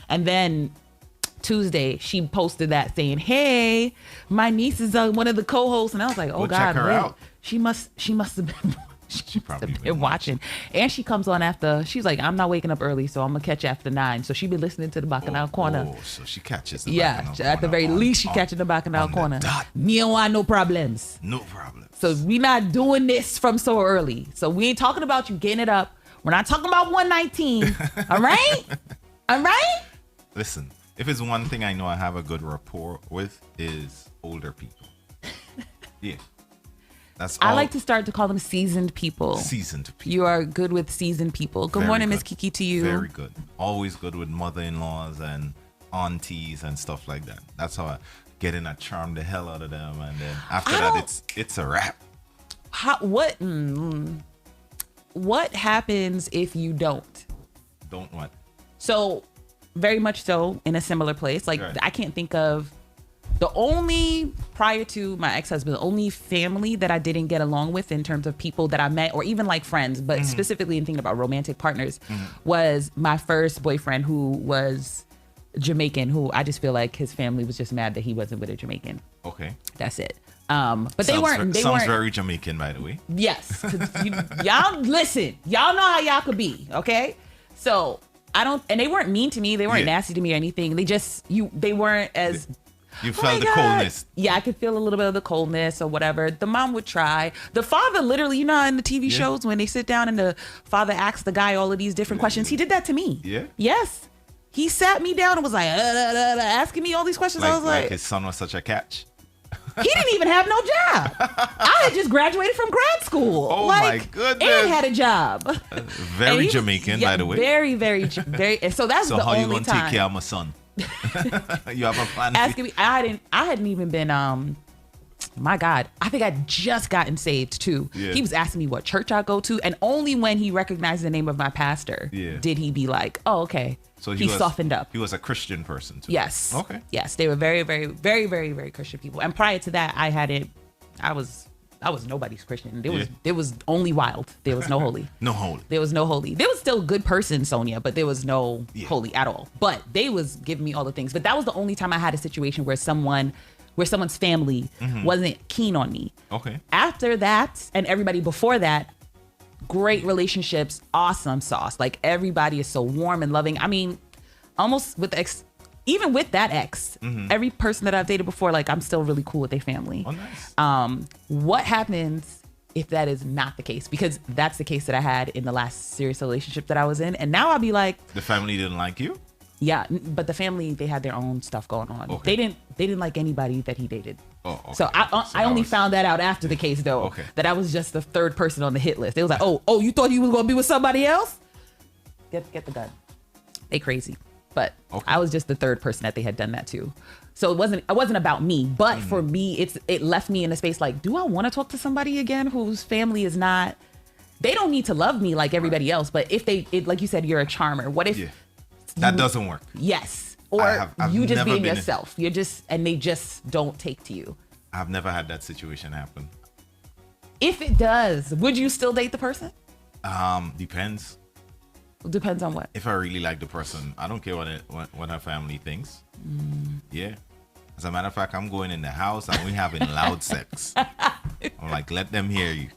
And then Tuesday, she posted that saying, "Hey, my niece is one of the co-hosts," and I was like, "Oh Go God, check her wait. out. She must have been." She probably been watching. And she comes on after, she's like, "I'm not waking up early, so I'm gonna catch you after 9." So she been listening to the Bacchanal Corner. Oh, so she catches the Yeah, Bacchanal at the Corner very on- least, she on- catching the Bacchanal on the Corner. dot. Me don't want no problems. No problem. So we not doing this from so early. So we ain't talking about you getting it up. We're not talking about 119. All right? All right? Listen, if it's one thing I know I have a good rapport with is older people. Yeah. That's all. I like to start to call them seasoned people. Seasoned people. You are good with seasoned people. Good Very morning, good. Miss Kiki, to you. Very good. Always good with mother-in-laws and aunties and stuff like that. That's how I get in. I charm the hell out of them, and then after that, it's a wrap. What happens if you don't? Don't what? So, very much so in a similar place. Like, Right. I can't think of the only, prior to my ex-husband, the only family that I didn't get along with in terms of people that I met, or even like friends, but specifically in thinking about romantic partners, was my first boyfriend, who was Jamaican, who I just feel like his family was just mad that he wasn't with a Jamaican. Okay. That's it. But they weren't. Sounds very Jamaican, by the way. Yes. 'Cause y'all listen. Y'all know how y'all could be. Okay. So I don't. And they weren't mean to me. They weren't nasty to me or anything. They just They weren't as. You "Oh felt my the God." coldness. Yeah, I could feel a little bit of the coldness or whatever. The mom would try. The father literally, you know, in the TV shows when they sit down and the father asks the guy all of these different questions. He did that to me. Yeah? Yes. He sat me down and was like asking me all these questions. I was Like like, his son was such a catch. he didn't even have no job. I had just graduated from grad school. Oh, like, my goodness. And had a job. Very And he- Jamaican, yeah, by the way. Very, very, very. And so that's So the how you only gonna time. take care of my son? You have a plan? Asking me, I hadn't even been. My God, I think I'd just gotten saved too. Yeah. He was asking me what church I go to, and only when he recognized the name of my pastor did he be like, "Oh, okay." So he softened up. He was a Christian person too. Yes. Okay. Yes, they were very, very, very, very, very Christian people. And prior to that, I was nobody's Christian. There was only wild. There was no holy. No holy. There was no holy. There was still a good person, Sonia, but there was no holy at all. But they was giving me all the things. But that was the only time I had a situation where someone's family wasn't keen on me. Okay. After that, and everybody before that, great relationships, awesome sauce. Like, everybody is so warm and loving. I mean, almost with even with that ex, every person that I've dated before, like, I'm still really cool with their family. Oh, nice. What happens if that is not the case? Because that's the case that I had in the last serious relationship that I was in. And now I'll be like, The family didn't like you? yeah, but the family, they had their own stuff going on. Okay. They didn't like anybody that he dated. Oh, okay. So I only found that out after the case, though. Okay. That I was just the third person on the hit list. They was like, oh, you thought you was gonna be with somebody else? Get the gun. They crazy. But I was just the third person that they had done that to. So it wasn't about me. But for me, it left me in a space like, do I want to talk to somebody again whose family is not? They don't need to love me like everybody else. But if like you said, you're a charmer. What if? Yeah. That doesn't work. Yes. Or I've you just never being been yourself. And they just don't take to you. I've never had that situation happen. If it does, would you still date the person? Depends. Depends on what. If I really like the person, I don't care what her family thinks. Yeah. As a matter of fact, I'm going in the house and we having loud sex. I'm like, let them hear you.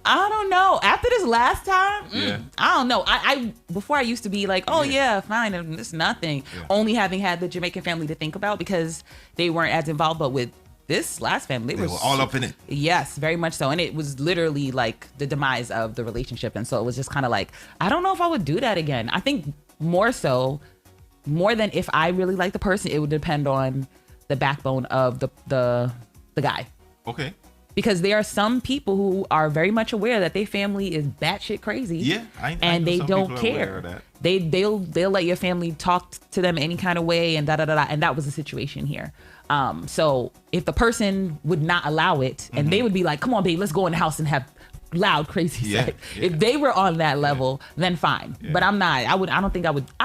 I don't know. After this last time, Yeah. I don't know. I before I used to be like, oh yeah, fine, and it's nothing. Yeah. Only having had the Jamaican family to think about because they weren't as involved. But with this last family, They were all up in it. Yes, very much so. And it was literally like the demise of the relationship. And so it was just kind of like, I don't know if I would do that again. I think more than if I really like the person, it would depend on the backbone of the guy. Okay. Because there are some people who are very much aware that their family is batshit crazy. Yeah, I and know they some don't people are aware care. of that. They'll let your family talk to them any kind of way and da da da da. And that was the situation here. So if the person would not allow it, and they would be like, "Come on, babe, let's go in the house and have loud, crazy sex." Yeah. If they were on that level, then fine. Yeah. But I'm not. I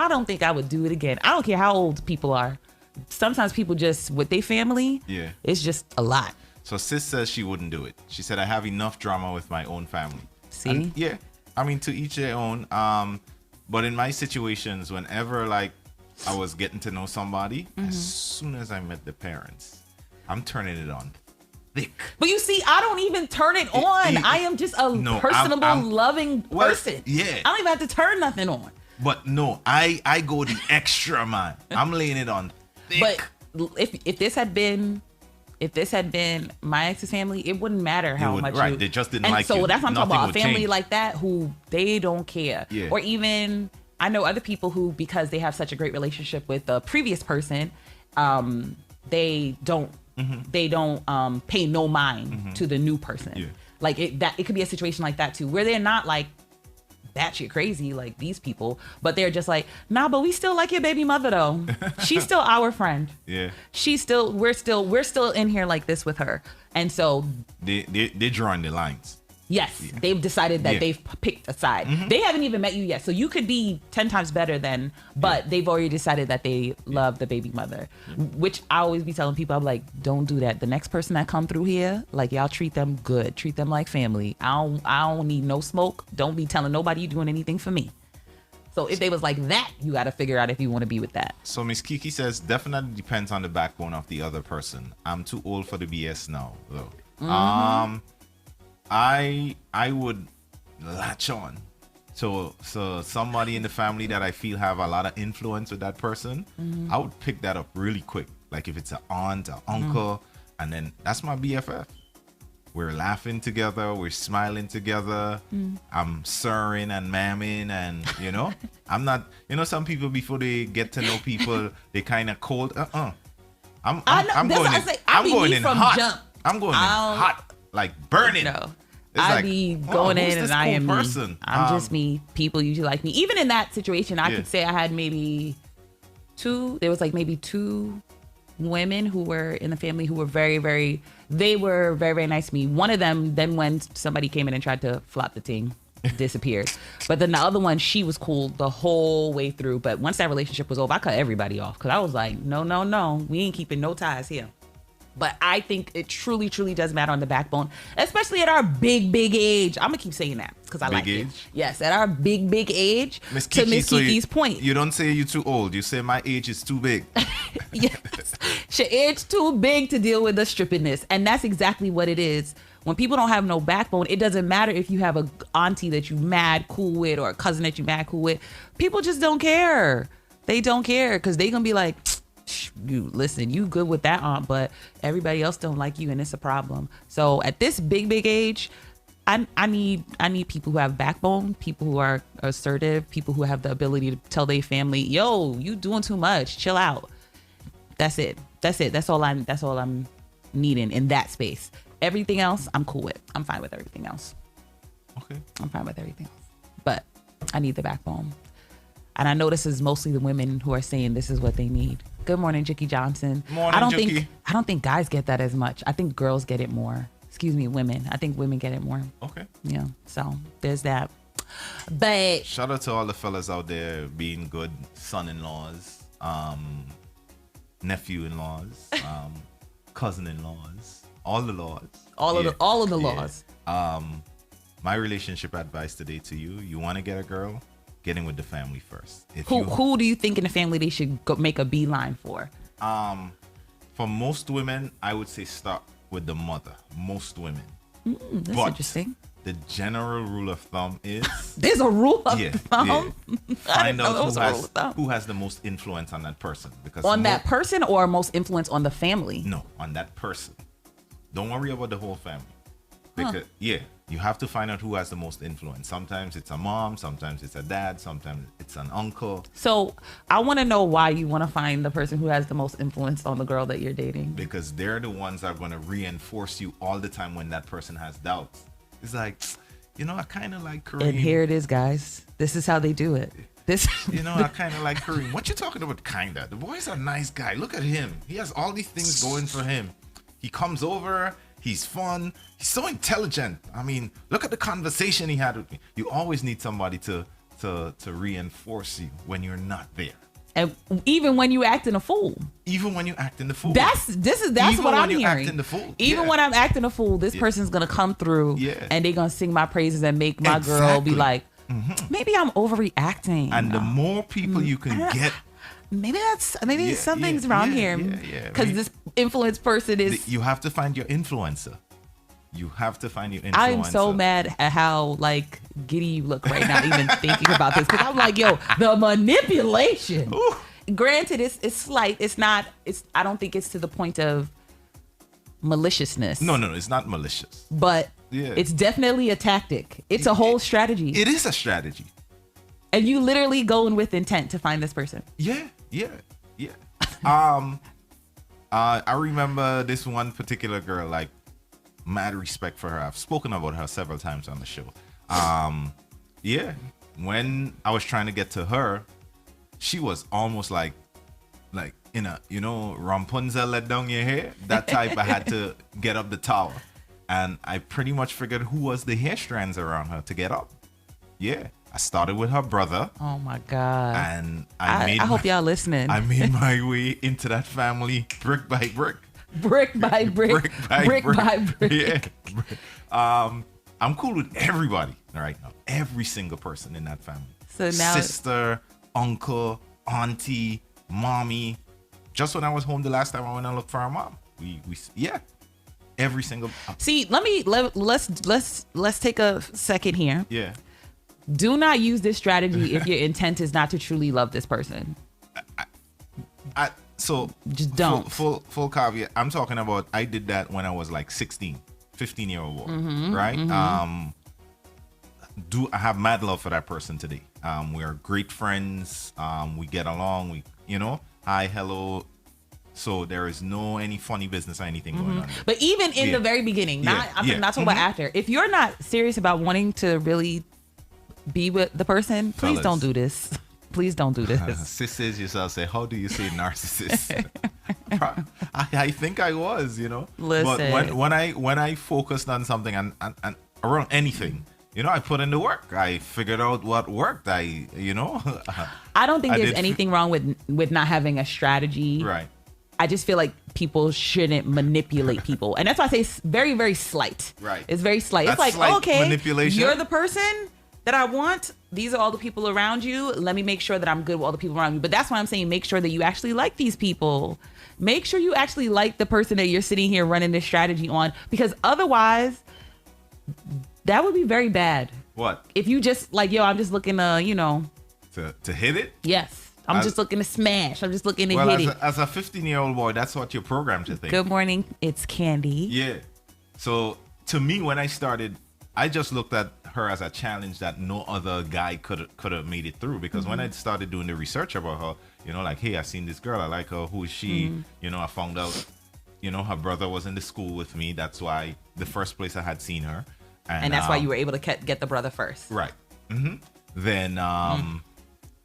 don't think I would do it again. I don't care how old people are. Sometimes people just with their family. Yeah. It's just a lot. So sis says she wouldn't do it. She said, I have enough drama with my own family. See? And yeah. I mean, to each their own. But in my situations, whenever like I was getting to know somebody. As soon as I met the parents, I'm turning it on thick. But you see, I don't even turn it on. I am just a personable, loving person. Yeah. I don't even have to turn nothing on. But no, I go the extra, man. I'm laying it on thick. But if this had been my ex's family, it wouldn't matter how much right. They just didn't like you. So that's what I'm talking about. A family change. like that who they don't care. Yeah. Or even I know other people who, because they have such a great relationship with the previous person, they don't pay no mind to the new person. Yeah. Like it could be a situation like that too, where they're not like batshit crazy like these people, but they're just like, nah, but we still like your baby mother though. She's still our friend. Yeah. We're still in here like this with her. And so they're drawing the lines. Yes, they've decided that they've picked a side. They haven't even met you yet, so you could be 10 times better than, but they've already decided that they love the baby mother, which I always be telling people, I'm like, don't do that. The next person that come through here, like, y'all treat them good, treat them like family. I don't need no smoke. Don't be telling nobody you doing anything for me. So if they was like that, you got to figure out if you want to be with that. So Miss Kiki says, definitely depends on the backbone of the other person. I'm too old for the BS now, though. I would latch on so somebody in the family that I feel have a lot of influence with that person. I would pick that up really quick. Like if it's an aunt, an uncle, and then that's my BFF. We're laughing together, we're smiling together. I'm sirring and mamming, and I'm not. Some people before they get to know people, they kind of cold. I'm going in hot. Jump. I'm going in hot, like burning. I be going in and I am person? Me. I'm just me. People usually like me. Even in that situation, I could say I had maybe two. There was like maybe two women who were in the family who were very, very nice to me. One of them, then when somebody came in and tried to flop the thing, disappeared. But then the other one, she was cool the whole way through. But once that relationship was over, I cut everybody off because I was like, no, we ain't keeping no ties here. But I think it truly, truly does matter on the backbone, especially at our big, big age. I'm going to keep saying that because I like it. Yes, at our big, big age. Miss Kiki, to Miss Kiki's point. You don't say you're too old. You say my age is too big. Yes. Your age too big to deal with the strippiness. And that's exactly what it is. When people don't have no backbone, it doesn't matter if you have a auntie that you mad cool with or a cousin that you mad cool with. People just don't care. They don't care because they going to be like, you good with that aunt, but everybody else don't like you and it's a problem. So at this big, big age, I need people who have backbone, people who are assertive, people who have the ability to tell their family, yo, you doing too much, chill out. That's it. That's all I'm needing in that space. Everything else I'm cool with. I'm fine with everything else. Okay. I'm fine with everything else. But I need the backbone. And I know this is mostly the women who are saying this is what they need. Good morning, Jicky Johnson. Morning, I don't think guys get that as much. I think girls get it more. Excuse me, women. I think women get it more. Okay. Yeah. So there's that. But shout out to all the fellas out there being good son-in-laws, nephew-in-laws, cousin-in-laws, all the laws. All of the laws. My relationship advice today to you: you want to get a girl, get in with the family first. Who do you think in the family they should go make a beeline for? For most women, I would say start with the mother. Most women. That's interesting. The general rule of thumb is there's a rule of thumb. Yeah. Find out who has the most influence on that person. Because on that person or most influence on the family? No, on that person. Don't worry about the whole family. Because you have to find out who has the most influence. Sometimes it's a mom, sometimes it's a dad, sometimes it's an uncle. So I want to know why you want to find the person who has the most influence on the girl that you're dating. Because they're the ones that are going to reinforce you all the time when that person has doubts. It's like, I kind of like Kareem. And here it is, guys. This is how they do it. I kind of like Kareem. What you talking about, kinda? The boy's a nice guy. Look at him. He has all these things going for him. He comes over. He's fun. He's so intelligent. I mean, look at the conversation he had with me. You always need somebody to reinforce you when you're not there. And even when you acting a fool. Even when you acting the fool. That's what I'm hearing. Acting the fool. Even when I'm acting a fool, this person's gonna come through and they're gonna sing my praises and make my girl be like, maybe I'm overreacting. And the more people you can get maybe something's wrong here. Because this influence person is. You have to find your influencer. You have to find your influencer. I'm so mad at how like giddy you look right now, even thinking about this. Because I'm like, yo, the manipulation. Ooh. Granted, it's slight. It's not. I don't think it's to the point of maliciousness. No, it's not malicious. But it's definitely a tactic. It's a whole strategy. It is a strategy. And you literally going with intent to find this person. Yeah. I remember this one particular girl, like, mad respect for her. I've spoken about her several times on the show. When I was trying to get to her, she was almost like in a, Rapunzel let down your hair, that type. I had to get up the tower, and I pretty much figured who was the hair strands around her to get up. I started with her brother. Oh my God. And I hope y'all listening. I made my way into that family brick by brick. Brick by brick. Brick by brick. Yeah. I'm cool with everybody right now. Every single person in that family. So now, sister, uncle, auntie, mommy. Just when I was home the last time, I went and looked for our mom. We every single. See, let's take a second here. Yeah. Do not use this strategy if your intent is not to truly love this person. So just don't. Full caveat. I'm talking about, I did that when I was like 16, 15-year-old boy, right? Mm-hmm. I have mad love for that person today. We're great friends. We get along. Hi, hello. So there is any funny business or anything going on. But even in the very beginning, I'm not talking about after. If you're not serious about wanting to really be with the person, please don't do this. Please don't do this. Sisters yourself say, how do you say narcissist? I think I was, Listen. But when I focused on something and around anything, I put in the work. I figured out what worked. I don't think there's anything wrong with not having a strategy. Right. I just feel like people shouldn't manipulate people. And that's why I say it's very, very slight. Right. It's very slight. That's it's like, slight okay, manipulation. You're the person that I want. These are all the people around you. Let me make sure that I'm good with all the people around you. But that's why I'm saying make sure that you actually like these people. Make sure you actually like the person that you're sitting here running this strategy on. Because otherwise, that would be very bad. What? If you just like, yo, I'm just looking to, To hit it? Yes. I'm just looking to smash. I'm just looking to hit it. As a 15-year-old boy, that's what you're programmed to think. Good morning. It's Candy. Yeah. So to me, when I started, I just looked at her as a challenge that no other guy could have made it through. Because when I started doing the research about her, like, hey, I seen this girl. I like her. Who is she? I found out, her brother was in the school with me. That's why the first place I had seen her. And that's why you were able to get the brother first. Right. Mm-hmm. Then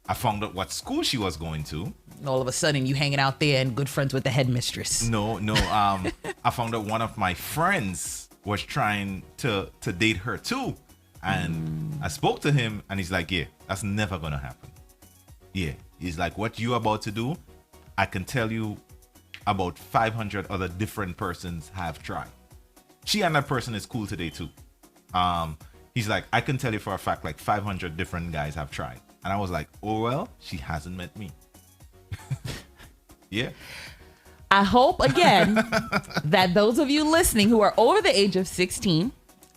I found out what school she was going to. All of a sudden, you hanging out there and good friends with the headmistress. No. I found out one of my friends was trying to date her too. And I spoke to him and he's like, yeah, that's never going to happen. Yeah. He's like, what you about to do, I can tell you about 500 other different persons have tried. She and that person is cool today too. He's like, I can tell you for a fact, like 500 different guys have tried. And I was like, oh, well, she hasn't met me. Yeah. I hope, again, that those of you listening who are over the age of 16,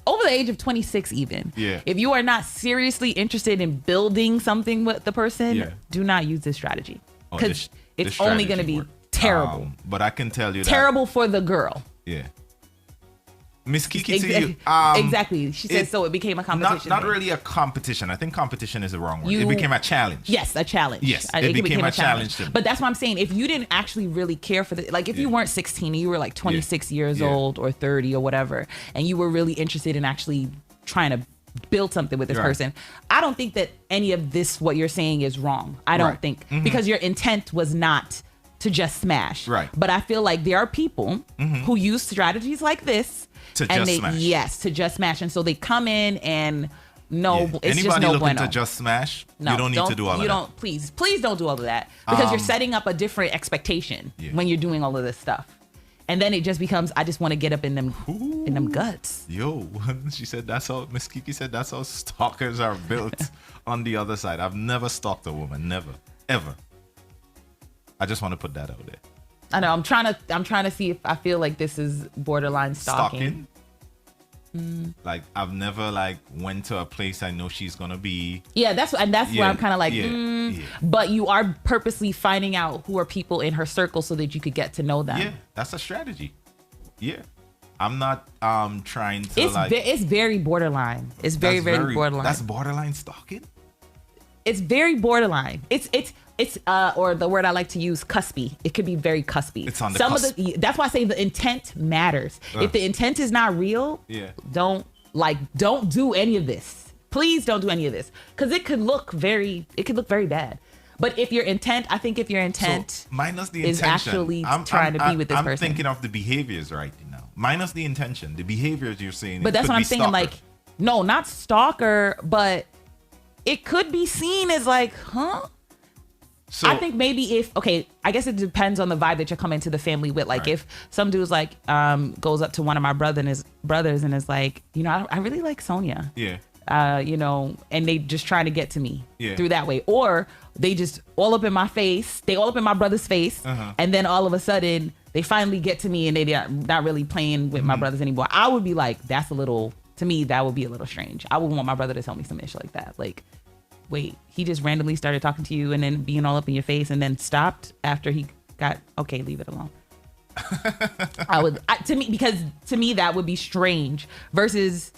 over the age of 26 even, if you are not seriously interested in building something with the person, do not use this strategy. Because it's only going to be terrible. But I can tell you terrible for the girl. Yeah. Miss Kiki, exactly. She said so. It became a competition. Not really a competition. I think competition is the wrong word. It became a challenge. Yes, a challenge. Yes, it became a challenge. But that's what I'm saying. If you didn't actually really care for the, like, if you weren't 16 and you were like 26 years old or 30 or whatever, and you were really interested in actually trying to build something with this person, I don't think that any of this, what you're saying, is wrong. I don't think because your intent was not to just smash. Right. But I feel like there are people who use strategies like this. To just smash. And so they come in and it's anybody just no looking bueno. to just smash, you don't need to do all of that. Please don't do all of that. Because you're setting up a different expectation when you're doing all of this stuff. And then it just becomes, I just want to get up in them guts. Yo, she said Miss Kiki said that's how stalkers are built on the other side. I've never stalked a woman. Never. Ever. I just want to put that out there. I know. I'm trying to see if I feel like this is borderline stalking. Like I've never like went to a place I know she's gonna be. Yeah, that's where I'm kind of like. But you are purposely finding out who are people in her circle so that you could get to know them. Yeah, that's a strategy. Yeah, I'm not trying to It's very borderline. It's very borderline. That's borderline stalking. It's very borderline. It's or the word I like to use, cuspy. It could be very cuspy. It's on the cusp. That's why I say the intent matters. If the intent is not real, don't do any of this. Please don't do any of this, because it could look very bad. But if your intent, so minus the is actually trying to be with this person. I'm thinking of the behaviors right now. Minus the intention, the behaviors you're saying. But that's what I'm thinking. Stalker. Like, no, not stalker, but it could be seen as like, huh? So, I think maybe I guess it depends on the vibe that you're coming to the family with. Like if some dude's like, goes up to one of my brothers and is like, I really like Sonia. Yeah. And they just trying to get to me through that way. Or they just all up in my face. They all up in my brother's face. And then all of a sudden they finally get to me and they're not really playing with my brothers anymore. I would be like, to me, that would be a little strange. I would want my brother to tell me some ish like that. Like, wait, he just randomly started talking to you and then being all up in your face and then stopped after he got, okay, leave it alone. To me, that would be strange versus,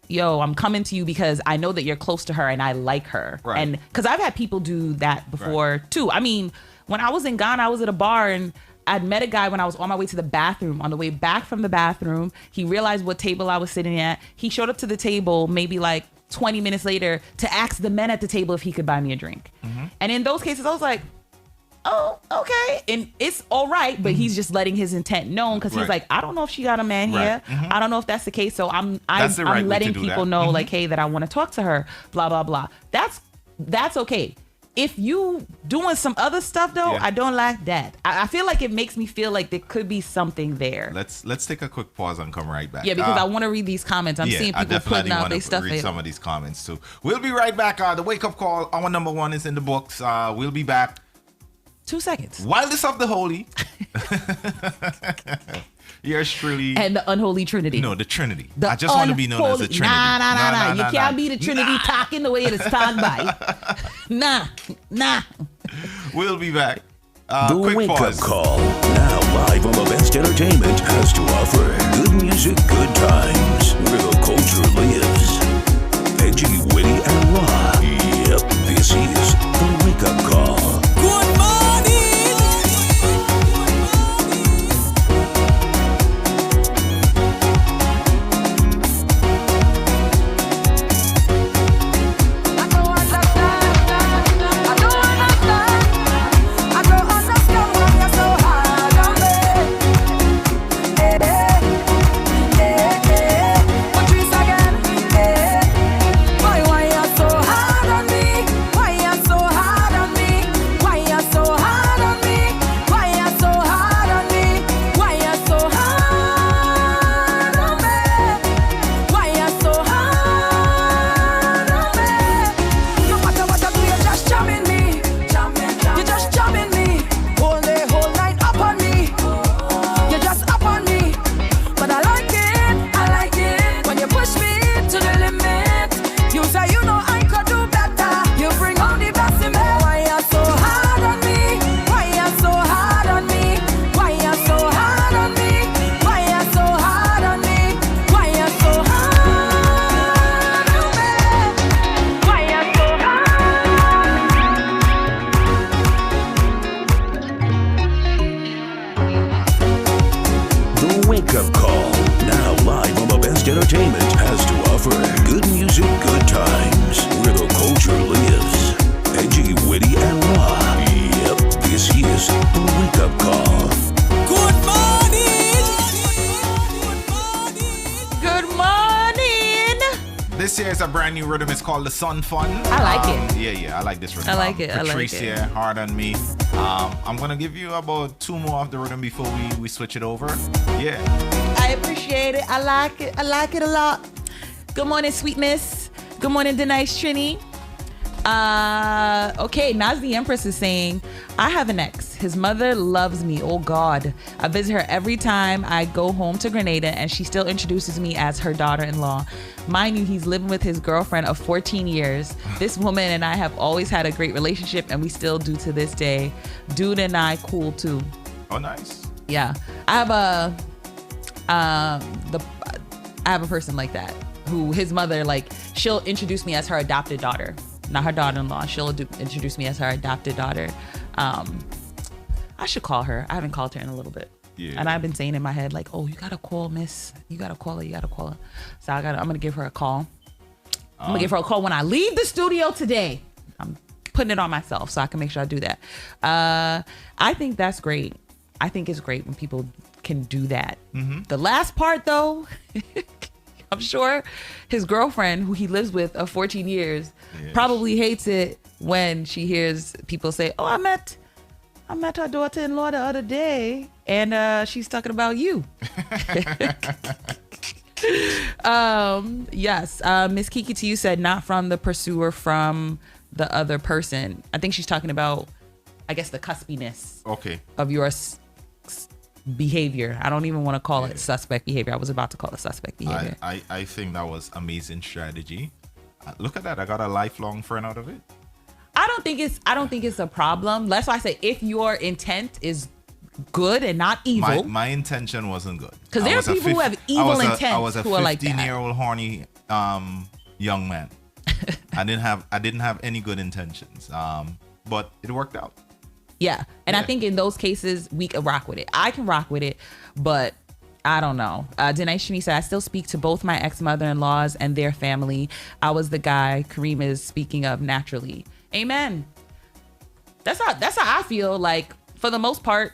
yo, I'm coming to you because I know that you're close to her and I like her. Right. And because I've had people do that before too. I mean, when I was in Ghana, I was at a bar and I'd met a guy when I was on my way to the bathroom. On the way back from the bathroom, he realized what table I was sitting at. He showed up to the table maybe like 20 minutes later to ask the men at the table if he could buy me a drink. And in those cases, I was like, oh, okay. And it's all right, but he's just letting his intent known because he's like, I don't know if she got a man here. I don't know if that's the case. So I'm letting people know like, hey, that I want to talk to her, blah, blah, blah. That's okay. If you doing some other stuff though, I don't like that. I feel like it makes me feel like there could be something there. Let's take a quick pause and come right back. Yeah, because I want to read these comments. I'm seeing people putting out their stuff. Read some of these comments too. We'll be right back. The wake up call, our number one is in the books. We'll be back. 2 seconds. Wildest of the holy. Yours truly. And the unholy trinity. No, the trinity. I just want to be known as a trinity. Nah. You can't be the trinity talking the way it is talked by. Nah. We'll be back. The quick wake pause. up call. Now live on the best entertainment has to offer. Good music, good times. Where the culture lives. Edgy, witty, and raw. Yep, this is the wake up call. Good morning. Rhythm is called the Sun Fun. I like it. Yeah, I like this rhythm. I like it. Patricia, Hard on Me. I'm gonna give you about 2 more of the rhythm before we switch it over. Yeah. I appreciate it. I like it. I like it a lot. Good morning, sweetness. Good morning, Denise Trini. Okay, Naz the Empress is saying, I have an ex. His mother loves me. Oh God. I visit her every time I go home to Grenada, and she still introduces me as her daughter-in-law. Mind you, he's living with his girlfriend of 14 years. This woman and I have always had a great relationship, and we still do to this day. Dude and I cool too. Oh, nice. Yeah. I have a person like that who his mother, like, she'll introduce me as her adopted daughter, not her daughter-in-law. She'll introduce me as her adopted daughter. I should call her. I haven't called her in a little bit. Yeah. And I've been saying in my head, like, oh, you gotta call Miss. You gotta call her. You gotta call her. So I'm gonna give her a call. I'm gonna give her a call when I leave the studio today. I'm putting it on myself so I can make sure I do that. I think that's great. I think it's great when people can do that. Mm-hmm. The last part, though, I'm sure his girlfriend, who he lives with of 14 years, probably hates it when she hears people say, oh, I met her daughter-in-law the other day, and she's talking about you. Yes. Miss Kiki to you said, not from the pursuer, from the other person. I think she's talking about, I guess, the cuspiness of your behavior. I don't even want to call it suspect behavior. I was about to call it suspect behavior. I think that was amazing strategy. Look at that. I got a lifelong friend out of it. I don't think it's a problem. That's why I say, if your intent is good and not evil. My intention wasn't good. Because there are people who have evil intent. I was a 15-year-old horny young man. I didn't have any good intentions. But it worked out. Yeah. And I think in those cases, we can rock with it. I can rock with it, but I don't know. Danae Shmi said, I still speak to both my ex-mother-in-laws and their family. I was the guy Kareem is speaking of naturally. Amen. That's how I feel. Like, for the most part,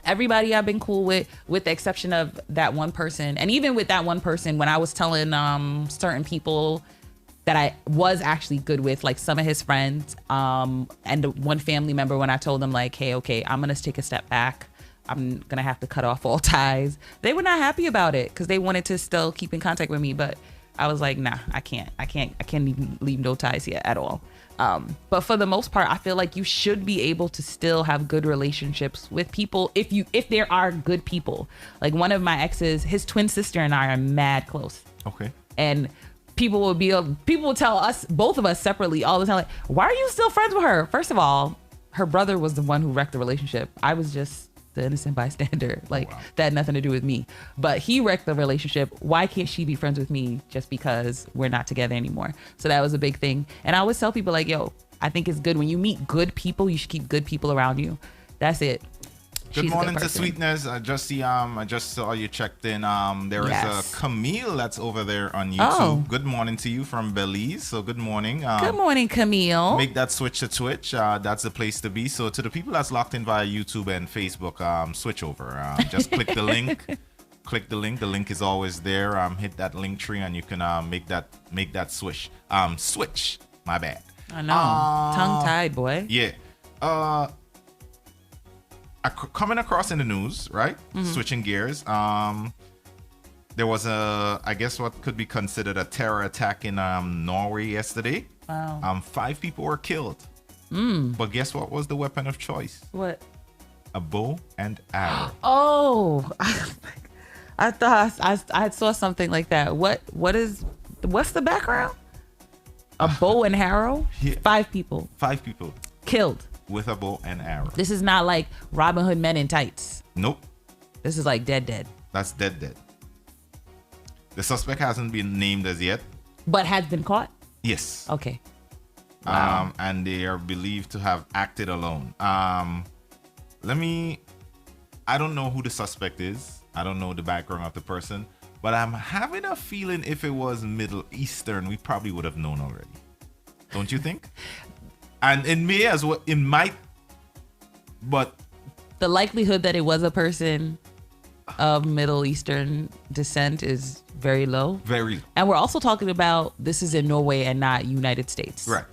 everybody I've been cool with the exception of that one person. And even with that one person, when I was telling certain people that I was actually good with, like some of his friends, and the one family member, when I told them, like, hey, okay, I'm gonna take a step back, I'm gonna have to cut off all ties, they were not happy about it because they wanted to still keep in contact with me. But I was like, nah, I can't even leave no ties yet at all. But for the most part, I feel like you should be able to still have good relationships with people if there are good people. Like, one of my exes, his twin sister and I are mad close. Okay. And people will tell us, both of us separately, all the time, like, why are you still friends with her? First of all, her brother was the one who wrecked the relationship. I was just the innocent bystander. Like, that had nothing to do with me. But he wrecked the relationship. Why can't she be friends with me just because we're not together anymore? So that was a big thing. And I always tell people, like, yo, I think it's good when you meet good people, you should keep good people around you. That's it. Good morning to Sweetness. I just saw you checked in. There is a Camille that's over there on YouTube. Oh. Good morning to you from Belize. So good morning. Good morning, Camille. Make that switch to Twitch. That's the place to be. So to the people that's locked in via YouTube and Facebook, switch over. Just click the link. Click the link. The link is always there. Hit that link tree and you can make that switch. Switch. My bad. I know. Tongue tied, boy. Yeah. Coming across in the news, right? Mm-hmm. Switching gears. There was I guess what could be considered a terror attack in Norway yesterday. Wow. 5 people were killed. But guess what was the weapon of choice? What? A bow and arrow. Oh, I thought I saw something like that. What's the background? A bow and arrow? Yeah. 5 people. 5 people. Killed. With a bow and arrow. This is not like Robin Hood Men in Tights. Nope. This is like dead. That's dead. The suspect hasn't been named as yet. But has been caught? Yes. Okay. Wow. And they are believed to have acted alone. I don't know who the suspect is. I don't know the background of the person. But I'm having a feeling if it was Middle Eastern, we probably would have known already. Don't you think? And it may as well, it might, but the likelihood that it was a person of Middle Eastern descent is very low. Very. And we're also talking about this is in Norway and not United States. Right.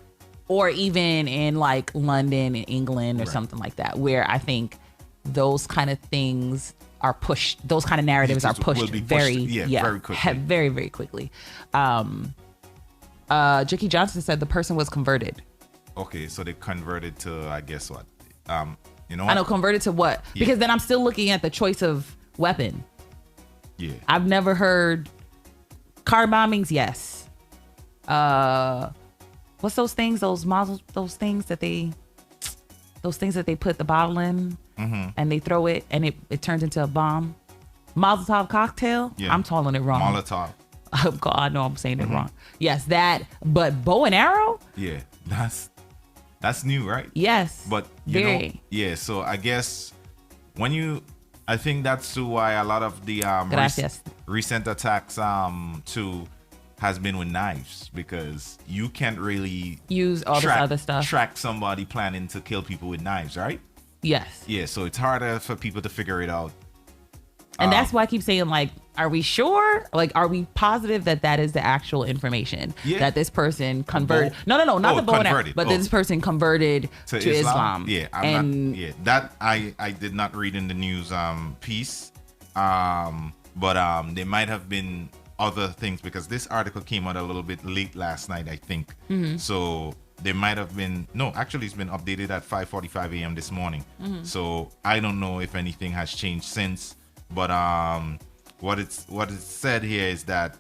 Or even in like London and England or something like that, where I think those kind of things are pushed, those kind of narratives are pushed very quickly. Very, very quickly. Jackie Johnson said the person was converted. Okay, so they converted to, I guess what? You know I what? know, converted to what? Yeah. Because then I'm still looking at the choice of weapon. Yeah. I've never heard car bombings. Yes. What's those things? Those things that they put the bottle in and they throw it and it turns into a bomb. Molotov cocktail. Yeah. I'm calling it wrong. Molotov. Oh God, I know I'm saying it wrong. Yes, that. But bow and arrow. Yeah. That's new, right? Yes. But you very. know, yeah. So I guess I think that's why a lot of the recent attacks has been with knives, because you can't really use all this other stuff. Track somebody planning to kill people with knives, right? Yes. Yeah. So it's harder for people to figure it out. And that's why I keep saying, like, are we sure? Like, are we positive that is the actual information that this person converted? No, not the bow and arrow, but this person converted to Islam. Yeah, I did not read in the news piece, but there might have been other things, because this article came out a little bit late last night, I think. So there might have been actually it's been updated at 5:45 a.m. this morning. So I don't know if anything has changed since. But what it's said here is that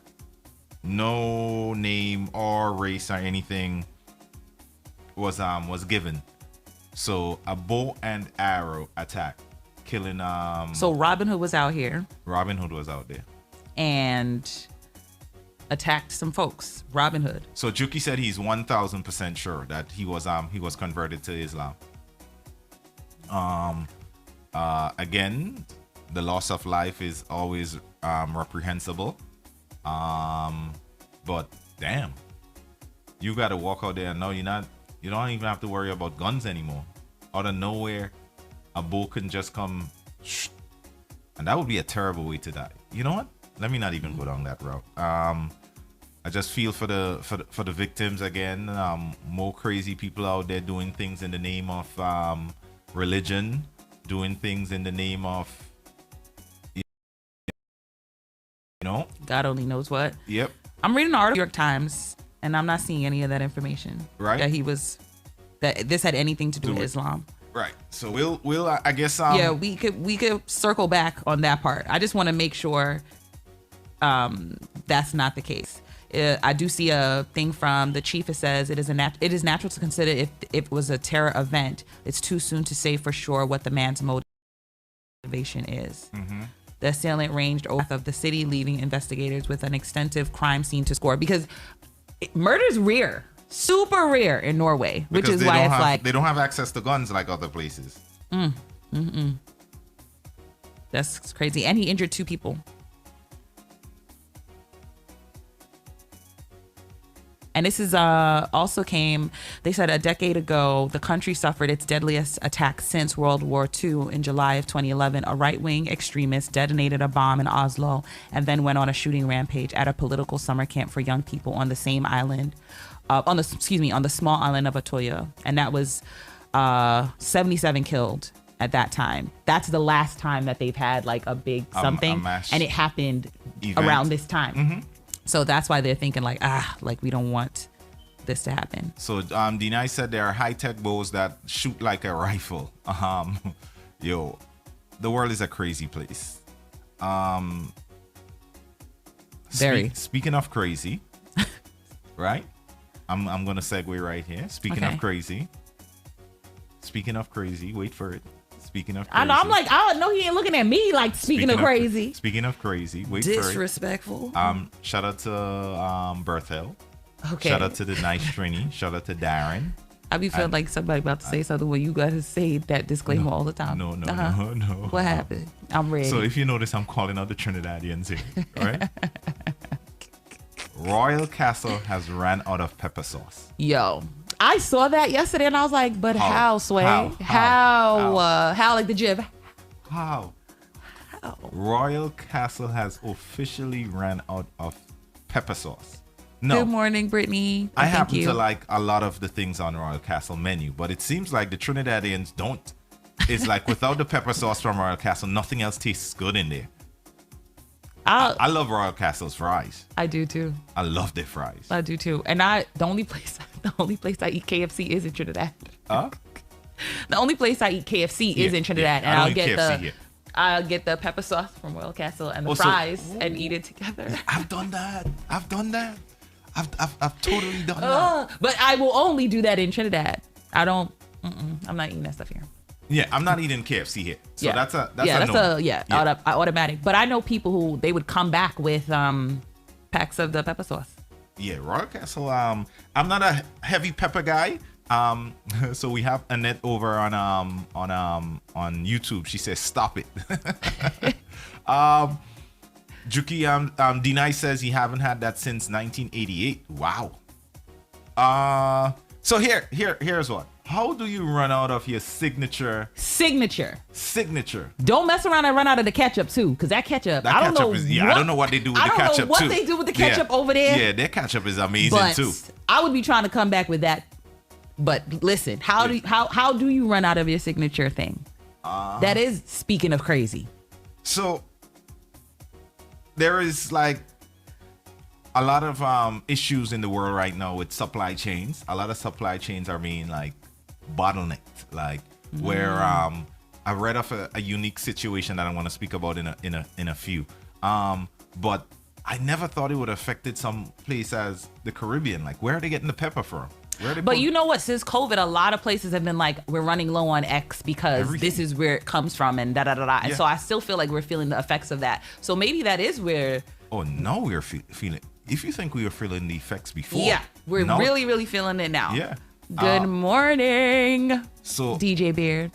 no name or race or anything was given. So a bow and arrow attack, killing So Robin Hood was out here. Robin Hood was out there and attacked some folks. Robin Hood. So Juki said he's 1,000% sure that he was converted to Islam. Again, the loss of life is always reprehensible. But damn, you got to walk out there and know you don't even have to worry about guns anymore. Out of nowhere, a bull can just come, and that would be a terrible way to die. You know what? Let me not even go down that route. I just feel for the victims again. More crazy people out there doing things in the name of religion, doing things in the name of, God only knows what. Yep. I'm reading an article in the New York Times, and I'm not seeing any of that information. Right. That this had anything to do with Islam. Right. So we'll I guess yeah, we could circle back on that part. I just want to make sure that's not the case. I do see a thing from the chief. It says it is natural to consider if it was a terror event. It's too soon to say for sure what the man's motivation is. The assailant ranged off of the city, leaving investigators with an extensive crime scene to score, because murder's rare, super rare in Norway, which is why it's like they don't have access to guns like other places. That's crazy. And he injured 2 people. And this is also came, they said a decade ago, the country suffered its deadliest attack since World War II. In July of 2011, a right-wing extremist detonated a bomb in Oslo and then went on a shooting rampage at a political summer camp for young people on the same island, on the small island of Atoya. And that was 77 killed at that time. That's the last time that they've had like a big something, and it happened around this time. So that's why they're thinking like we don't want this to happen. So Deny said there are high-tech bows that shoot like a rifle. Yo, the world is a crazy place. Very. Speaking of crazy, right? I'm gonna segue right here. Speaking of crazy, wait for it. Speaking of crazy. I know, I'm like, I know he ain't looking at me like speaking of crazy. Speaking of crazy, wait disrespectful. for it. Shout out to Berthel. Okay. Shout out to the nice Trini. Shout out to Darren. I be feeling like somebody about to say something where you gotta say that disclaimer all the time. No. What happened? I'm ready. So if you notice, I'm calling out the Trinidadians here. All right. Royal Castle has ran out of pepper sauce. Yo, I saw that yesterday and I was like, but how, Sway? How? Like the jib? How? Royal Castle has officially ran out of pepper sauce. No. Good morning, Brittany. I happen to like a lot of the things on Royal Castle menu, but it seems like the Trinidadians don't. It's like without the pepper sauce from Royal Castle, nothing else tastes good in there. I love Royal Castle's fries. I do too. I love their fries. I do too. And the only place I eat KFC is in Trinidad. The only place I eat KFC is in Trinidad, and I'll get the pepper sauce from Royal Castle and the fries and eat it together. I've done that. I've totally done that. But I will only do that in Trinidad. I'm not eating that stuff here. Yeah, I'm not eating KFC here. So Yeah. that's automatic. But I know people who they would come back with packs of the pepper sauce. Yeah, Royal Castle. I'm not a heavy pepper guy. So we have Annette over on YouTube. She says, "Stop it." Juki Denai says he haven't had that since 1988. Wow. So here's what. How do you run out of your signature? Don't mess around and run out of the ketchup too, because that ketchup. I don't know what they do with the ketchup too. I don't know what they do with the ketchup over there. Yeah, their ketchup is amazing too. I would be trying to come back with that. But listen, how do you run out of your signature thing? That is speaking of crazy. So there is like a lot of issues in the world right now with supply chains. A lot of supply chains are being like bottlenecked, like where I read of a unique situation that I want to speak about in a few. But I never thought it would have affected some place as the Caribbean. Like, where are they getting the pepper from? But you know what? Since COVID, a lot of places have been like, we're running low on X because this is where it comes from and da-da-da-da. And so I still feel like we're feeling the effects of that. So maybe that is where... Oh, now we're feeling... If you think we were feeling the effects before... Yeah, we're really, really feeling it now. Yeah. Good morning, so DJ Beard.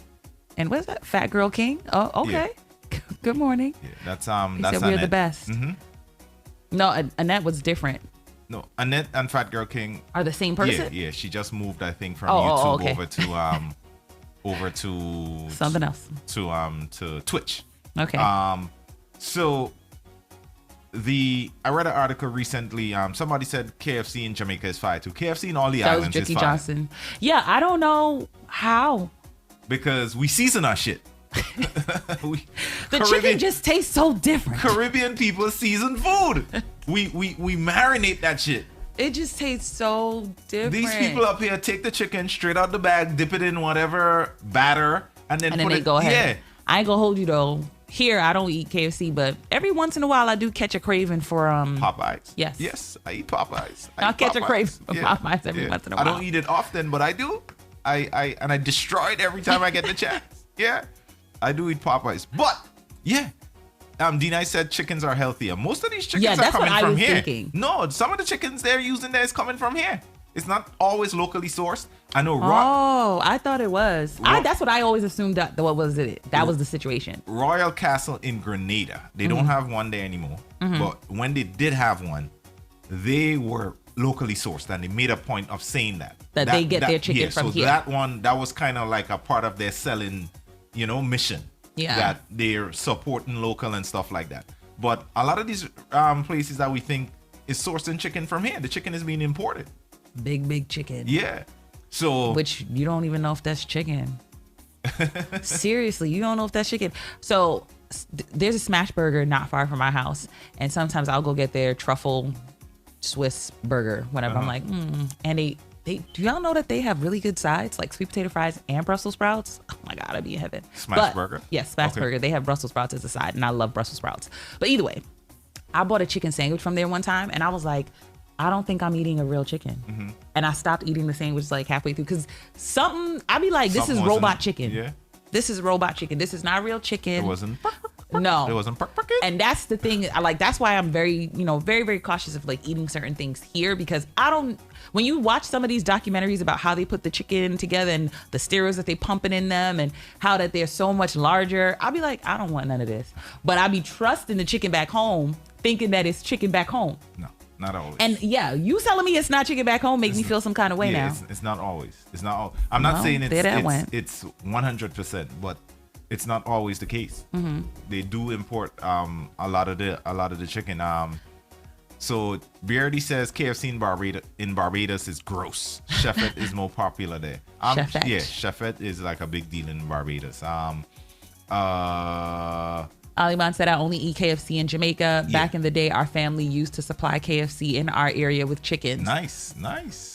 And what's that? Fat Girl King? Oh, okay. Yeah. Good morning. Yeah, that's we're the best. Mm-hmm. No, Annette was different. No, Annette and Fat Girl King are the same person. Yeah. She just moved, I think, from YouTube over to something else. To Twitch. Okay. So I read an article recently. Somebody said KFC in Jamaica is fire too. KFC in all the islands is fire. Johnson. Yeah, I don't know how. Because we season our shit. Chicken just tastes so different. Caribbean people season food. We marinate that shit. It just tastes so different. These people up here take the chicken straight out the bag, dip it in whatever batter, and then they go ahead. Yeah. I ain't gonna hold you though. Here, I don't eat KFC, but every once in a while, I do catch a craving for Popeyes. Yes, I eat Popeyes. I'll catch a craving for Popeyes every once in a while. I don't eat it often, but I do. I destroy it every time I get the chance. Yeah, I do eat Popeyes, but yeah. Denai said chickens are healthier. Most of these chickens are coming from here. Thinking. No, some of the chickens they're using there is coming from here. It's not always locally sourced. I know. I thought it was. That's what I always assumed. That was the situation. Royal Castle in Grenada. They don't have one there anymore. But when they did have one, they were locally sourced, and they made a point of saying that they get their chicken from here. So that was kind of like a part of their selling, mission. Yeah. That they're supporting local and stuff like that. But a lot of these places that we think is sourcing chicken from here, the chicken is being imported. Big chicken. Yeah. So which you don't even know if that's chicken. Seriously, you don't know if that's chicken. So there's a smash burger not far from my house, and sometimes I'll go get their truffle Swiss burger, whatever. I'm like, and they do y'all know that they have really good sides like sweet potato fries and Brussels sprouts? Oh my God, I'd be in heaven. Smash burger? Yes, smash burger. They have Brussels sprouts as a side, and I love Brussels sprouts. But either way, I bought a chicken sandwich from there one time, and I was like, I don't think I'm eating a real chicken. And I stopped eating the sandwich like halfway through because I'd be like, this is robot chicken. Yeah. This is robot chicken. This is not real chicken. It wasn't. No. It wasn't. And that's the thing. That's why I'm very, very, very cautious of like eating certain things here because when you watch some of these documentaries about how they put the chicken together and the steroids that they pumping in them and how that they're so much larger, I'll be like, I don't want none of this. But I'll be trusting the chicken back home, thinking that it's chicken back home. No. Not always. And yeah, you telling me it's not chicken back home make me feel some kind of way now. It's not always. It's not all. I'm not saying it's 100%, but it's not always the case. They do import a lot of the chicken. So Beardy says KFC in Barbados is gross. Chefette is more popular there. Chefette? Yeah, Chefette is like a big deal in Barbados. Aliman said, I only eat KFC in Jamaica. Back in the day, our family used to supply KFC in our area with chickens. Nice.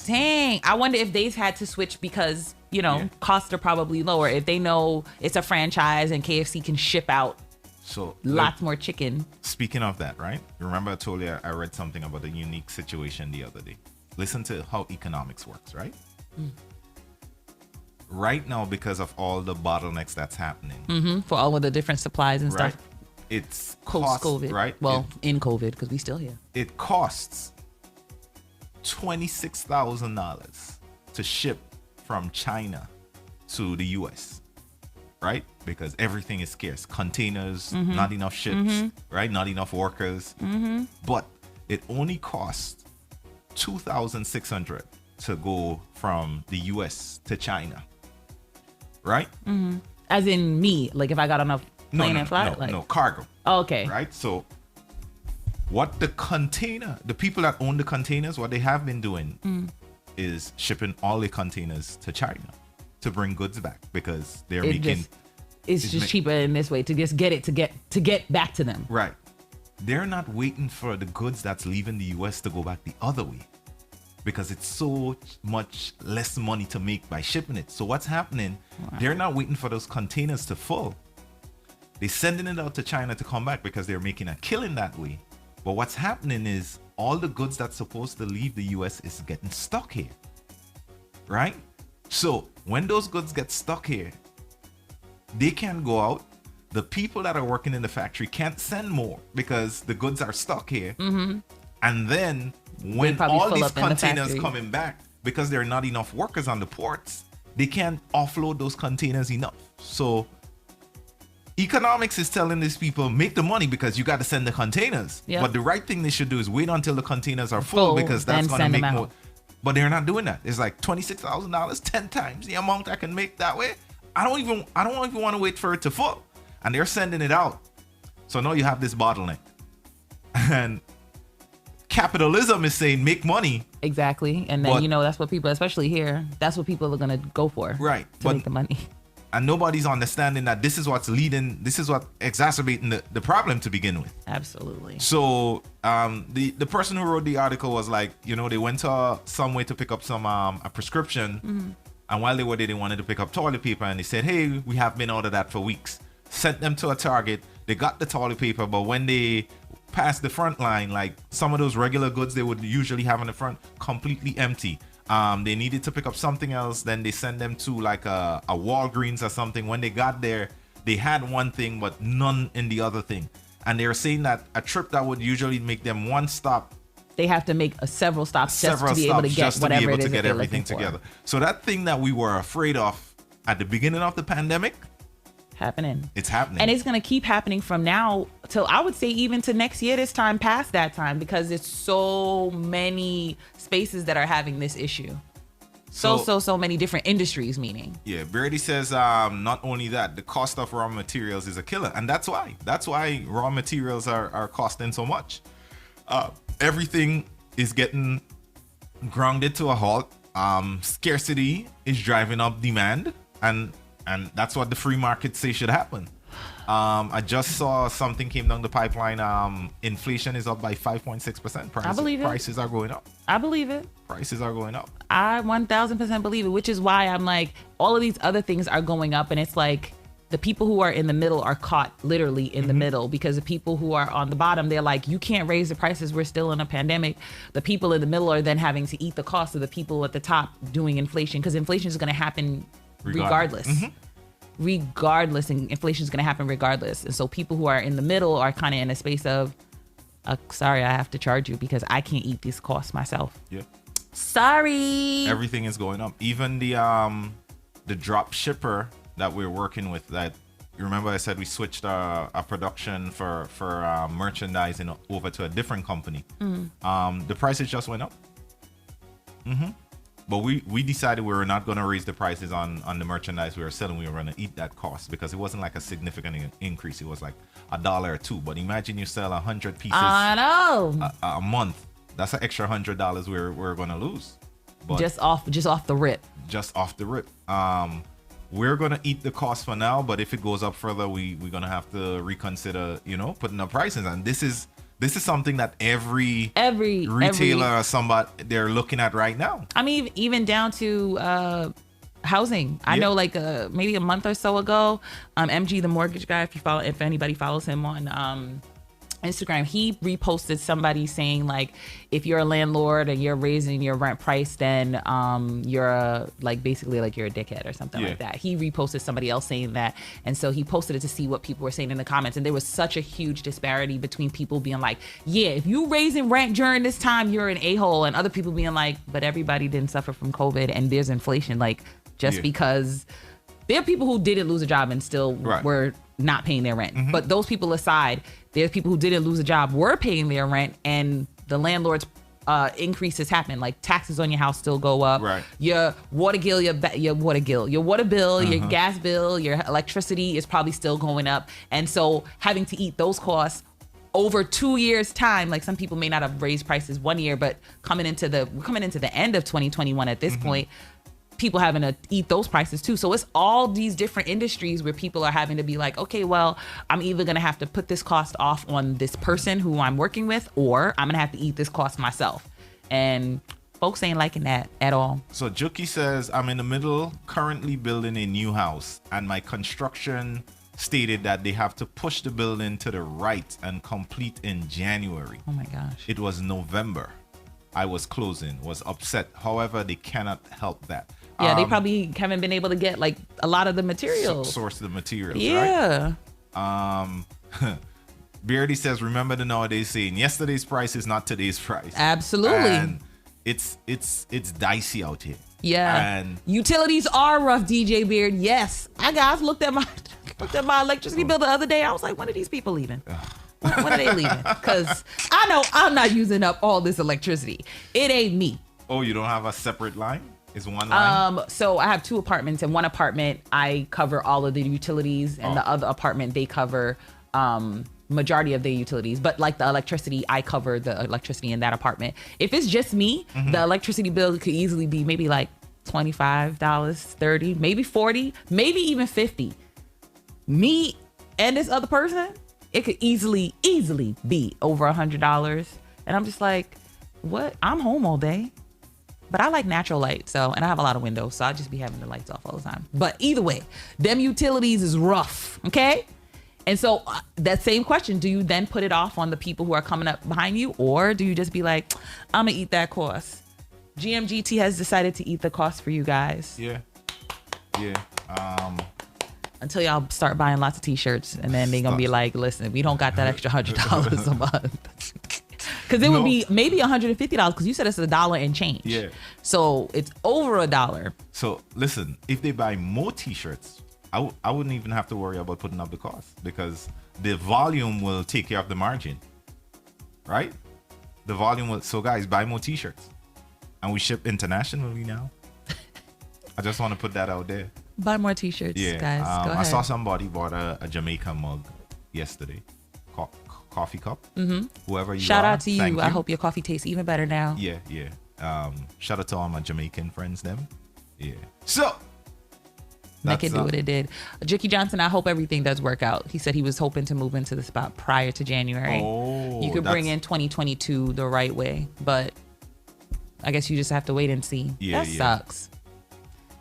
Dang. I wonder if they had to switch because you know, costs are probably lower. If they know it's a franchise and KFC can ship out lots more chicken. Speaking of that, right? Remember I told you I read something about a unique situation the other day. Listen to how economics works, right? Right now, because of all the bottlenecks that's happening. For all of the different supplies and right? stuff. It's Post-COVID. Right? Well, in COVID, because we still here. It costs $26,000 to ship from China to the US, right? Because everything is scarce. Containers, not enough ships, right? Not enough workers. But it only costs $2,600 to go from the US to China, right? As in me, like if I got on a plane and fly? No, cargo. Oh, okay. Right? So what the people that own the containers, what they have been doing is shipping all the containers to China to bring goods back because they're it's just cheaper in this way to just get it to get back to them. Right. They're not waiting for the goods that's leaving the US to go back the other way because it's so much less money to make by shipping it. So what's happening? Wow. They're not waiting for those containers to full. They're sending it out to China to come back because they're making a killing that way. But what's happening is all the goods that's supposed to leave the US is getting stuck here. Right? So when those goods get stuck here, they can't go out. The people that are working in the factory can't send more because the goods are stuck here. And then when all these containers coming back, because there are not enough workers on the ports, they can't offload those containers enough. So economics is telling these people, make the money because you got to send the containers. Yep. But the right thing they should do is wait until the containers are full because that's going to make more. But they're not doing that. It's like $26,000, 10 times the amount I can make that way. I don't even want to wait for it to full. And they're sending it out. So now you have this bottleneck. And capitalism is saying make money. Exactly. And then, that's what people, especially here, that's what people are going to go for. Right. To make the money. And nobody's understanding that this is what's exacerbating the problem to begin with. Absolutely. So the person who wrote the article was like, they went to somewhere to pick up some a prescription. And while they were there, they wanted to pick up toilet paper. And they said, hey, we have been out of that for weeks. Sent them to a Target. They got the toilet paper. But when they passed the front line, like some of those regular goods they would usually have in the front, completely empty. They needed to pick up something else. Then they sent them to like a Walgreens or something. When they got there, they had one thing, but none in the other thing. And they were saying that a trip that would usually make them one stop, they have to make several stops just to be able to get whatever it is that they're looking for. Together. So that thing that we were afraid of at the beginning of the pandemic, happening. It's happening. And it's going to keep happening from now till I would say even to next year, this time past that time, because it's so many spaces that are having this issue. So many different industries, meaning. Yeah, Brady says not only that, the cost of raw materials is a killer. And that's why raw materials are costing so much. Everything is getting grounded to a halt. Scarcity is driving up demand, and that's what the free market say should happen. I just saw something came down the pipeline. Inflation is up by 5.6%. I believe it. Prices are going up. I believe it. Prices are going up. I 1000% believe it, which is why I'm like, all of these other things are going up, and it's like the people who are in the middle are caught literally in the middle, because the people who are on the bottom, they're like, you can't raise the prices. We're still in a pandemic. The people in the middle are then having to eat the cost of the people at the top doing inflation, because inflation is going to happen regardless. Regardless, and inflation is going to happen regardless. And so people who are in the middle are kind of in a space of, sorry, I have to charge you because I can't eat these costs myself. Yeah. Sorry. Everything is going up. Even the drop shipper that we're working with, that you remember I said we switched our production for merchandising over to a different company. The prices just went up. But we decided we were not going to raise the prices on the merchandise we were selling. We were going to eat that cost because it wasn't like a significant increase. It was like $1 or $2. But imagine you sell 100 pieces a month. That's an extra $100 we're going to lose. But just off the rip. Just off the rip. We're going to eat the cost for now, but if it goes up further, we're going to have to reconsider, putting up prices. And this is something that every retailer or somebody they're looking at right now. I mean, even down to housing. I know like maybe a month or so ago, MG, the mortgage guy, if anybody follows him on Instagram, he reposted somebody saying like, if you're a landlord and you're raising your rent price, then you're basically you're a dickhead or something like that. He reposted somebody else saying that, and so he posted it to see what people were saying in the comments, and there was such a huge disparity between people being like, yeah, if you raising rent during this time, you're an a-hole, and other people being like, but everybody didn't suffer from COVID and there's inflation, because there are people who didn't lose a job and still were not paying their rent. Mm-hmm. But those people aside, there's people who didn't lose a job, were paying their rent, and the landlord's increases happen. Like taxes on your house still go up. Right. Your water bill, your gas bill, your electricity is probably still going up. And so having to eat those costs over 2 years' time, like some people may not have raised prices 1 year, but coming into the end of 2021 at this point, people having to eat those prices too. So it's all these different industries where people are having to be like, okay, well, I'm either going to have to put this cost off on this person who I'm working with, or I'm going to have to eat this cost myself. And folks ain't liking that at all. So Juki says, I'm in the middle currently building a new house, and my construction stated that they have to push the building to the right and complete in January. Oh my gosh. It was November. I was closing, was upset. However, they cannot help that. Yeah, they probably haven't been able to get like a lot of the materials. Source the materials, yeah. Right? Beardy says, remember the nowadays saying, yesterday's price is not today's price. Absolutely. And it's dicey out here. Yeah. And utilities are rough, DJ Beard. Yes. I looked at my electricity bill the other day. I was like, when are these people leaving? When are they leaving? Because I know I'm not using up all this electricity. It ain't me. Oh, you don't have a separate line? Is one line? So I have 2 apartments. In one apartment, I cover all of the utilities, and the other apartment, they cover majority of the utilities. But like the electricity, I cover the electricity in that apartment. If it's just me, the electricity bill could easily be maybe like $25, $30, maybe $40, maybe even $50. Me and this other person, it could easily be over $100. And I'm just like, what? I'm home all day. But I like natural light, and I have a lot of windows, so I'll just be having the lights off all the time. But either way, them utilities is rough, okay? And so that same question, do you then put it off on the people who are coming up behind you, or do you just be like, I'm gonna eat that cost? GMGT has decided to eat the cost for you guys. Yeah. Until y'all start buying lots of t-shirts, and then they're gonna be like, listen, we don't got that extra $100 a month. Because it would be maybe $150, because you said it's $1 and change. Yeah. So it's over $1. So listen, if they buy more t-shirts, I wouldn't even have to worry about putting up the cost, because the volume will take care of the margin, right? The volume will. So guys, buy more t-shirts, and we ship internationally now. I just want to put that out there. Buy more t-shirts, guys. Go ahead. I saw somebody bought a Jamaica mug yesterday. Coffee cup. Whoever you Shout are, out to you. I hope your coffee tastes even better now. Yeah. Shout out to all my Jamaican friends, them. Yeah. So make it do what it did. Jicky Johnson, I hope everything does work out. He said he was hoping to move into the spot prior to January. Oh, you could bring in 2022 the right way, but I guess you just have to wait and see. Yeah, sucks.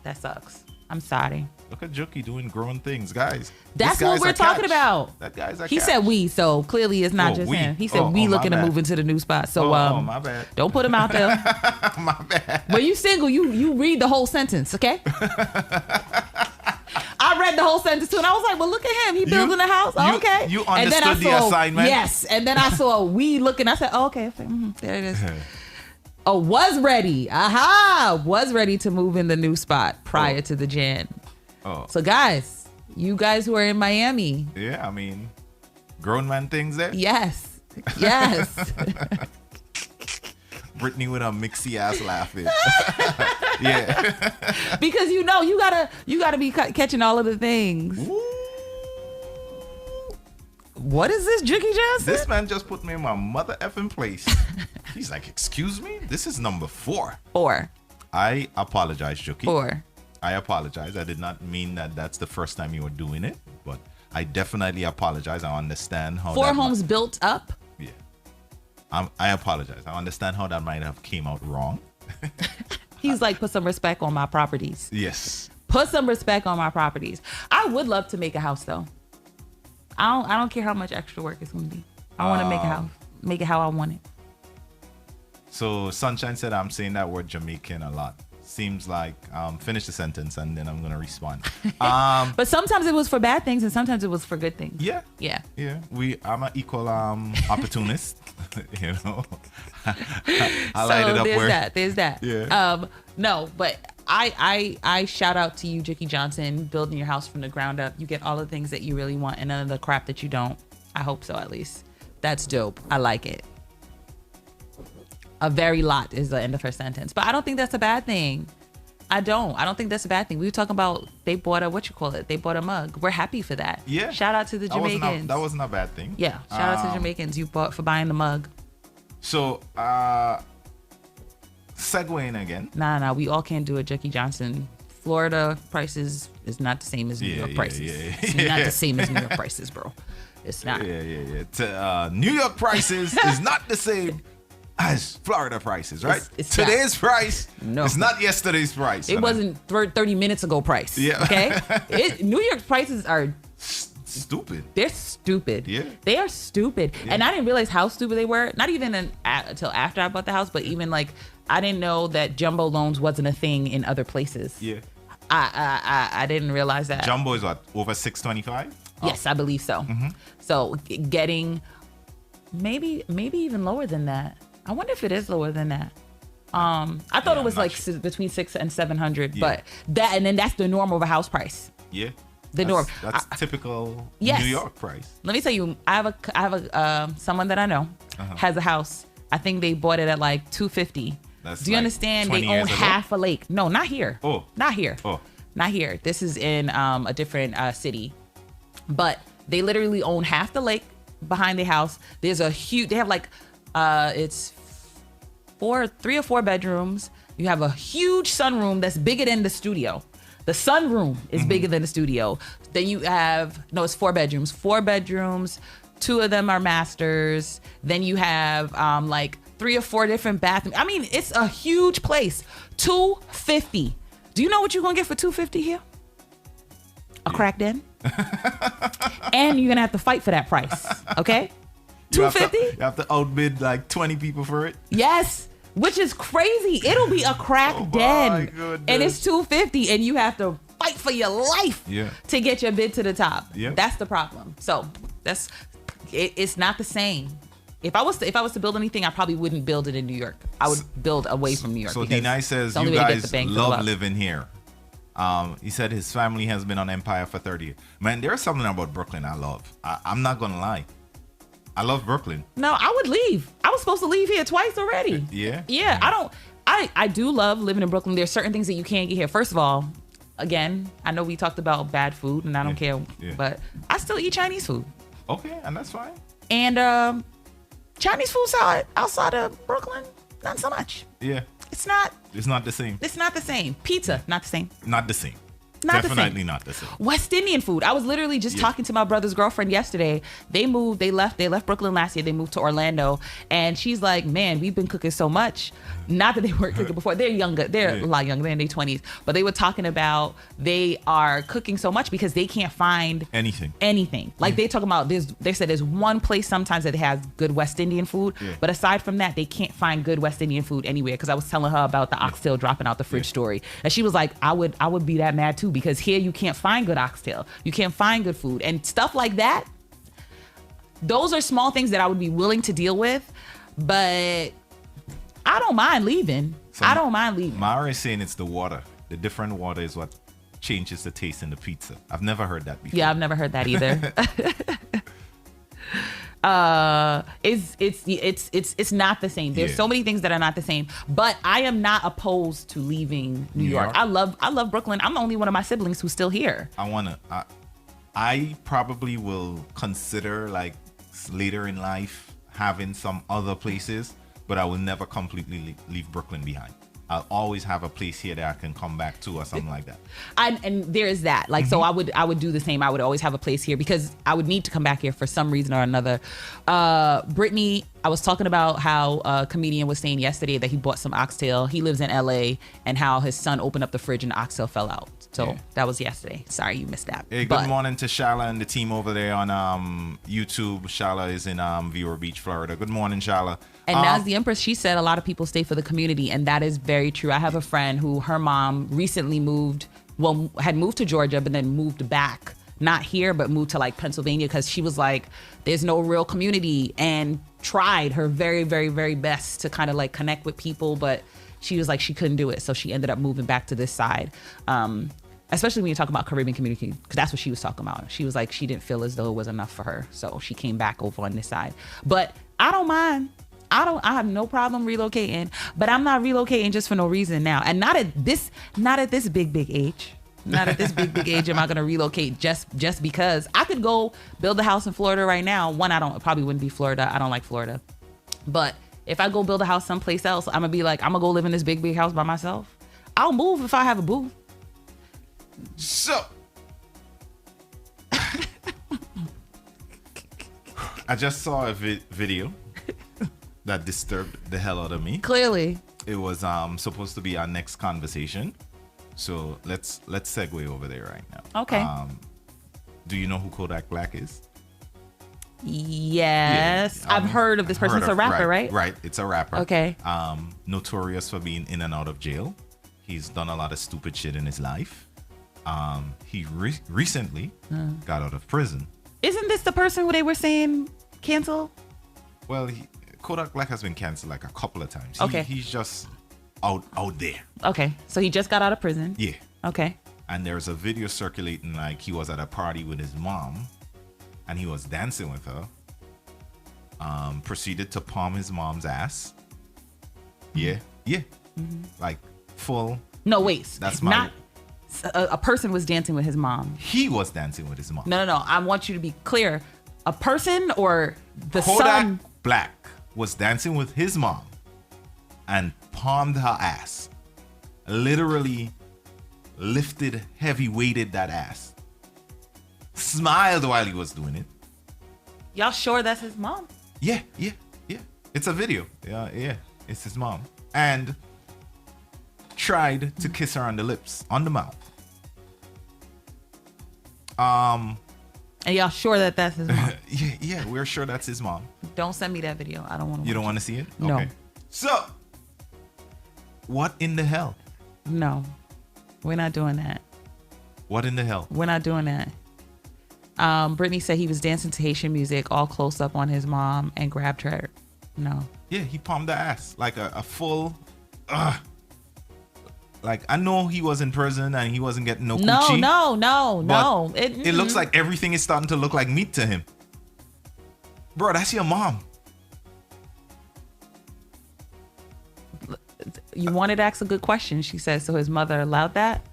That sucks. I'm sorry. Look at Juki doing grown things, guys. That's what we're talking about. That guy's a He said we, so clearly it's not just him. He said we looking to move into the new spot. So my bad. Don't put him out there. My bad. When you single, you read the whole sentence, okay? I read the whole sentence too, and I was like, well, look at him. He building a house. Okay. You understood the assignment? Yes. And then I saw we looking. I said, okay, there it is. Oh, was ready. Aha. Was ready to move in the new spot prior to the Jan. Oh. So guys, you guys who are in Miami. Yeah, I mean, grown man things there. Yes. Brittany with a mixy ass laughing. Yeah. Because you gotta be catching all of the things. Ooh. What is this, Jicky Johnson? This man just put me in my mother effing place. He's like, excuse me? This is number 4. 4. I apologize, Juki. 4. I apologize. I did not mean that that's the first time you were doing it, but I definitely apologize. I understand how 4 homes built up. Yeah. I apologize. I understand how that might have came out wrong. He's like, put some respect on my properties. Yes. Put some respect on my properties. I would love to make a house though. I don't care how much extra work it's gonna be. I want to make a house, make it how I want it. So Sunshine said I'm saying that word Jamaican a lot. Seems like finish the sentence and then I'm gonna respond. But sometimes it was for bad things and sometimes it was for good things. Yeah. I'm an equal opportunist. You know, I light it up. There's that. Yeah. No, but I shout out to you, Jicky Johnson, building your house from the ground up. You get all the things that you really want and none of the crap that you don't. I hope so, at least. That's dope. I like it. A very lot is the end of her sentence, but I don't think that's a bad thing. I don't think that's a bad thing. We were talking about they bought they bought a mug. We're happy for that. Yeah. Shout out to the Jamaicans. That wasn't a bad thing. Yeah. Shout out to the Jamaicans. You bought for buying the mug. So, segueing again. Nah. We all can't do it, Jicky Johnson. Florida prices is not the same as New York prices. It's not the same as New York prices, bro. It's not. New York prices is not the same as Florida prices, right? It's Today's price no. is not yesterday's price. It wasn't 30 minutes ago price. Yeah. Okay? New York prices are stupid. They're stupid. Yeah. They are stupid. Yeah. And I didn't realize how stupid they were. Not even until after I bought the house, but even like I didn't know that jumbo loans wasn't a thing in other places. Yeah. I didn't realize that. Jumbo is what, over 625? Yes, I believe so. Mm-hmm. So getting maybe even lower than that. I wonder if it is lower than that. I thought it was like between 600 and 700, but that's the norm of a house price. Yeah. Norm. That's typical New York price. Let me tell you, I have a someone that I know has a house. I think they bought it at like $250. Do you understand? They own half a lake. No, not here. Oh, not here. Oh, not here. This is in a different city, but they literally own half the lake behind their house. There's a huge. They have like it's 3 or 4 bedrooms. You have a huge sunroom that's bigger than the studio. The sunroom is bigger than the studio. Then you have, it's 4 bedrooms. 4 bedrooms, 2 of them are masters. Then you have like 3 or 4 different bathrooms. I mean, it's a huge place. $250. Do you know what you're gonna get for $250 here? A crack den. And you're gonna have to fight for that price. Okay? $250? You have to outbid like 20 people for it? Yes. Which is crazy. It'll be a crack den. And it's $250 and you have to fight for your life to get your bid to the top. Yeah. That's the problem. So it's not the same. If I was to build anything, I probably wouldn't build it in New York. I would build away from New York. So D-Nice says you guys love living here. He said his family has been on Empire for 30 years. Man, there's something about Brooklyn I love. I'm not gonna lie. I love Brooklyn. No, I would leave. I was supposed to leave here twice already. Yeah? Yeah, I do love living in Brooklyn. There's certain things that you can't get here. First of all, again, I know we talked about bad food and I don't care, but I still eat Chinese food. Okay, and that's fine. And Chinese food outside of Brooklyn, not so much. Yeah. It's not the same. It's not the same. Pizza, not the same. Not the same. Definitely not the same. West Indian food. I was literally just talking to my brother's girlfriend yesterday. They left Brooklyn last year. They moved to Orlando. And she's like, man, we've been cooking so much. Not that they weren't cooking before. They're younger. They're a lot younger. They're in their 20s. But they were talking about they are cooking so much because they can't find anything. Like they talking about they said there's one place sometimes that has good West Indian food. Yeah. But aside from that, they can't find good West Indian food anywhere. Because I was telling her about the oxtail dropping out the fridge story. And she was like, I would be that mad too. Because here you can't find good oxtail. You can't find good food. And stuff like that. Those are small things that I would be willing to deal with. But I don't mind leaving. Mara is saying it's the water. The different water is what changes the taste in the pizza. I've never heard that before. Yeah, I've never heard that either. It's not the same. There's so many things that are not the same. But I am not opposed to leaving New York. I love Brooklyn. I'm the only one of my siblings who's still here. I probably will consider like later in life having some other places, but I will never completely leave Brooklyn behind. I'll always have a place here that I can come back to or something like that. And there is that. Like, so I would do the same. I would always have a place here because I would need to come back here for some reason or another. Brittany I was talking about how a comedian was saying yesterday that he bought some oxtail. He lives in LA, and how his son opened up the fridge and the oxtail fell out. So that was yesterday. Sorry you missed that. Hey, good morning to Shala and the team over there on YouTube. Shala is in Vero Beach, Florida. Good morning, Shala. And Naz the Empress, she said a lot of people stay for the community, and that is very true. I have a friend who her mom recently had moved to Georgia, but then moved back. Not here, but moved to like Pennsylvania because she was like, there's no real community, and tried her very, very, very best to kind of like connect with people, but she was like, she couldn't do it. So she ended up moving back to this side. Especially when you talk about Caribbean community, because that's what she was talking about. She was like, she didn't feel as though it was enough for her. So she came back over on this side. But I don't mind. I have no problem relocating, but I'm not relocating just for no reason now. And not at this big age. Not at this big age am I gonna relocate just because. I could go build a house in Florida right now. One, probably wouldn't be Florida. I don't like Florida. But if I go build a house someplace else, I'm gonna be like, I'm gonna go live in this big house by myself. I'll move if I have a boo. So I just saw a video that disturbed the hell out of me. Clearly. It was supposed to be our next conversation. So let's segue over there right now. Okay. Do you know who Kodak Black is? Yes. I've heard of this person. It's a rapper, right? Right. It's a rapper. Okay. Notorious for being in and out of jail. He's done a lot of stupid shit in his life. He recently got out of prison. Isn't this the person who they were saying cancel? Well, Kodak Black has been canceled like a couple of times. Okay. He's just out there. Okay. So he just got out of prison. Yeah. Okay. And there's a video circulating like he was at a party with his mom and he was dancing with her. Proceeded to palm his mom's ass. Yeah. Yeah. Mm-hmm. Like full. No, wait. That's not a person was dancing with his mom. He was dancing with his mom. No. I want you to be clear. A person or the Kodak son? Black was dancing with his mom and palmed her ass. Literally lifted, heavy weighted that ass. Smiled while he was doing it. Y'all sure that's his mom? Yeah. It's a video. Yeah. It's his mom. And tried to kiss her on the lips, on the mouth. And y'all sure that that's his mom? yeah, we're sure that's his mom. Don't send me that video. I don't want to. You don't want to see it? No. Okay. So, what in the hell? No, we're not doing that. What in the hell? We're not doing that. Brittany said he was dancing to Haitian music, all close up on his mom, and grabbed her. No. Yeah, he palmed the ass like a full. Like, I know he was in prison and he wasn't getting no coochie. No. It looks like everything is starting to look like meat to him. Bro, that's your mom. You wanted to ask a good question, she said. So his mother allowed that?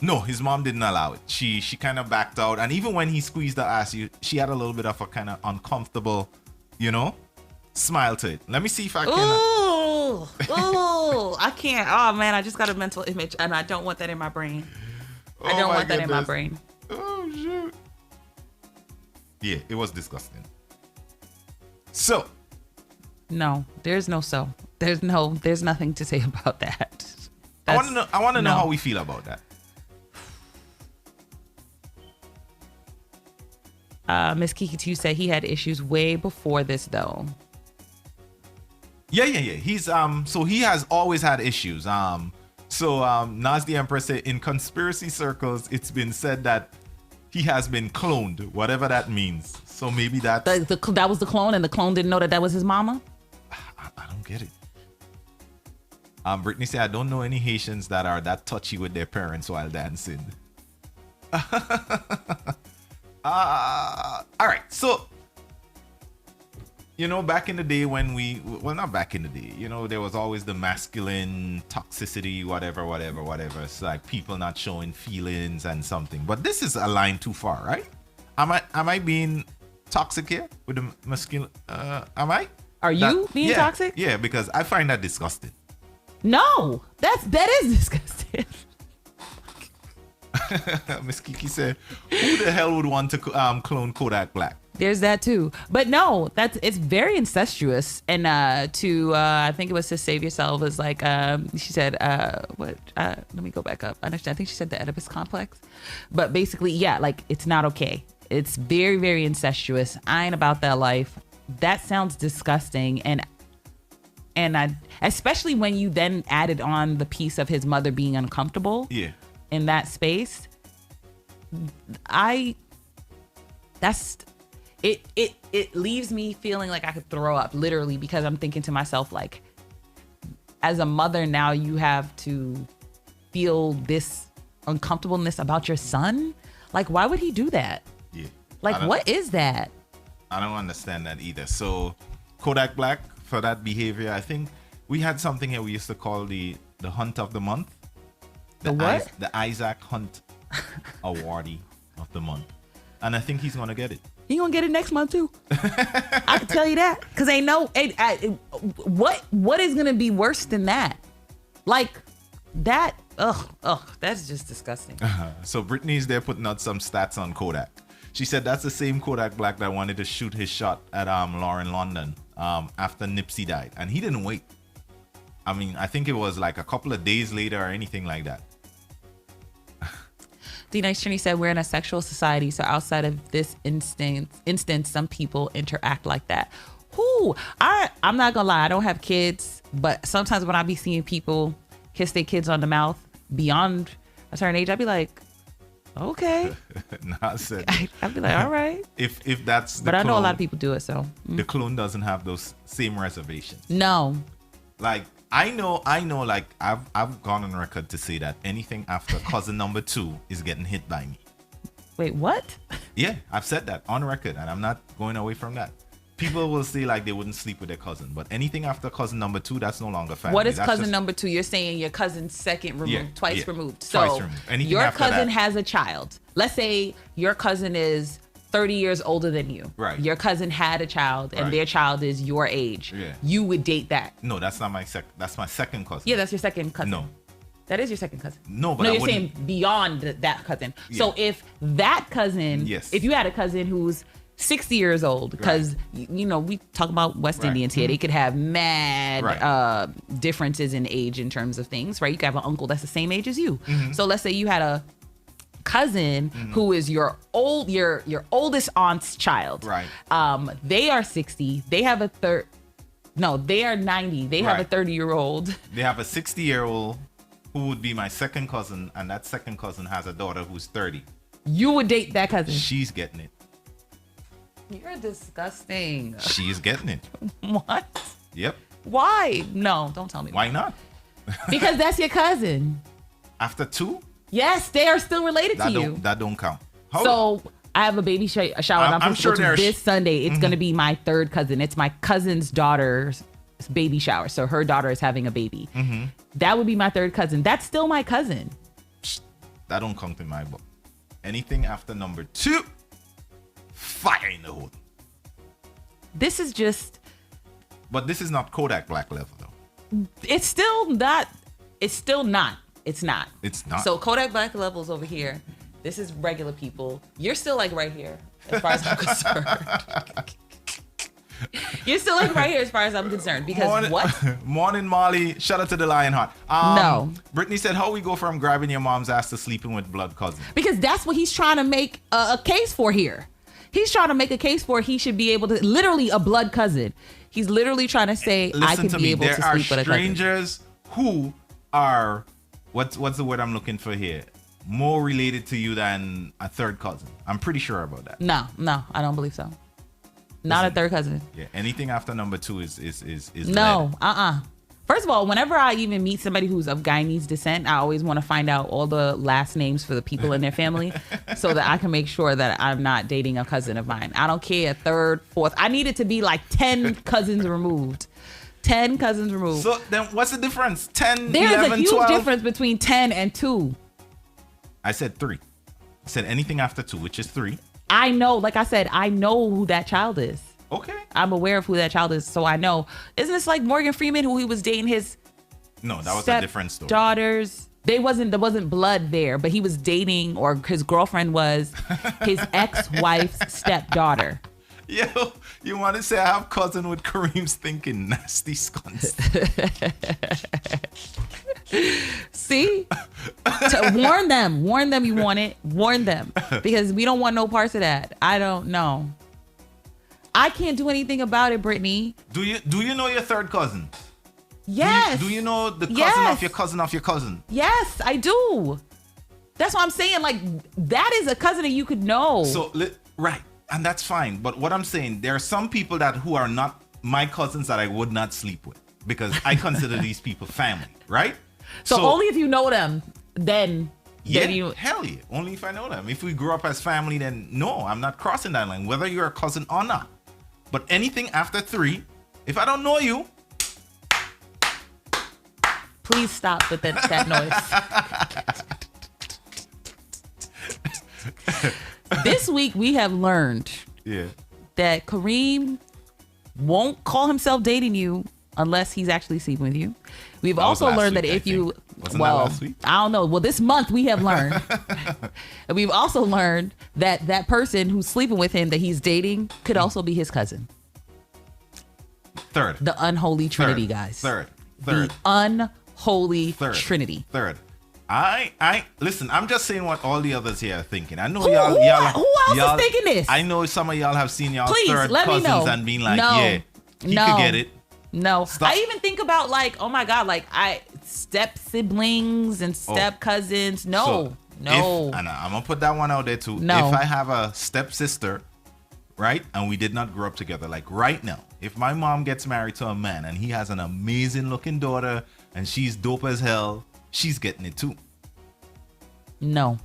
No, his mom didn't allow it. She kind of backed out. And even when he squeezed her ass, she had a little bit of a kind of uncomfortable, smile to it. Let me see if I can. Ooh, I can't. Oh, man, I just got a mental image, and I don't want that in my brain. I don't want that in my brain. Oh, shoot. Yeah, it was disgusting. So. No, there's no so. There's nothing to say about that. I want to know how we feel about that. Miss Kiki 2 said he had issues way before this, though. Yeah. He's so he has always had issues. Naz the Empress said in conspiracy circles, it's been said that he has been cloned, whatever that means. So maybe that was the clone, and the clone didn't know that was his mama. I don't get it. Brittany said, I don't know any Haitians that are that touchy with their parents while dancing. All right, so back in the day when not back in the day, there was always the masculine toxicity, whatever. It's like people not showing feelings and something. But this is a line too far, right? Am I being toxic here with the masculine? Am I? Are you being toxic? Yeah, because I find that disgusting. No, that is disgusting. Miss Kiki said, who the hell would want to clone Kodak Black? There's that too. But no, it's very incestuous. And I think it was to save yourself is like, she said, let me go back up. I think she said the Oedipus complex. But basically, yeah, like it's not okay. It's very, very incestuous. I ain't about that life. That sounds disgusting. And I, especially when you then added on the piece of his mother being uncomfortable in that space. It leaves me feeling like I could throw up, literally, because I'm thinking to myself, like, as a mother now, you have to feel this uncomfortableness about your son. Like, why would he do that? Yeah. Like, what is that? I don't understand that either. So Kodak Black, for that behavior, I think we had something here we used to call the Hunt of the Month. The what? The Isaac Hunt Awardee of the Month. And I think he's going to get it. He gonna get it next month too. I can tell you that, because what is gonna be worse than that? Like that. That's just disgusting. So Brittany's there putting out some stats on Kodak. She said that's the same Kodak Black that wanted to shoot his shot at Lauren London after Nipsey died, and he didn't wait. I mean, I think it was like a couple of days later or anything like that. D Nice Trini said, we're in a sexual society, so outside of this instance, some people interact like that. I'm not gonna lie, I don't have kids, but sometimes when I be seeing people kiss their kids on the mouth beyond a certain age, I'd be like, okay. I'd be like, all right. If that's the but clone, I know a lot of people do it, so the clone doesn't have those same reservations. No. Like I know, like I've gone on record to say that anything after cousin number 2 is getting hit by me. Wait, what? Yeah, I've said that on record, and I'm not going away from that. People will say like they wouldn't sleep with their cousin, but anything after cousin number 2, that's no longer family. What is that's cousin number 2? You're saying your cousin's second removed, twice removed. So twice removed. Your cousin has a child. Let's say your cousin is 30 years older than you. Right. Your cousin had a child, and their child is your age. Yeah. You would date that. No, that's not my that's my second cousin. Yeah, that's your second cousin. No. That is your second cousin. No, but you're saying beyond that cousin. Yeah. So if that cousin, if you had a cousin who's 60 years old, because you know we talk about West Indians here, they could have mad differences in age in terms of things, right? You could have an uncle that's the same age as you. So let's say you had a cousin who is your oldest aunt's child. Right. They are 60. They have they are 90. They have a 30-year-old. They have a 60-year-old who would be my second cousin, and that second cousin has a daughter who's 30. You would date that cousin. She's getting it. You're disgusting. She's getting it. What? Yep. Why? No, don't tell me. Why not? Because that's your cousin. After 2? Yes, they are still related to you. That don't count. So I have a baby shower. I'm sure this Sunday. It's going to be my third cousin. It's my cousin's daughter's baby shower. So her daughter is having a baby. That would be my third cousin. That's still my cousin. That don't count in my book. Anything after number 2, fire in the hood. This is just. But this is not Kodak Black level though. It's still not. It's still not. It's not. It's not. So Kodak Black level's over here. This is regular people. You're still like right here, as far as I'm concerned. You're still like right here, as far as I'm concerned. Because Morning, Molly. Shout out to the Lionheart. No. Brittany said, "How we go from grabbing your mom's ass to sleeping with blood cousins?" Because that's what he's trying to make a case for here. He's trying to make a case for he should be able to, literally a blood cousin. He's literally trying to say I could be able to sleep with a cousin. There are strangers who are. What's the word I'm looking for here? More related to you than a third cousin. I'm pretty sure about that. No, I don't believe so. Not a third cousin. Yeah, anything after number 2 is no. First of all, whenever I even meet somebody who's of Guyanese descent, I always want to find out all the last names for the people in their family so that I can make sure that I'm not dating a cousin of mine. I don't care, a third, fourth. I need it to be like 10 cousins removed. 10 cousins removed. So then what's the difference? 10, There's 11, a huge 12? difference between 10 and 2. I said 3. I said anything after 2, which is 3. I know, like I said, I know who that child is. Okay. I'm aware of who that child is, so I know. Isn't this like Morgan Freeman, who he was dating his No, that was a different story. Daughters. There wasn't blood there, but he was dating, or his girlfriend was his ex-wife's stepdaughter. Yo, you want to say I have cousin with Kareem's thinking nasty skunts. See? To warn them you want it. Warn them. Because we don't want no parts of that. I don't know. I can't do anything about it, Brittany. Do you know your third cousin? Yes. Do you know the cousin of your cousin of your cousin? Yes, I do. That's what I'm saying. Like, that is a cousin that you could know. So, right. And that's fine. But what I'm saying, there are some people who are not my cousins that I would not sleep with because I consider these people family, right? So only if you know them, then you... Hell yeah. Only if I know them. If we grew up as family, then no, I'm not crossing that line, whether you're a cousin or not. But anything after 3, if I don't know you... Please stop with that noise. This week we have learned that Kareem won't call himself dating you unless he's actually sleeping with you. We've also learned that if you... Wasn't that last week? I don't know. Well, this month we have learned. And we've also learned that person who's sleeping with him that he's dating could also be his cousin. Third. The unholy trinity, guys. Third. The unholy trinity. Third. I listen, I'm just saying what all the others here are thinking. I know who else is thinking this? I know some of y'all have seen y'all third let cousins me know. and been like, he could get it. No. Stop. I even think about like, oh my God, like step siblings and step cousins. No. And I'm gonna put that one out there too. No. If I have a stepsister, right, and we did not grow up together, like right now, if my mom gets married to a man and he has an amazing looking daughter and she's dope as hell, she's getting it too. No.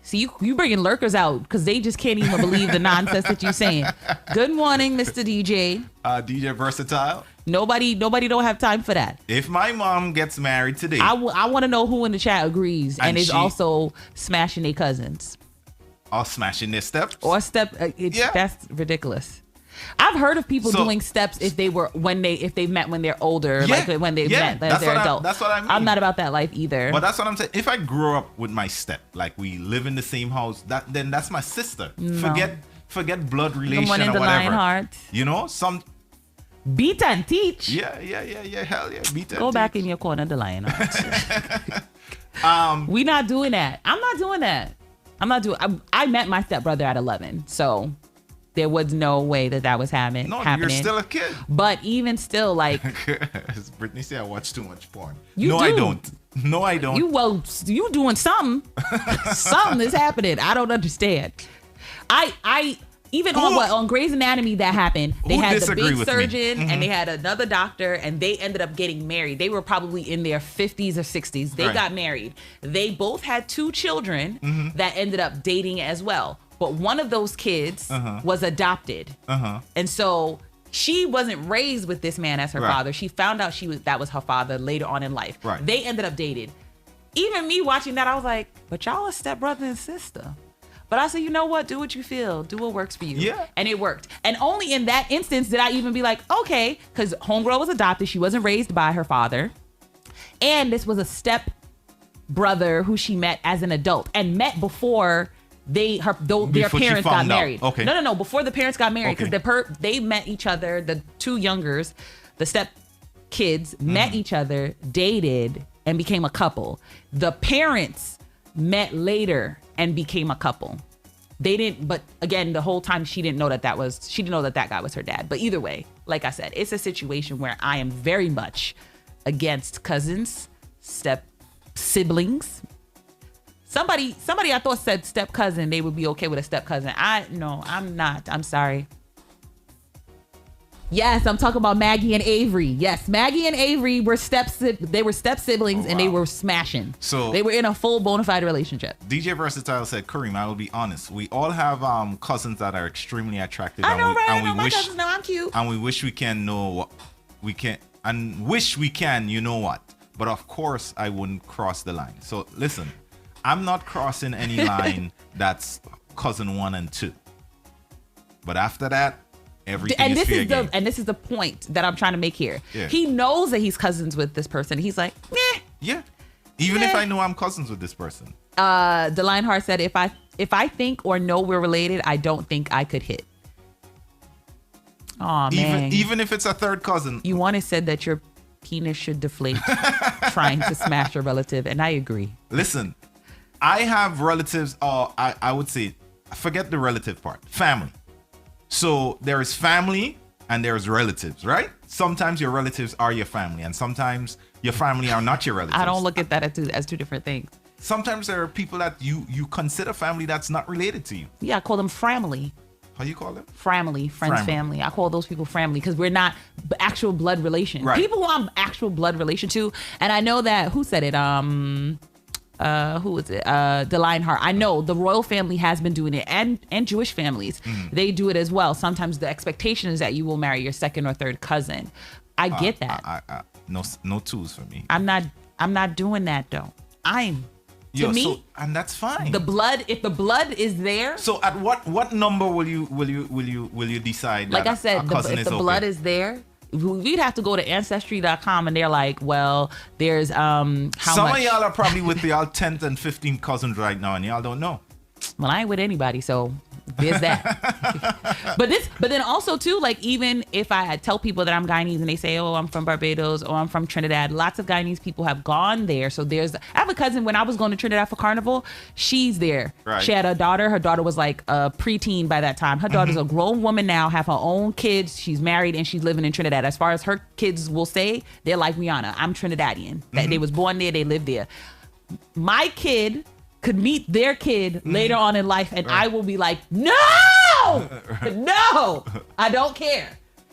See, you bringing lurkers out because they just can't even believe the nonsense that you're saying. Good morning, Mr. DJ. DJ Versatile. Nobody don't have time for that. If my mom gets married today, I want to know who in the chat agrees and is also smashing their cousins. Or smashing their steps. Or that's ridiculous. I've heard of people doing steps if they met when they're older, like when they met as they're adults. That's what I mean. I'm not about that life either. But that's what I'm saying. If I grow up with my step, like we live in the same house, then that's my sister. No. Forget blood relation or whatever. Lionheart. You know, beat and teach. Yeah. Hell yeah, beat and Go back in your corner, the Lionheart. We not doing that. I'm not doing that. I met my stepbrother at 11, so. There was no way that was happening. No, you're still a kid. But even still, like... As Brittany said, I watch too much porn. I don't. No, I don't. You doing something. Something is happening. I don't understand. Even on Grey's Anatomy that happened. They had the big surgeon and they had another doctor and they ended up getting married. They were probably in their 50s or 60s. They got married. They both had 2 children that ended up dating as well. But one of those kids was adopted. And so she wasn't raised with this man as her father. She found out that was her father later on in life. They ended up dating. Even me watching that, I was like, but y'all are stepbrother and sister. But I said, you know what? Do what you feel. Do what works for you. Yeah. And it worked. And only in that instance did I even be like, okay, because homegirl was adopted. She wasn't raised by her father. And this was a step brother who she met as an adult and met before... their parents got married. Okay. No. Before the parents got married, because they met each other. The 2 youngers, the step kids, met each other, dated, and became a couple. The parents met later and became a couple. They didn't. But again, the whole time she didn't know that guy was her dad. But either way, like I said, it's a situation where I am very much against cousins, step siblings. Somebody I thought said step cousin, they would be okay with a step cousin. No, I'm not. I'm sorry. Yes, I'm talking about Maggie and Avery. Yes, Maggie and Avery were step siblings and they were smashing. So they were in a full bona fide relationship. DJ Versatile said, Kareem, I will be honest. We all have cousins that are extremely attractive. I know, right? I know my cousins know I'm cute. And we wish we can know what we can and wish we can, you know what. But of course I wouldn't cross the line. So listen. I'm not crossing any line that's cousin 1 and 2. But after that, everything is fair game. And this is the point that I'm trying to make here. Yeah. He knows that he's cousins with this person. He's like, meh. Yeah. Even if I know I'm cousins with this person. The Lionheart said, if I if I think or know we're related, I don't think I could hit. Oh man. Even if it's a third cousin. You once said that your penis should deflate trying to smash a relative, and I agree. Listen, I have relatives, I would say, forget the relative part, family. So there is family and there's relatives, right? Sometimes your relatives are your family and sometimes your family are not your relatives. I don't look at that as two different things. Sometimes there are people that you consider family that's not related to you. Yeah, I call them family. How you call them? Family, friends, family. I call those people family because we're not actual blood relation. Right. People who I'm actual blood relation to, and I know that, who said it? Who was it? The Lionheart. I know the royal family has been doing it, and Jewish families, they do it as well. Sometimes the expectation is that you will marry your second or third cousin. I get that. No twos for me. I'm not doing that though. To me, and that's fine. If the blood is there. So at what number will you decide? Like that I said, if the blood is there, we'd have to go to ancestry.com and they're like, well, there's Some of y'all are probably with y'all 10th and 15th cousins right now, and y'all don't know. Well, I ain't with anybody, so there's that. but then also too, like, even if I tell people that I'm Guyanese and they say, oh, I'm from Barbados or I'm from Trinidad, lots of Guyanese people have gone there. So I have a cousin, when I was going to Trinidad for Carnival, she's there. Right. She had a daughter. Her daughter was like a preteen by that time. Her daughter's a grown woman now, have her own kids. She's married and she's living in Trinidad. As far as her kids will say, they're like Rihanna. I'm Trinidadian. They was born there. They live there. My kid could meet their kid later on in life, and I will be like, no, no, I don't care.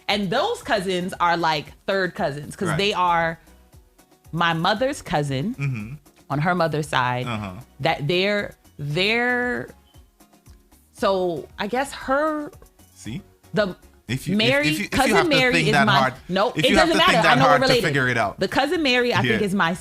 And those cousins are like third cousins because they are my mother's cousin on her mother's side. That they're so I guess her cousin Mary is my it doesn't matter. I know we're related. Figure it out. The cousin Mary I think is my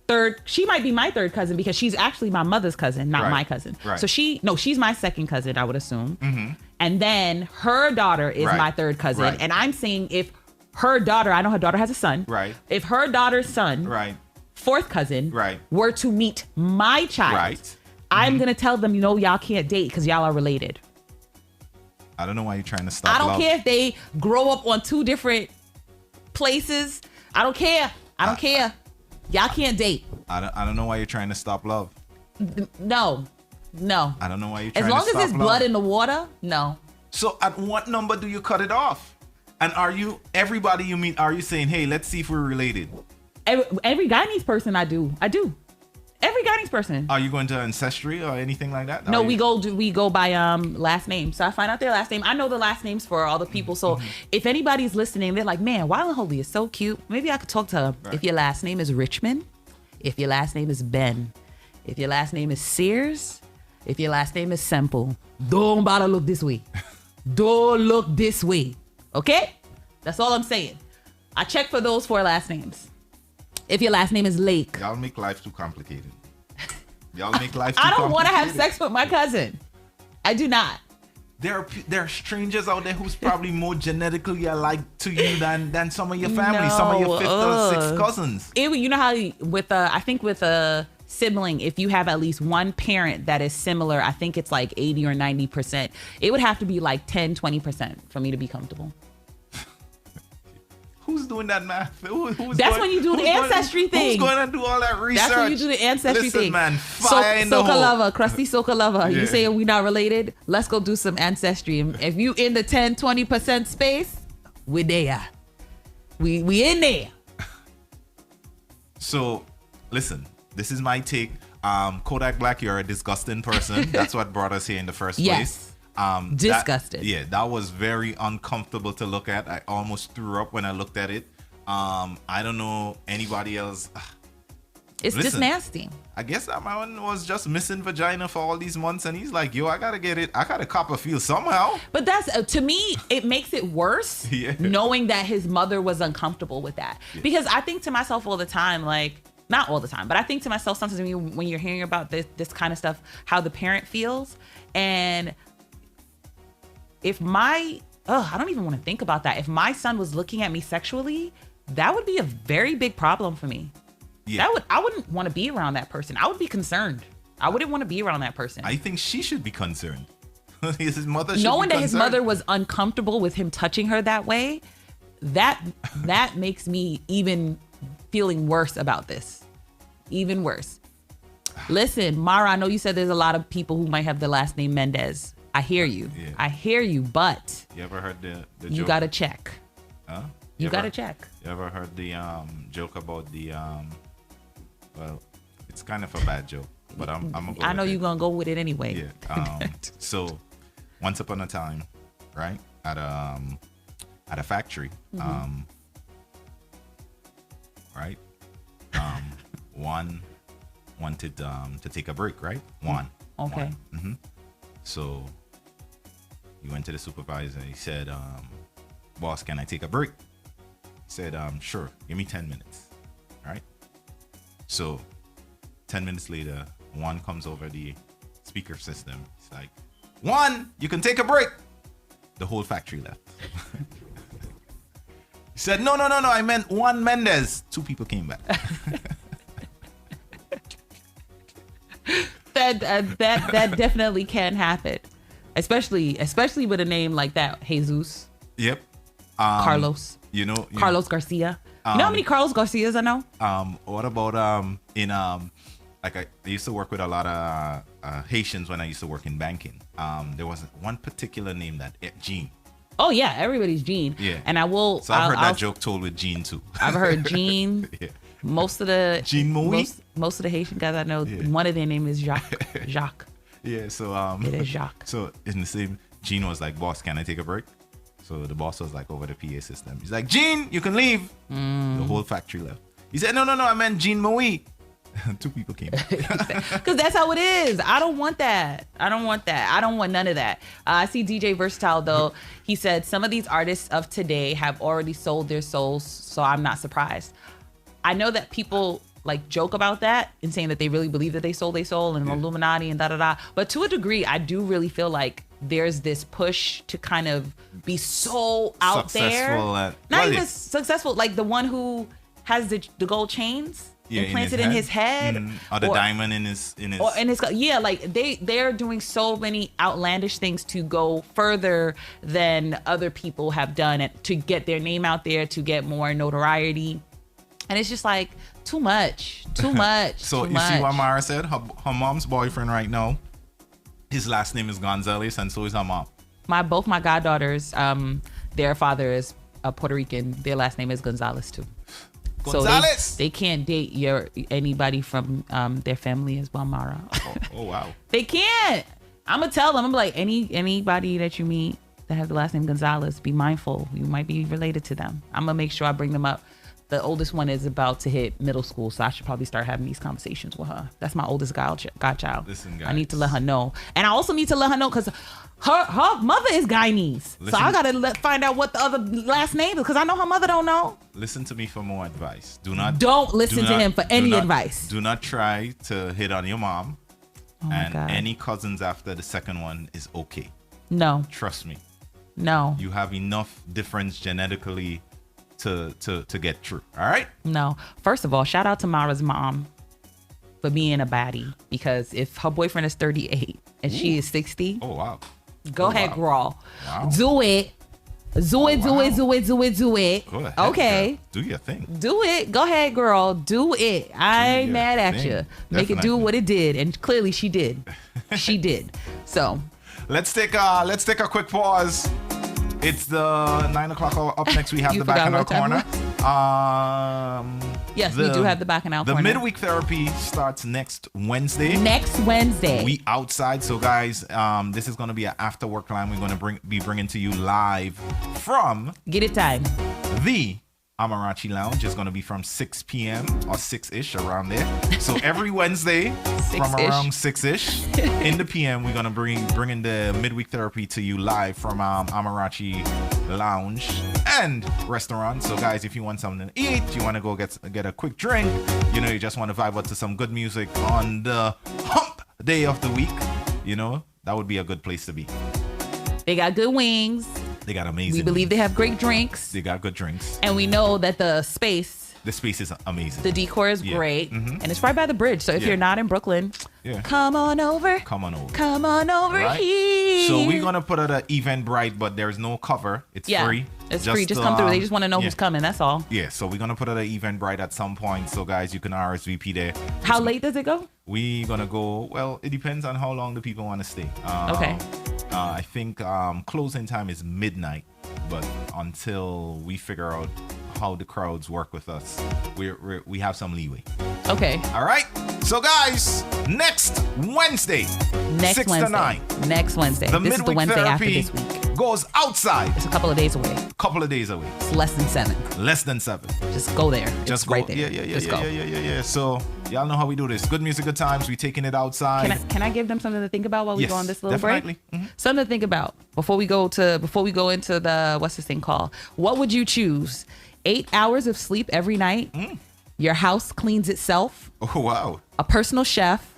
third. She might be my third cousin because she's actually my mother's cousin, not my cousin. Right. So she's my second cousin, I would assume. And then her daughter is my third cousin. And I'm saying if her daughter, I know her daughter has a son. Right. If her daughter's son, fourth cousin, were to meet my child, I'm gonna tell them, y'all can't date because y'all are related. I don't know why you're trying to stop. I don't care if they grow up on two different places. I don't care. Y'all can't date. I don't know why you're trying to stop love. No. I don't know why you're trying to stop love. As long as there's blood in the water, no. So at what number do you cut it off? And everybody you meet, are you saying, hey, let's see if we're related? Every Guyanese person I do. Every Guyanese person. Are you going to Ancestry or anything like that? No, we go by last name. So I find out their last name. I know the last names for all the people. So if anybody's listening, they're like, man, Wild and Holy is so cute. Maybe I could talk to her. Right. If your last name is Richmond, if your last name is Ben, if your last name is Sears, if your last name is Semple, don't bother look this way. Don't look this way. Okay? That's all I'm saying. I check for those 4 last names. If your last name is Lake. Y'all make life too complicated. I don't want to have sex with my cousin. I do not. There are strangers out there who's probably more genetically alike to you than some of your family, some of your 5th or 6th cousins. You know how with a sibling, if you have at least one parent that is similar, I think it's like 80 or 90%. It would have to be like 10, 20% for me to be comfortable. Who's doing that math? That's when you do the ancestry thing. Who's going to do all that research? That's when you do the ancestry thing. Man, fire in the hole. Soca lover, crusty soca lover. You saying we not related? Let's go do some ancestry. If you in the 10, 20% space, we there. We in there. So, listen, this is my take. Kodak Black, you're a disgusting person. That's what brought us here in the first place. Disgusted. That was very uncomfortable to look at. I almost threw up when I looked at it. I don't know anybody else. It's just nasty. I guess that man was just missing vagina for all these months, and he's like, yo, I gotta get it. I gotta cop a feel somehow. But that's, to me, it makes it worse knowing that his mother was uncomfortable with that. Because I think to myself all the time, like, not all the time, but I think to myself sometimes when you're hearing about this kind of stuff, how the parent feels. And if I don't even want to think about that. If my son was looking at me sexually, that would be a very big problem for me. Yeah. I wouldn't want to be around that person. I would be concerned. I wouldn't want to be around that person. I think she should be concerned. His mother should Knowing be that his concerned. mother was uncomfortable with him touching her that way, that makes me even feeling worse about this. Even worse. Listen, Mara, I know you said there's a lot of people who might have the last name Mendez. I hear you. Yeah. I hear you, but You ever heard the you joke? gotta check. Huh? You gotta check. You ever heard the joke about the well, it's kind of a bad joke, but I'm gonna go I know with you're it. gonna go with it anyway. Yeah. So once upon a time, right, at a factory, right, one wanted to take a break, right? One. Okay. So he went to the supervisor. He said, boss, can I take a break? He said, sure, give me 10 minutes. All right. So 10 minutes later, one comes over the speaker system. It's like, one, you can take a break. The whole factory left. He said, no, I meant one Mendez. 2 people came back. That definitely can happen, especially with a name like that, Jesus. Yep. Carlos. You know Carlos Garcia. You know how many Carlos Garcias I know? What about like I used to work with a lot of Haitians when I used to work in banking. There was one particular name that Gene. Oh yeah, everybody's Gene. Yeah. And I will. So I've heard that joke told with Gene too. I've heard Gene. Yeah. Most of the Gene Moui? most of the Haitian guys I know, one of their name is Jacques. Yeah. So It is Jacques. So in the same, Gene was like, boss, can I take a break? So the boss was like over the PA system. He's like, Gene, you can leave. The whole factory left. He said, no, I meant Gene Moui. 2 people came. Because that's how it is. I don't want that. I don't want none of that. I see DJ Versatile, though. He said, some of these artists of today have already sold their souls, so I'm not surprised. I know that people like joke about that and saying that they really believe that they sold their soul and Illuminati and da-da-da. But to a degree, I do really feel like there's this push to kind of be so out Successful there. Not even successful. Like the one who has the gold chains. Implanted in his head, or the diamond in his like they're doing so many outlandish things to go further than other people have done it to get their name out there, to get more notoriety, and it's just like too much. So see what Mara said? Her mom's boyfriend right now, his last name is Gonzalez, and so is her mom. Both my goddaughters, their father is a Puerto Rican. Their last name is Gonzalez too. Gonzalez. So they can't date anybody from their family as well, Mara. Oh wow. They can't. I'm gonna tell them. I'm like, anybody that you meet that has the last name Gonzalez, be mindful. You might be related to them. I'm gonna make sure I bring them up. The oldest one is about to hit middle school, so I should probably start having these conversations with her. That's my oldest godchild. Listen, guys. I need to let her know, and I also need to let her know because her mother is Guyanese. So I gotta find out what the other last name is because I know her mother don't know. Listen to me for more advice. Don't listen to him for any advice. Do not try to hit on your mom. Oh my God. Any cousins after the second one is okay. No. Trust me. No. You have enough difference genetically to get through. All right? No. First of all, shout out to Mara's mom for being a baddie, because if her boyfriend is 38 and she is 60, oh wow. Go ahead, girl. Wow. Do it. Do it. Go ahead, okay. girl. Do your thing. Do it. Go ahead, girl. Do it. I ain't mad at you. Make it do what it did. And clearly she did. She did. So let's take a quick pause. It's the 9 o'clock hour. Up next, we have the Bacchanal Corner. Yes, we do have the Bacchanal Corner. The midweek therapy starts next Wednesday. We outside. So, guys, this is going to be an after work line. We're going to be bringing to you live from Get It Time. The Amarachi Lounge is going to be from 6 p.m. or 6-ish, around there. So every Wednesday from around 6-ish in the p.m. we're going to bring in the midweek therapy to you live from Amarachi Lounge and restaurant. So guys, if you want something to eat, you want to go get a quick drink, you just want to vibe out to some good music on the hump day of the week, that would be a good place to be. They got good wings. They got amazing. We believe they have great drinks. They got good drinks. And we know that the space the space is amazing. The decor is great, and it's right by the bridge. So if you're not in Brooklyn, come on over. Come on over. Come on over here. So we're gonna put out an Eventbrite, but there's no cover. It's free. It's free. Just come through. They just want to know who's coming. That's all. Yeah. So we're gonna put out an Eventbrite at some point. So guys, you can RSVP there. How late does it go? We gonna go. Well, it depends on how long the people want to stay. Okay. I think closing time is midnight, but until we figure out how the crowds work with us, we have some leeway. Okay. All right. So guys, next Wednesday, 6 to 9. Next Wednesday. This is the Wednesday after this week. Goes outside. It's a couple of days away. It's less than 7. Less than 7. Just go there. Just go. go. Right there. Yeah. So y'all know how we do this. Good music, good times. We taking it outside. Can I give them something to think about while we go on this little definitely. break? Something to think about before we go into the what's this thing called? What would you choose? 8 hours of sleep every night. Your house cleans itself. Oh wow. A personal chef,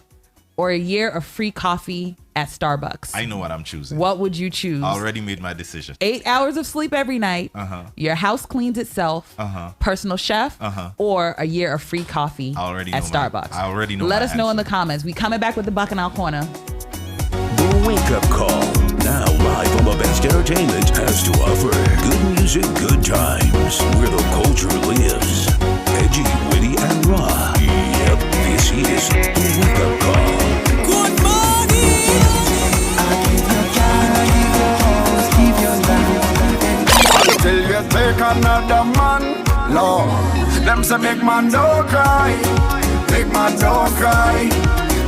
or a year of free coffee at Starbucks. I know what I'm choosing. What would you choose? I already made my decision. 8 hours of sleep every night. Your house cleans itself. Personal chef, or a year of free coffee at Starbucks. I already know. Let us know in the comments. We coming back with the Bacchanal Corner. The Wake Up Call. Now live on the best entertainment has to offer. Good music, good times. Where the culture lives. Edgy, witty, and raw. Yep, this is the Wake Up Call. Good morning. I give your car, I give your house, give your life. Till you take another man, Lord. Them say make man don't cry, make man don't cry,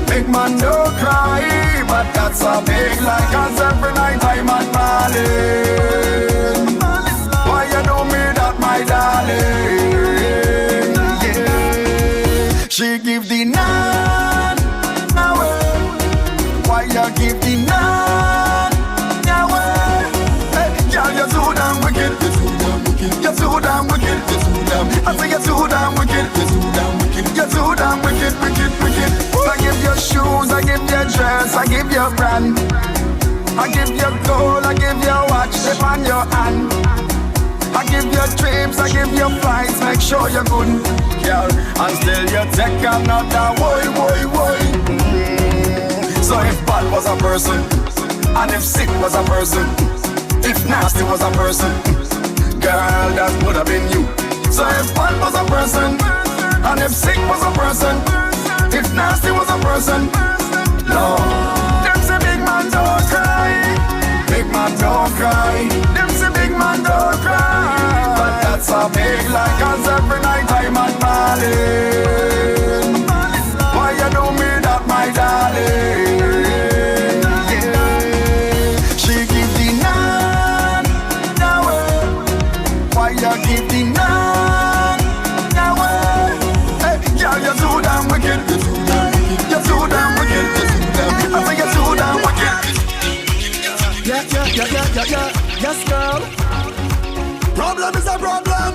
make man don't cry. But that's a big lie, 'cause every night I'm at Marlin. Why you do me that, my darling? Yeah. She give the nine away. Why you give the nine away? Hey, girl, you're too damn wicked. You're too damn wicked. I say you're too damn wicked. You're too damn wicked, wicked. I give you shoes, I give you dress, I give you brand, I give you gold, I give you watch, slip on your hand. I give you trips, I give you flights, make sure you're good, girl. And still you take another boy. So if bad was a person, and if sick was a person, if nasty was a person, girl, that would have been you. So if bad was a person, and if sick was a person, if nasty was a person, Lord, them say big man don't cry, big man don't cry. Them say big man don't cry, but that's a big lie, 'cause every night I'm at Marlin. Why you do me that, my darling? Yeah. She give the nine away. Why you give the nine away? Hey, girl, you're too damn wicked. You're too damn wicked. I say you're too damn wicked. Yeah. Yes, girl. Problem is a problem.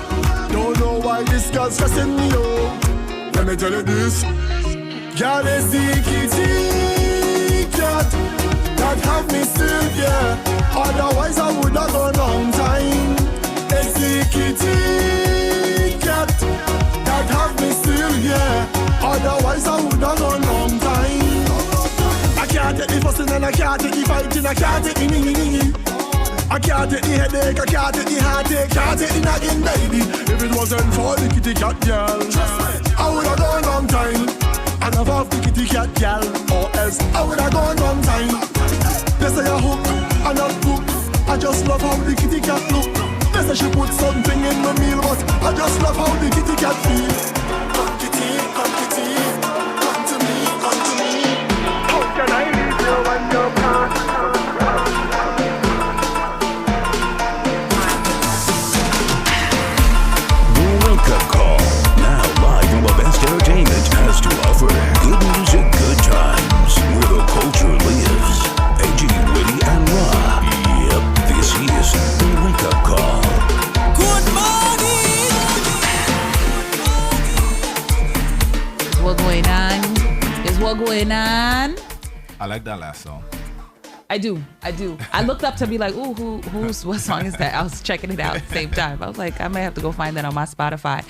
Don't know why this girl's stressing me out. Let me tell you this. Girl is the kitty cat that have me still, yeah. Otherwise I would have gone long time. It's the kitty cat that have me still, yeah. Otherwise I would have gone long time. I can't take the fussing and I can't take the fighting, I can't take the ninging. I can't take the headache, I can't take the heartache, can't take the nagging, baby. If it wasn't for the kitty cat girl, I would have gone long time. And I've off the kitty cat girl, or else I would have gone long time. They say I hook, I'm not hooked. I just love how the kitty cat look. They say she put something in my meal, but I just love how the kitty cat feel. Come kitty, come to me, come to me. How can I leave you when you can't? Entertainment has to offer. Good music, good times. Where the culture lives. Edgy, witty, and raw. Yep, this is the Wake Up Call. Good morning. Is what going on? I like that last song. I do. I looked up to be like, ooh, what song is that? I was checking it out at the same time. I was like, I might have to go find that on my Spotify.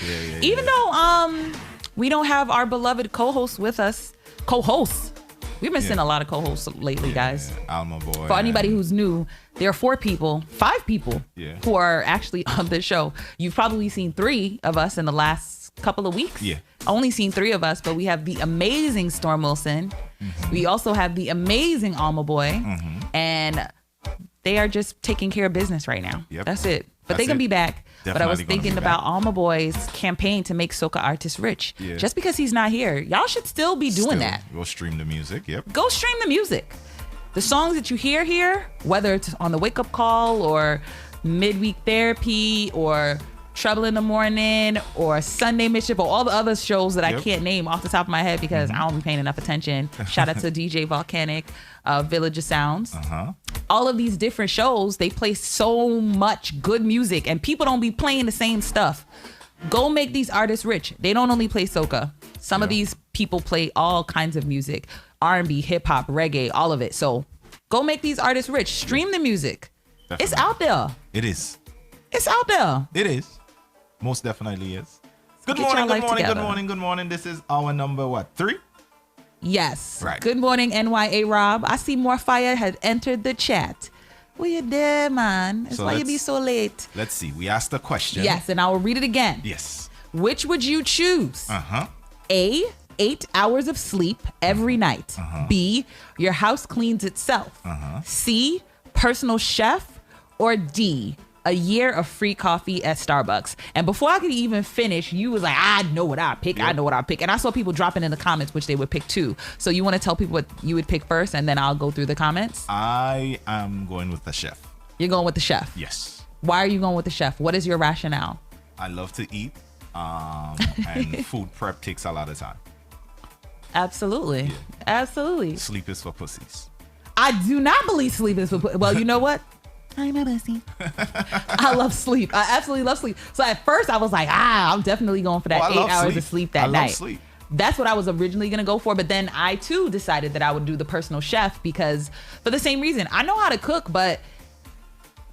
Even though we don't have our beloved co-hosts with us. Co-hosts. We've been seeing a lot of co-hosts lately, guys. Alma Boy. For anybody who's new, there are 5 people who are actually on the show. You've probably seen 3 of us in the last couple of weeks. Yeah. Only seen 3 of us, but we have the amazing Storm Wilson. Mm-hmm. We also have the amazing Alma Boy. Mm-hmm. And they are just taking care of business right now. Yep. That's it. But they're going to be back. Definitely. But I was thinking about Alma Boy's campaign to make soca artists rich. Yeah. Just because he's not here, y'all should still be doing that. Go stream the music. Yep. Go stream the music. The songs that you hear here, whether it's on the Wake Up Call or Midweek Therapy or Trouble in the Morning or Sunday Mischief or all the other shows that I can't name off the top of my head because I don't be paying enough attention. Shout out to DJ Volcanic, Village of Sounds. All of these different shows, they play so much good music and people don't be playing the same stuff. Go make these artists rich. They don't only play soca. Some of these people play all kinds of music. R&B, hip hop, reggae, all of it. So go make these artists rich. Stream the music. Definitely. It's out there. It is. It's out there. It is. Most definitely is. Good morning. This is our number, 3? Yes. Right. Good morning, NYA Rob. I see more fire had entered the chat. Where you there, man? That's why you be so late. Let's see. We asked a question. Yes, and I will read it again. Yes. Which would you choose? A, 8 hours of sleep every night. B, your house cleans itself. C, personal chef. Or D, a year of free coffee at Starbucks. And before I could even finish, you was like, I know what I pick. I know what I pick. And I saw people dropping in the comments, which they would pick too. So you want to tell people what you would pick first, and then I'll go through the comments? I am going with the chef. You're going with the chef? Yes. Why are you going with the chef? What is your rationale? I love to eat, and food prep takes a lot of time. Absolutely. Yeah. Absolutely. Sleep is for pussies. I do not believe sleep is for pussies. Well, you know what? I'm a pussy. I love sleep. I absolutely love sleep. So at first I was like, I'm definitely going for that 8 hours of sleep that night. Sleep. That's what I was originally going to go for. But then I too decided that I would do the personal chef because for the same reason, I know how to cook, but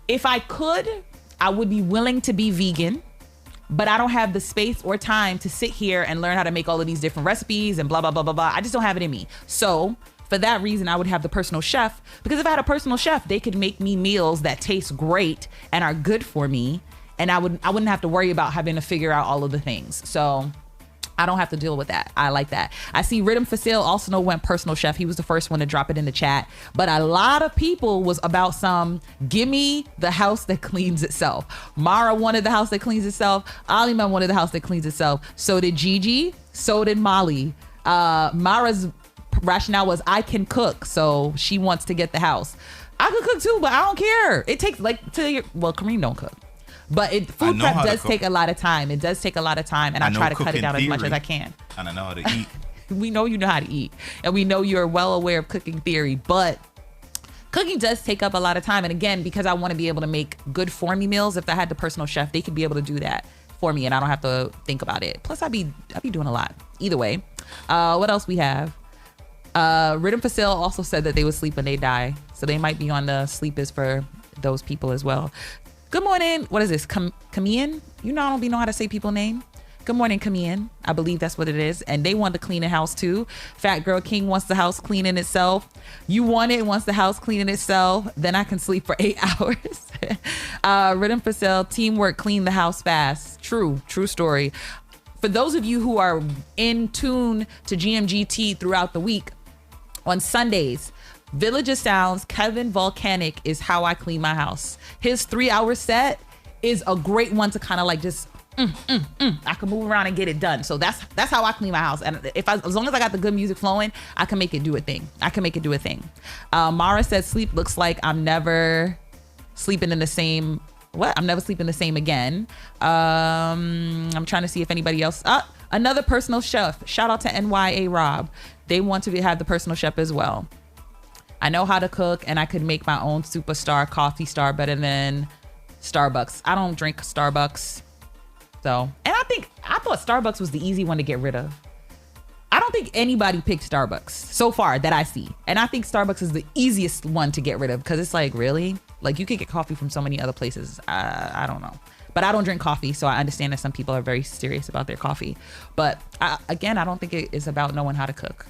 if I could, I would be willing to be vegan, but I don't have the space or time to sit here and learn how to make all of these different recipes and blah, blah, blah, blah, blah. I just don't have it in me. So for that reason, I would have the personal chef, because if I had a personal chef, they could make me meals that taste great and are good for me. And I wouldn't have to worry about having to figure out all of the things. So I don't have to deal with that. I like that. I see Rhythm for Sale also went personal chef. He was the first one to drop it in the chat. But a lot of people was about give me the house that cleans itself. Mara wanted the house that cleans itself. Aliman wanted the house that cleans itself. So did Gigi. So did Molly. Mara's rationale was I can cook, so she wants to get the house. I could cook too, but I don't care. It takes Kareem don't cook, but food prep does take a lot of time. It does take a lot of time, and I try to cut it down as much as I can. And I know how to eat. We know you know how to eat, and we know you're well aware of cooking theory, but cooking does take up a lot of time. And again, because I want to be able to make good for me meals, if I had the personal chef, they could be able to do that for me, and I don't have to think about it. Plus, I'd be doing a lot either way. What else we have? Rhythm for Sale also said that they would sleep when they die. So they might be on the sleep is for those people as well. Good morning. What is this? Kamian? You know, I don't know how to say people's name. Good morning, Kamian. I believe that's what it is. And they want to clean a house too. Fat Girl King wants the house cleaning itself. You want it, wants the house cleaning itself. Then I can sleep for 8 hours. Rhythm for Sale, teamwork, clean the house fast. True story. For those of you who are in tune to GMGT throughout the week, on Sundays, Village of Sounds, Kevin Volcanic is how I clean my house. His 3-hour set is a great one to kind of like just, I can move around and get it done. So that's how I clean my house. And as long as I got the good music flowing, I can make it do a thing. Mara says sleep looks like I'm never sleeping in the same. What? I'm never sleeping the same again. I'm trying to see if anybody else. Another personal chef. Shout out to NYA Rob. They want to have the personal chef as well. I know how to cook, and I could make my own superstar coffee star better than Starbucks. I don't drink Starbucks. So, and I thought Starbucks was the easy one to get rid of. I don't think anybody picked Starbucks so far that I see. And I think Starbucks is the easiest one to get rid of because it's like, really? Like, you could get coffee from so many other places. I don't know. But I don't drink coffee, so I understand that some people are very serious about their coffee. But again, I don't think it is about knowing how to cook.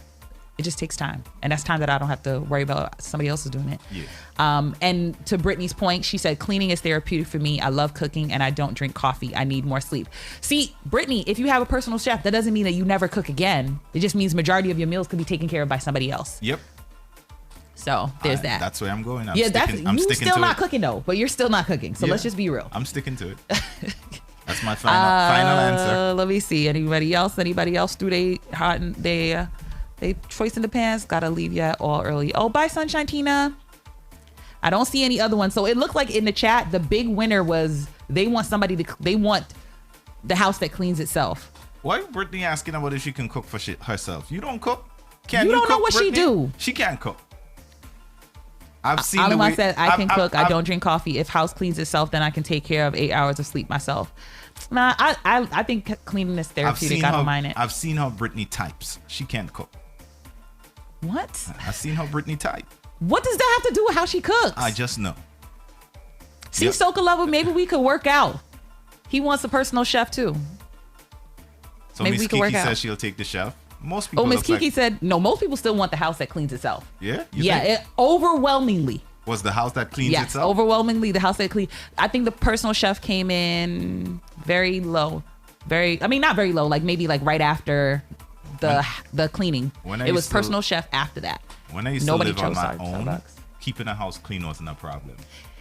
It just takes time. And that's time that I don't have to worry about somebody else is doing it. Yeah. And to Brittany's point, she said, cleaning is therapeutic for me. I love cooking and I don't drink coffee. I need more sleep. See, Brittany, if you have a personal chef, that doesn't mean that you never cook again. It just means majority of your meals could be taken care of by somebody else. Yep. So there's that. That's where I'm going. I'm you still not cooking though, but you're still not cooking. So let's just be real. I'm sticking to it. That's my final answer. Let me see. Anybody else do they choice in the pants? Gotta leave you all early. Oh, bye, Sunshine Tina. I don't see any other ones. So it looked like in the chat, the big winner was they want the house that cleans itself. Why Brittany asking about if she can cook for herself? You don't cook? You don't know what Brittany? She do. She can't cook. I've seen I said I can cook. I don't drink coffee. If house cleans itself, then I can take care of 8 hours of sleep myself. Nah, I think cleaning is therapeutic. I don't mind it. I've seen how Brittany types. She can't cook. What? I've seen how Brittany type. What does that have to do with how she cooks? I just know. See, Soca Lover, maybe we could work out. He wants a personal chef too. So maybe Miss Kiki says she'll take the chef. Most people. Oh, Miss Kiki said no. Most people still want the house that cleans itself. Yeah. Overwhelmingly. Was the house that cleans itself? Yes, overwhelmingly the house that cleans. I think the personal chef came in very low. Not very low. Like maybe like right after the cleaning. It was personal chef after that. When I used to live on my own, keeping a house clean wasn't a problem.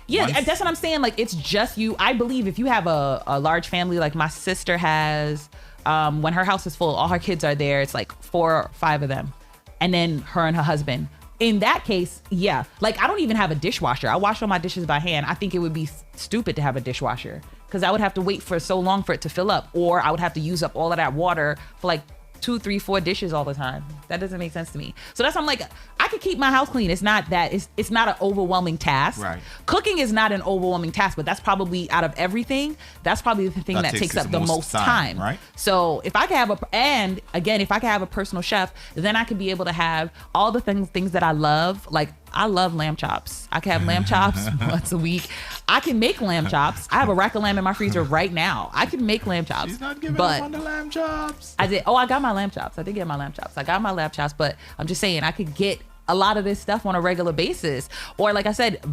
Yeah, that's what I'm saying. Like, it's just you. I believe if you have a large family, like my sister has, when her house is full, all her kids are there. It's like 4 or 5 of them. And then her and her husband. In that case, yeah. Like, I don't even have a dishwasher. I wash all my dishes by hand. I think it would be stupid to have a dishwasher because I would have to wait for so long for it to fill up, or I would have to use up all of that water for like 2, 3, 4 dishes all the time. That doesn't make sense to me. So that's why I'm like, I could keep my house clean. It's not an overwhelming task. Right. Cooking is not an overwhelming task, but that's probably out of everything, that's probably the thing that takes up the most time. Right. So if I could have if I could have a personal chef, then I could be able to have all the things that I love. Like, I love lamb chops. I can have lamb chops once a week. I can make lamb chops. I have a rack of lamb in my freezer right now. I can make lamb chops. She's not giving up on the lamb chops. I did. Oh, I got my lamb chops. I did get my lamb chops. I got my lamb chops, but I'm just saying I could get a lot of this stuff on a regular basis. Or like I said,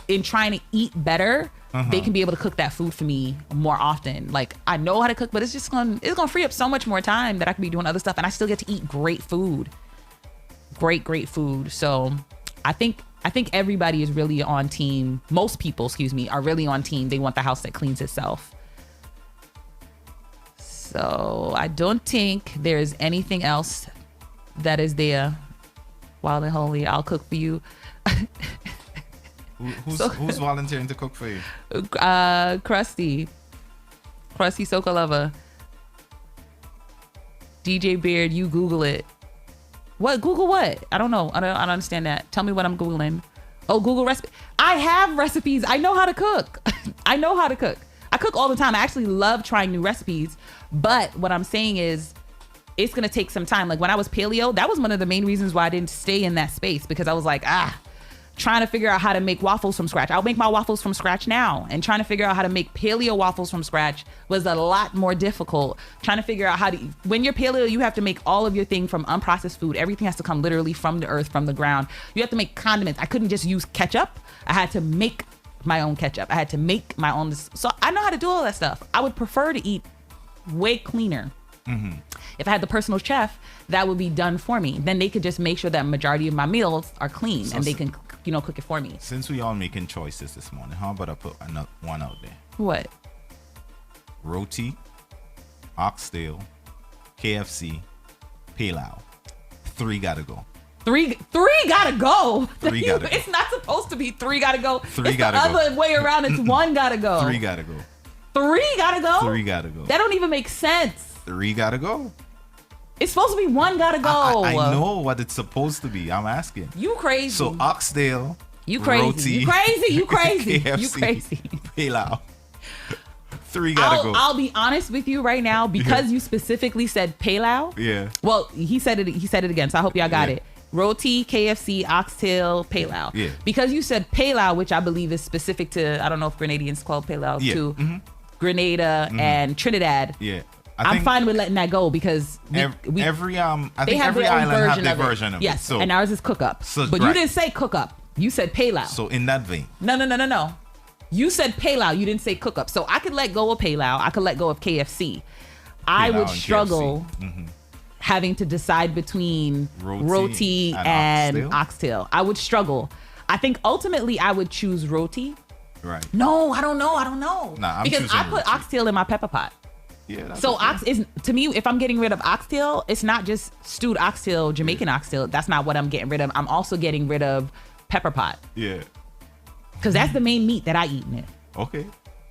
in trying to eat better, they can be able to cook that food for me more often. Like, I know how to cook, but it's gonna free up so much more time that I can be doing other stuff, and I still get to eat great food. Great food. So I think everybody is really on team. Most people, are really on team. They want the house that cleans itself. So I don't think there's anything else that is there. Wild and holy, I'll cook for you. Who's volunteering to cook for you? Krusty Soca Lover. DJ Beard, you Google it. What? Google what? I don't know. I don't understand that. Tell me what I'm Googling. Oh, Google recipe. I have recipes. I know how to cook. I know how to cook. I cook all the time. I actually love trying new recipes. But what I'm saying is, it's going to take some time. Like when I was paleo, that was one of the main reasons why I didn't stay in that space, because I was like, trying to figure out how to make waffles from scratch. I'll make my waffles from scratch now. And trying to figure out how to make paleo waffles from scratch was a lot more difficult. Trying to figure out when you're paleo, you have to make all of your thing from unprocessed food. Everything has to come literally from the earth, from the ground. You have to make condiments. I couldn't just use ketchup. I had to make my own ketchup. I had to make my own. So I know how to do all that stuff. I would prefer to eat way cleaner. If I had the personal chef, that would be done for me. Then they could just make sure that majority of my meals are clean, and they can, cook it for me. Since we all making choices this morning, how about I put one out there? What? Roti, oxtail, KFC, pilau. 3 gotta go. Three gotta go. 3 gotta go. It's not supposed to be 3 gotta go. 3 gotta go. The other way around, it's 1 gotta go. 3 gotta go. 3 gotta go? 3 gotta go. That don't even make sense. 3 gotta go. It's supposed to be 1 gotta go. I know what it's supposed to be. I'm asking. You crazy. So oxtail, you crazy. Roti, you crazy. You crazy. KFC, you crazy. pilau. 3 gotta go. I'll be honest with you right now, because you specifically said Palau. Yeah. Well, he said it again, so I hope y'all got it. Roti, KFC, oxtail, Palau. Yeah. Because you said Palau, which I believe is specific to, I don't know if Grenadians call Palau too. Grenada and Trinidad. Yeah. I'm fine with letting that go because I think every island have their version of it. Yes, so, and ours is cook up. So, but you didn't say cook up. You said Palau. So in that vein. No. You said Palau. You didn't say cook up. So I could let go of Palau. I could let go of KFC. I would struggle having to decide between roti and oxtail. I would struggle. I think ultimately I would choose roti. Right. No, I don't know. Nah, because I put oxtail in my pepper pot. Yeah. So ox is, to me, if I'm getting rid of oxtail, it's not just stewed oxtail, Jamaican oxtail. That's not what I'm getting rid of. I'm also getting rid of pepper pot. Yeah. Because that's the main meat that I eat in it. Okay.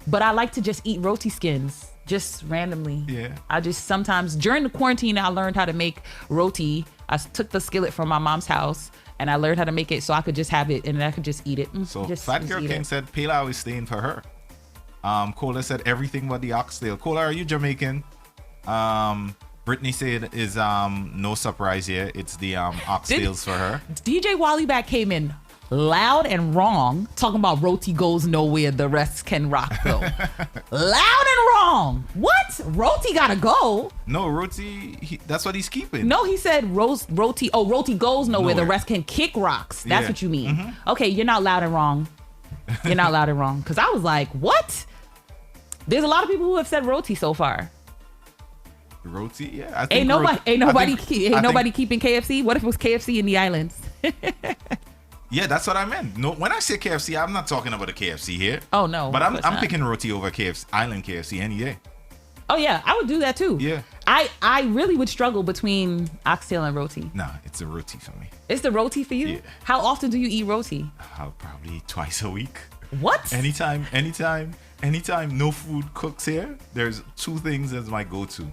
But I like to just eat roti skins just randomly. Yeah. I just sometimes, during the quarantine, I learned how to make roti. I took the skillet from my mom's house and I learned how to make it so I could just have it and I could just eat it. So Fat Girl King said Palau is staying for her. Cola said everything but the oxtail. Cola, are you Jamaican? Brittany said is no surprise here. It's the oxtails for her. DJ Wallyback came in loud and wrong, talking about roti goes nowhere, the rest can rock though. Loud and wrong. What? Roti gotta go. No, roti, that's what he's keeping. No, he said roti. Oh, roti goes nowhere, the rest can kick rocks. That's what you mean. Okay, you're not loud and wrong. You're not loud and wrong. Because I was like, what? There's a lot of people who have said roti so far. Roti, yeah. I think ain't nobody keeping KFC. What if it was KFC in the islands? Yeah, that's what I meant. No, when I say KFC, I'm not talking about a KFC here. Oh no, but I'm picking roti over KFC, island KFC any day. Oh yeah, I would do that too. Yeah, I really would struggle between oxtail and roti. Nah, it's a roti for me. It's the roti for you? Yeah. How often do you eat roti? Probably twice a week. What? Anytime no food cooks here, there's 2 things as my go-to: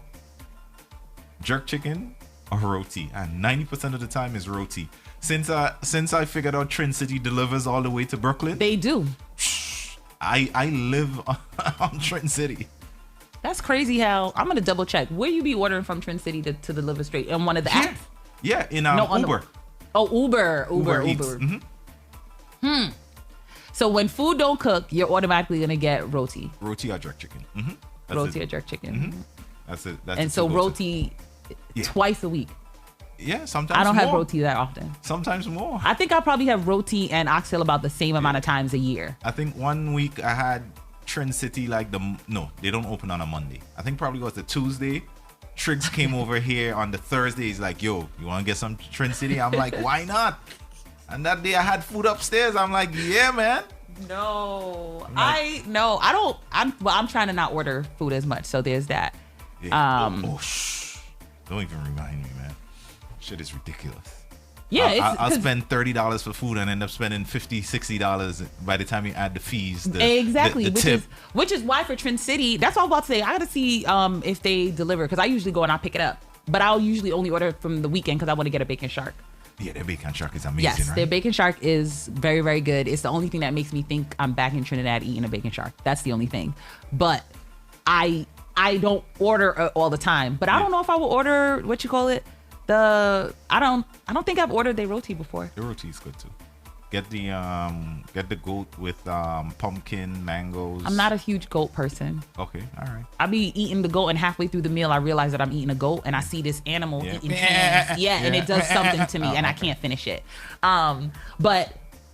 jerk chicken or roti, and 90% of the time is roti. Since I figured out Trin City delivers all the way to Brooklyn, they do. I live on Trin City. That's crazy. How I'm gonna double check. Where you be ordering from Trin City to deliver straight on one of the apps? Yeah, in Uber. Uber Eats. So when food don't cook, you're automatically gonna get roti. Roti or jerk chicken. Roti or jerk chicken. That's it. And so roti twice a week. Yeah, sometimes I don't more. have roti that often. Sometimes more. I think I probably have roti and oxtail about the same amount of times a year. I think one week I had Trin City they don't open on a Monday. I think probably was the Tuesday. Triggs came over here on the Thursday. He's like, yo, you want to get some Trin City? I'm like, why not? And that day I had food upstairs. I'm like, yeah, man. No, I'm trying to not order food as much. So there's that. Yeah. Don't even remind me, man. Shit is ridiculous. Yeah, I'll spend $30 for food and end up spending $50, $60 by the time you add the fees. Exactly, the tip. Which is why for Trin City, that's all I'm about to say. I gotta see if they deliver, because I usually go and I pick it up, but I'll usually only order from the weekend because I want to get a bacon shark. Yeah, their bacon shark is amazing. Yes, right? Their bacon shark is very, very good. It's the only thing that makes me think I'm back in Trinidad eating a bacon shark. That's the only thing. But I don't order all the time. But I don't know if I will order I don't think I've ordered their roti before. The roti is good too. Get the goat with pumpkin, mangoes. I'm not a huge goat person. Okay, all right. I be eating the goat and halfway through the meal I realize that I'm eating a goat and I see this animal eating peas. And it does something to me and I can't finish it. But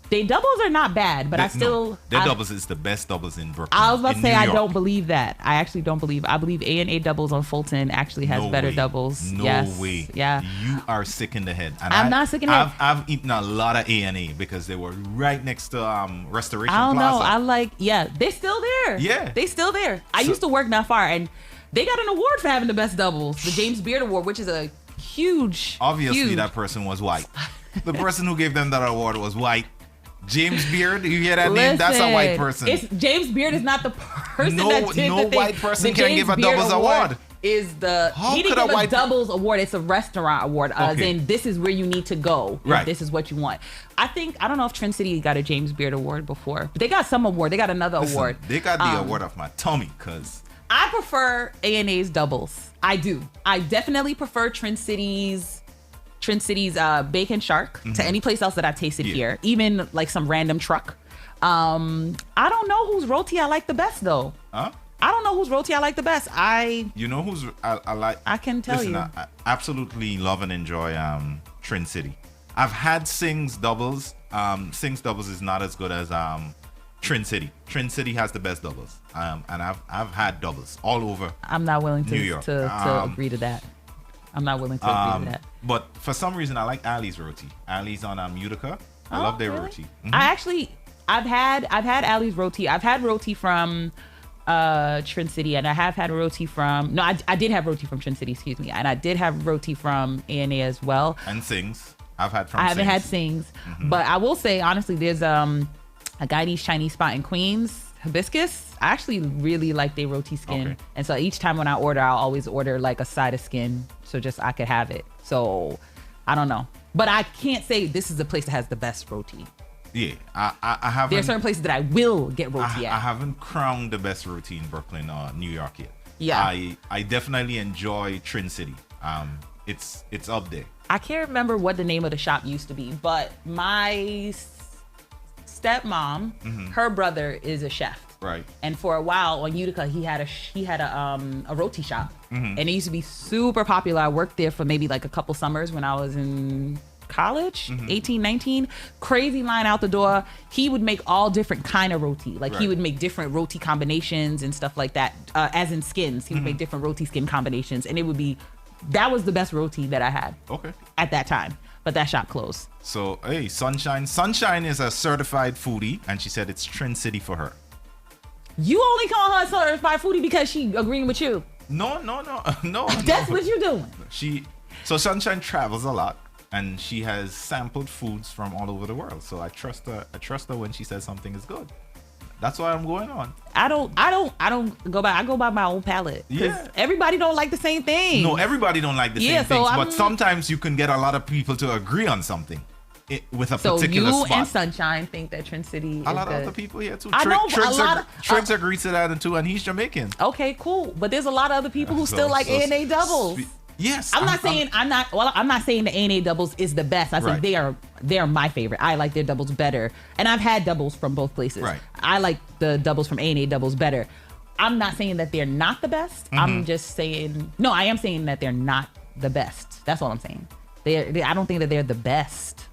they doubles are not bad, but their doubles is the best doubles in Brooklyn. I was about to say I don't believe that. I actually don't believe. I believe A&A doubles on Fulton actually has better doubles. No way. Yeah. You are sick in the head. And I'm not sick in the head. I've eaten a lot of A&A because they were right next to Restoration Plaza. I don't know. They're still there. Yeah. They're still there. I used to work not far and they got an award for having the best doubles. The James Beard Award, which is a huge. Obviously that person was white. The person who gave them that award was white. James Beard, you hear that name? That's a white person. James Beard is not the person no white person can give a doubles award. is the he didn't give a doubles award. It's a restaurant award. Then this is where you need to go. Right. This is what you want. I don't know if Trend City got a James Beard award before, but they got some award. They got another award. They got the award of my tummy because I prefer ANA's doubles. I do. I definitely prefer Trend City's bacon shark to any place else that I've tasted here, even like some random truck. I don't know whose roti I like the best though. Huh? I don't know whose roti I like the best. You know who's I like? I can tell you. I absolutely love and enjoy Trend City. I've had Sing's doubles. Sing's doubles is not as good as Trend City. Trend City has the best doubles. And I've had doubles all over. I'm not willing New York. to agree to that. I'm not willing to agree to that. But for some reason, I like Ali's roti. Ali's on Utica. I love their roti. Mm-hmm. I've had Ali's roti. I've had roti from Trend City, and I have had roti from I did have roti from Trend City, excuse me, and I did have roti from ANA as well. And Sing's. I haven't had Sing's, but I will say honestly, there's a Guyanese Chinese spot in Queens, Hibiscus. I actually really like their roti skin, and so each time when I order, I'll always order like a side of skin, so just I could have it. So I don't know, but I can't say this is the place that has the best roti. Yeah, I haven't. There are certain places that I will get roti at. I haven't crowned the best roti in Brooklyn or New York yet. Yeah, I definitely enjoy Trend City. It's up there. I can't remember what the name of the shop used to be, but my stepmom, her brother is a chef. Right. And for a while on Utica, he had a roti shop, and it used to be super popular. I worked there for maybe like a couple summers when I was in college, 18, 19. Crazy line out the door. He would make all different kind of roti. Like he would make different roti combinations and stuff like that, as in skins. He would make different roti skin combinations, and that was the best roti that I had at that time. But that shop closed. So, hey, Sunshine is a certified foodie, and she said it's Trend City for her. You only call her a certified foodie because she agreeing with you. No. That's what you're doing. So Sunshine travels a lot, and she has sampled foods from all over the world. So I trust her when she says something is good. That's why I'm going on. I don't go by. I go by my own palate. Yeah. Everybody don't like the same thing. No, everybody don't like the same things. But sometimes you can get a lot of people to agree on something with a particular spot. So you and Sunshine think that Trend City is a lot good. of other people here too. I know Triggs agrees to that too, and he's Jamaican. Okay, cool. But there's a lot of other people who still like ANA doubles. Yes. I'm not saying the ANA doubles is the best. I think they are my favorite. I like their doubles better. And I've had doubles from both places. Right. I like the doubles from ANA doubles better. I'm not saying that they're not the best. I'm just saying I am saying that they're not the best. That's all I'm saying. I don't think that they're the best.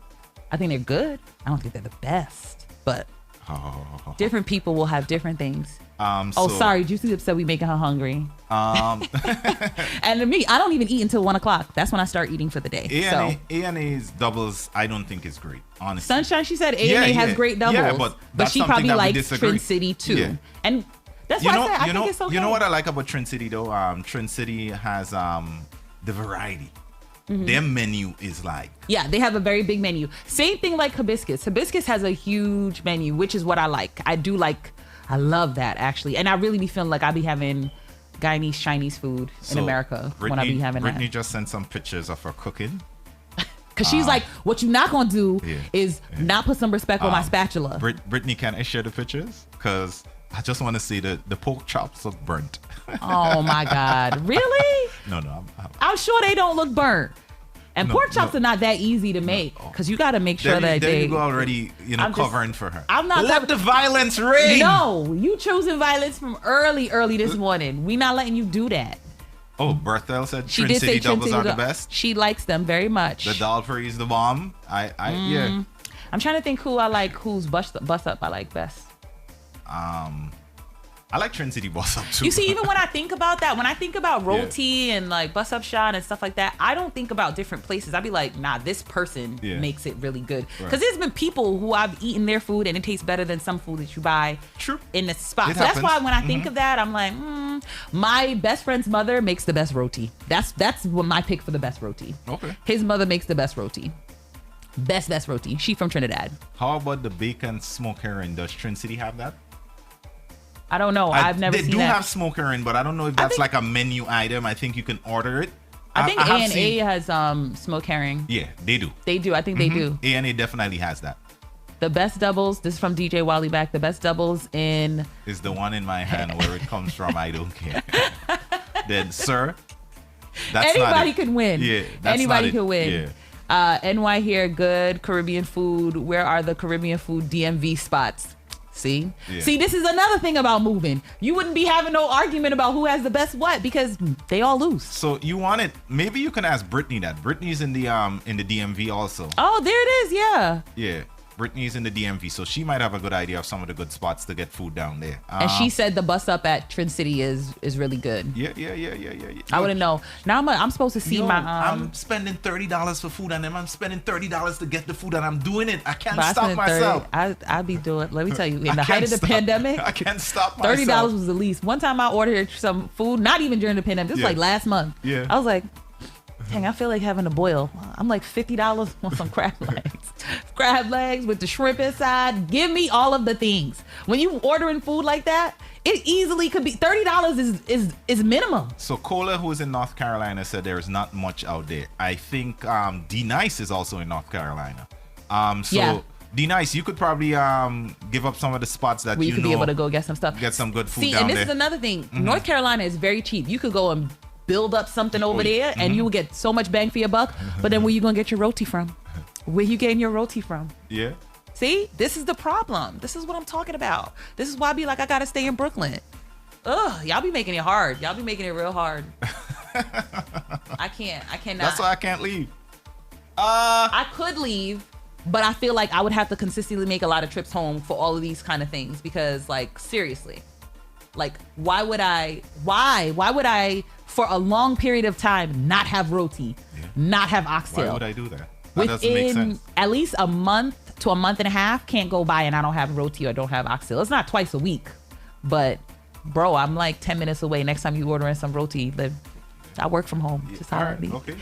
I think they're good. I don't think they're the best. But different people will have different things. Sorry, Juicy said we making her hungry. And to me, I don't even eat until 1:00. That's when I start eating for the day. ANA's doubles, I don't think is great, honestly. Sunshine, she said ANA has great doubles. Yeah, but she probably likes Trend City too. Yeah. And that's why I think it's okay. You know what I like about Trend City though? Trend City has the variety. Their menu is like... Yeah, they have a very big menu. Same thing like Hibiscus. Hibiscus has a huge menu, which is what I like. I love that, actually. And I really be feeling like I be having Guyanese Chinese food in America when I be having that. Brittany just sent some pictures of her cooking. Because she's like, what you're not going to do is not put some respect on my spatula. Brittany, can I share the pictures? Because I just want to see the pork chops look burnt. Oh, my God. Really? No. I'm sure they don't look burnt. And pork chops are not that easy to make because you got to make sure that they... you go already, covering for her. I'm not... Let the violence reign! No, you choosing violence from early this morning. We not letting you do that. Oh, Berthel said Trend City doubles are the best. She likes them very much. The Dalpery is the bomb. Yeah. I'm trying to think who I like, who's bust up I like best. I like Trend City Bus Up too. You see, even when I think about that, when I think about roti and like Bus Up Shot and stuff like that, I don't think about different places. I'd be like, nah, this person makes it really good. Because there's been people who I've eaten their food and it tastes better than some food that you buy in the spot. So that's why when I think of that, I'm like, my best friend's mother makes the best roti. That's what my pick for the best roti. Okay. His mother makes the best roti. Best roti. She from Trinidad. How about the bacon smoke herring? Does Trend City have that? I don't know. I've never seen seen that. They do have smoke herring, but I don't know if that's like a menu item. I think you can order it. I think A&A has smoke herring. Yeah, they do. They do. I think they do. A&A definitely has that. The best doubles, this is from DJ Wally back, the best doubles in... Is the one in my hand. Where it comes from, I don't care. Then, sir, that's anybody can win. Yeah, that's anybody can win. Yeah. NY here, good Caribbean food. Where are the Caribbean food DMV spots? See? Yeah. See, this is another thing about moving. You wouldn't be having no argument about who has the best what because they all lose. So you want it? Maybe you can ask Brittany that. Brittany's in the DMV also. Oh, there it is. Yeah. Yeah. Brittany's in the DMV, so she might have a good idea of some of the good spots to get food down there. And she said the bus up at Trin City is really good. Yeah. I wouldn't know. Now I'm supposed to see my. I'm spending $30 for food, and then I'm spending $30 to get the food, and I'm doing it. I can't stop myself. I be doing. Let me tell you, in the height of the pandemic, I can't stop myself. $30 was the least. One time I ordered some food, not even during the pandemic. This was like last month. Yeah. I was like, dang, I feel like having a boil. I'm like $50 on some crab legs. Crab legs with the shrimp inside. Give me all of the things. When you ordering food like that, it easily could be $30 is minimum. So Cola, who is in North Carolina, said there's not much out there. I think D Nice is also in North Carolina. D Nice, you could probably give up some of the spots that you could be able to go get some stuff. Get some good food down there. See, and this is there. another thing. North Carolina is very cheap. You could go and build up something over there and you will get so much bang for your buck. But then where you gonna get your roti from? Where you getting your roti from? Yeah. See, this is the problem. This is what I'm talking about. This is why I be like, I gotta stay in Brooklyn. Ugh, y'all be making it hard. Y'all be making it real hard. I cannot. That's why I can't leave. I could leave, but I feel like I would have to consistently make a lot of trips home for all of these kind of things because, like, seriously, like, why would I for a long period of time not have roti, not have oxtail? Why would I do that? That doesn't make sense. At least a month to a month and a half can't go by and I don't have roti or don't have oxtail. It's not twice a week, but bro, I'm like 10 minutes away. Next time you ordering some roti, I work from home. Just how it be. Okay,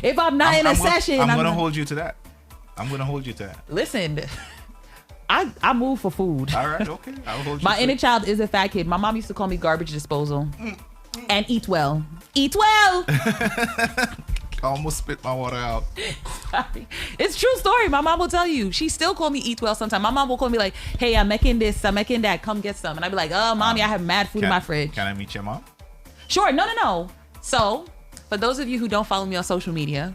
if I'm not in a session, I'm gonna hold you to that. I'm gonna hold you to that. Listen, I move for food. All right, okay. I'll hold you. My inner child is a fat kid. My mom used to call me garbage disposal. And eat well. Eat well. I almost spit my water out. Sorry. It's true story. My mom will tell you. She still call me eat well sometimes. My mom will call me like, hey, I'm making this, I'm making that. Come get some. And I'd be like, oh, mommy, I have mad food in my fridge. Can I meet your mom? Sure. No. So, for those of you who don't follow me on social media,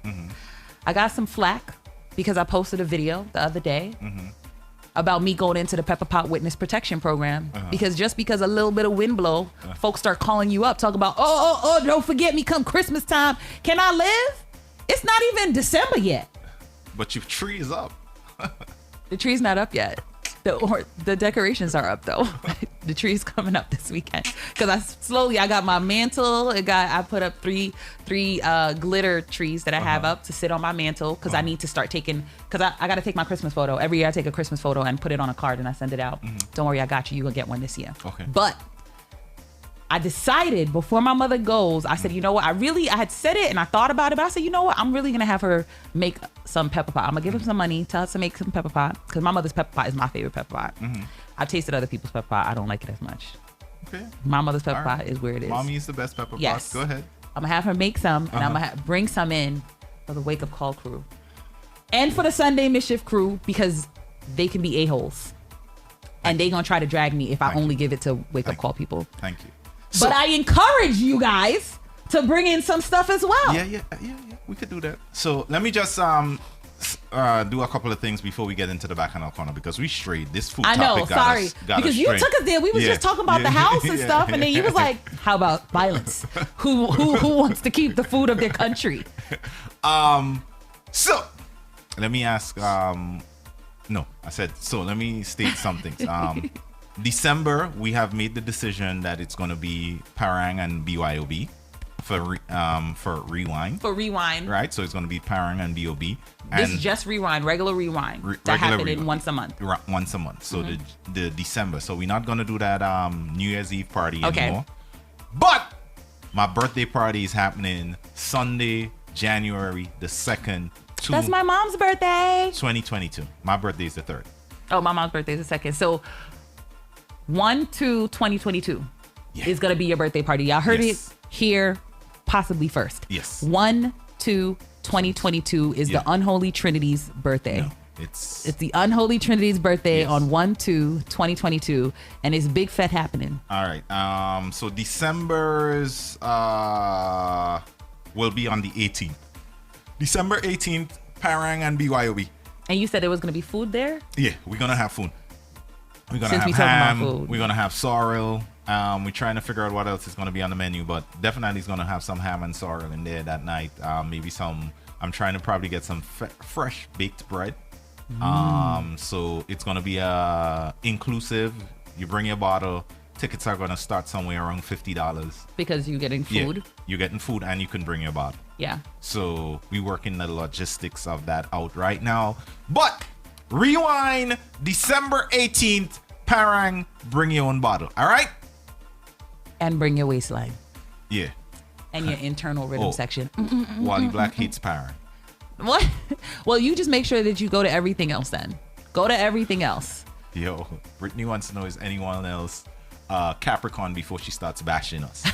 I got some flack because I posted a video the other day about me going into the Pepper Pot Witness Protection Program. Because just because a little bit of wind blow, folks start calling you up, talking about, oh, don't forget me come Christmas time. Can I live? It's not even December yet. But your tree is up. The tree's not up yet. The decorations are up though. The tree's coming up this weekend because I got my mantle. I put up three glitter trees that I have up to sit on my mantle because I need to start taking because I got to take my Christmas photo every year. I take a Christmas photo and put it on a card and I send it out. Don't worry, I got you. You gonna get one this year. Okay. But I decided before my mother goes, I said, you know what? I had said it and I thought about it, but I said, you know what? I'm really gonna have her make some pepper pot. I'm gonna give her some money, tell her to make some pepper pot because my mother's pepper pot is my favorite pepper pot. I've tasted other people's pepper pot. I don't like it as much. Okay. My mother's pepper pot is where it is. Mommy is the best pepper pot. Go ahead. I'm gonna have her make some and I'm gonna bring some in for the Wake Up Call crew and for the Sunday Mischief crew because they can be a-holes and they gonna try to drag me if I only give it to Wake Up Call people. Thank you. But I encourage you guys to bring in some stuff as well. Yeah. We could do that. So let me just do a couple of things before we get into the backhandle corner because we strayed. This food topic got us because you took us there. We was just talking about the house and stuff, and then you was like, "How about violence? Who wants to keep the food of their country?" So let me ask. No, I said so. Let me state some things. December, we have made the decision that it's going to be Parang and BYOB for Rewind. For Rewind. Right, so it's going to be Parang and BOB. This is just Rewind, regular Rewind. That happening once a month. Once a month. So the December. So we're not going to do that New Year's Eve party anymore. But my birthday party is happening Sunday, January the 2nd. That's my mom's birthday. 2022. My birthday is the 3rd. Oh, my mom's birthday is the 2nd. So 1/2/2022 is going to be your birthday party. Y'all heard it here, possibly first. Yes. 1/2/2022 is the Unholy Trinity's birthday. No, it's the Unholy Trinity's birthday on 1/2/2022, and it's big fete happening. All right. So December's will be on the 18th. December 18th, Parang and BYOB. And you said there was going to be food there? Yeah, we're gonna have food. We're gonna Since have we talking about ham. food. We're gonna have sorrel. We're trying to figure out what else is gonna be on the menu, but definitely is gonna have some ham and sorrel in there that night. Maybe some. I'm trying to probably get some fresh baked bread. So it's gonna be inclusive. You bring your bottle. Tickets are gonna start somewhere around $50 Because you're getting food. Yeah, you're getting food and you can bring your bottle. Yeah. So we're working the logistics of that out right now. But rewind December 18th, Parang, bring your own bottle. All right? And bring your waistline. Yeah. And your internal rhythm section. Wally Black hates Parang. What? Well, you just make sure that you go to everything else then. Go to everything else. Yo, Brittany wants to know, is anyone else Capricorn before she starts bashing us?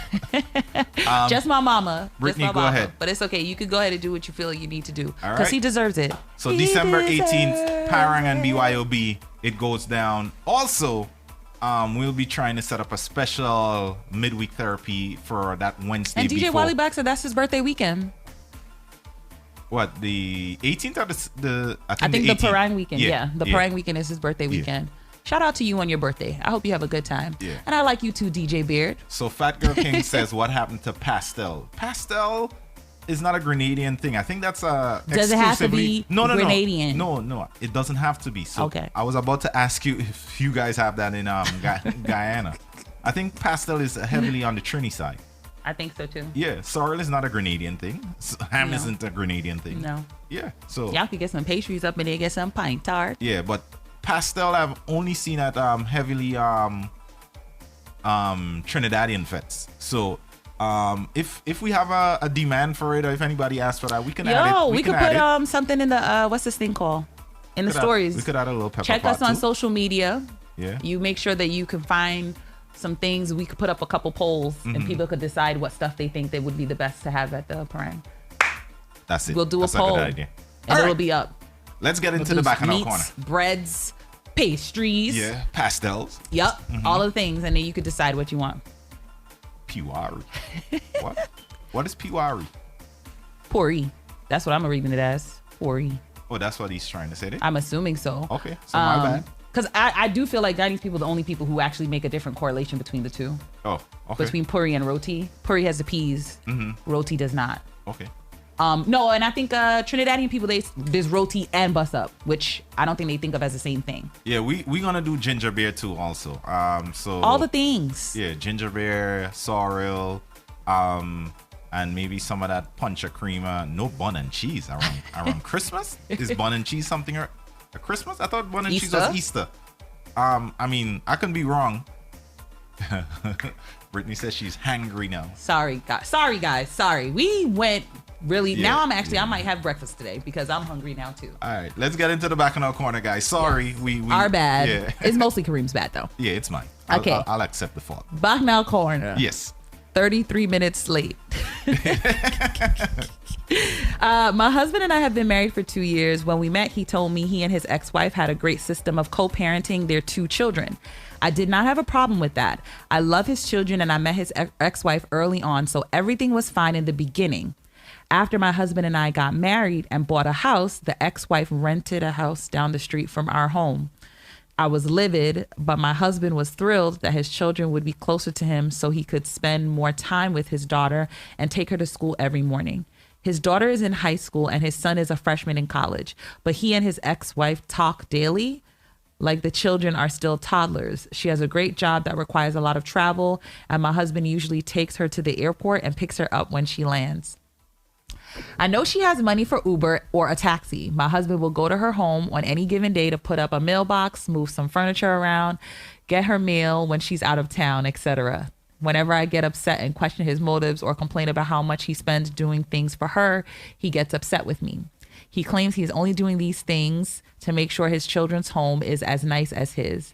Just my mama. Brittany, just my go mama. ahead. But it's okay. You could go ahead and do what you feel you need to do. All Because right. he deserves it. So He December deserves 18th, Parang and BYOB, it goes down. Also, we'll be trying to set up a special midweek therapy for that Wednesday And DJ before. Wally Black said that's his birthday weekend. What, the 18th or the I think the 18th? Parang weekend. Yeah, the Parang weekend is his birthday weekend. Shout out to you on your birthday. I hope you have a good time. Yeah. And I like you too, DJ Beard. So Fat Girl King says, what happened to pastel? Pastel is not a Grenadian thing. I think that's Does it have to be Grenadian? No, it doesn't have to be. So Okay. I was about to ask you if you guys have that in Guyana. I think pastel is heavily on the Trini side. I think so too. Yeah, sorrel is not a Grenadian thing. Ham No. isn't a Grenadian thing. No. Yeah, so Y'all could get some pastries up in there, get some pint tart. yeah, but pastel I've only seen at heavily Trinidadian fetes. So if we have a demand for it, or if anybody asks for that, we can add it. Yo, we can could add put it. something in the what's this thing called? In the We could add- stories. we could add a little pepper Check pot us on too. social media. Yeah. You make sure that you can find some things. We could put up a couple polls Mm-hmm. and people could decide what stuff they think that would be the best to have at the Parang. That's it. We'll do That's a poll. good idea. And All it'll right. be up. Let's get into We'll the do back of our corner. meats, breads, pastries. Yeah, pastels. Yup. Mm-hmm. All of the things. And then you could decide what you want. Piwari. What? What is piwari? Puri. That's what I'm reading it as. Puri. Oh, that's what he's trying to say there? I'm assuming so. Okay, so my bad. Because I do feel like Chinese people are the only people who actually make a different correlation between the two. Oh, okay. Between puri and roti. Puri has the peas. Roti does not. Okay. No, and I think Trinidadian people, there's roti and bus up, which I don't think they think of as the same thing. Yeah, we gonna do ginger beer too also. So All the things. Yeah, ginger beer, sorrel, and maybe some of that punch of creamer. No bun and cheese around Christmas. Is bun and cheese something a Christmas? I thought bun and cheese was Easter. I mean, I can be wrong. Brittany says she's hangry now. Sorry, guys. Sorry. We went really. Yeah, now I might have breakfast today because I'm hungry now too. All right, let's get into the back of our corner, guys. Sorry, we Our bad. Yeah, It's mostly Kareem's bad though. yeah, it's mine. Okay. I'll accept the fault. Bacchanal corner. Yes. 33 minutes late. My husband and I have been married for 2 years. When we met, he told me he and his ex-wife had a great system of co-parenting their 2 children. I did not have a problem with that. I love his children and I met his ex-wife early on, so everything was fine in the beginning. After my husband and I got married and bought a house, the ex-wife rented a house down the street from our home. I was livid, but my husband was thrilled that his children would be closer to him so he could spend more time with his daughter and take her to school every morning. His daughter is in high school and his son is a freshman in college, but he and his ex-wife talk daily like the children are still toddlers. She has a great job that requires a lot of travel, and my husband usually takes her to the airport and picks her up when she lands. I know she has money for Uber or a taxi. My husband will go to her home on any given day to put up a mailbox, move some furniture around, get her mail when she's out of town, etc. Whenever I get upset and question his motives or complain about how much he spends doing things for her, he gets upset with me. He claims he's only doing these things to make sure his children's home is as nice as his.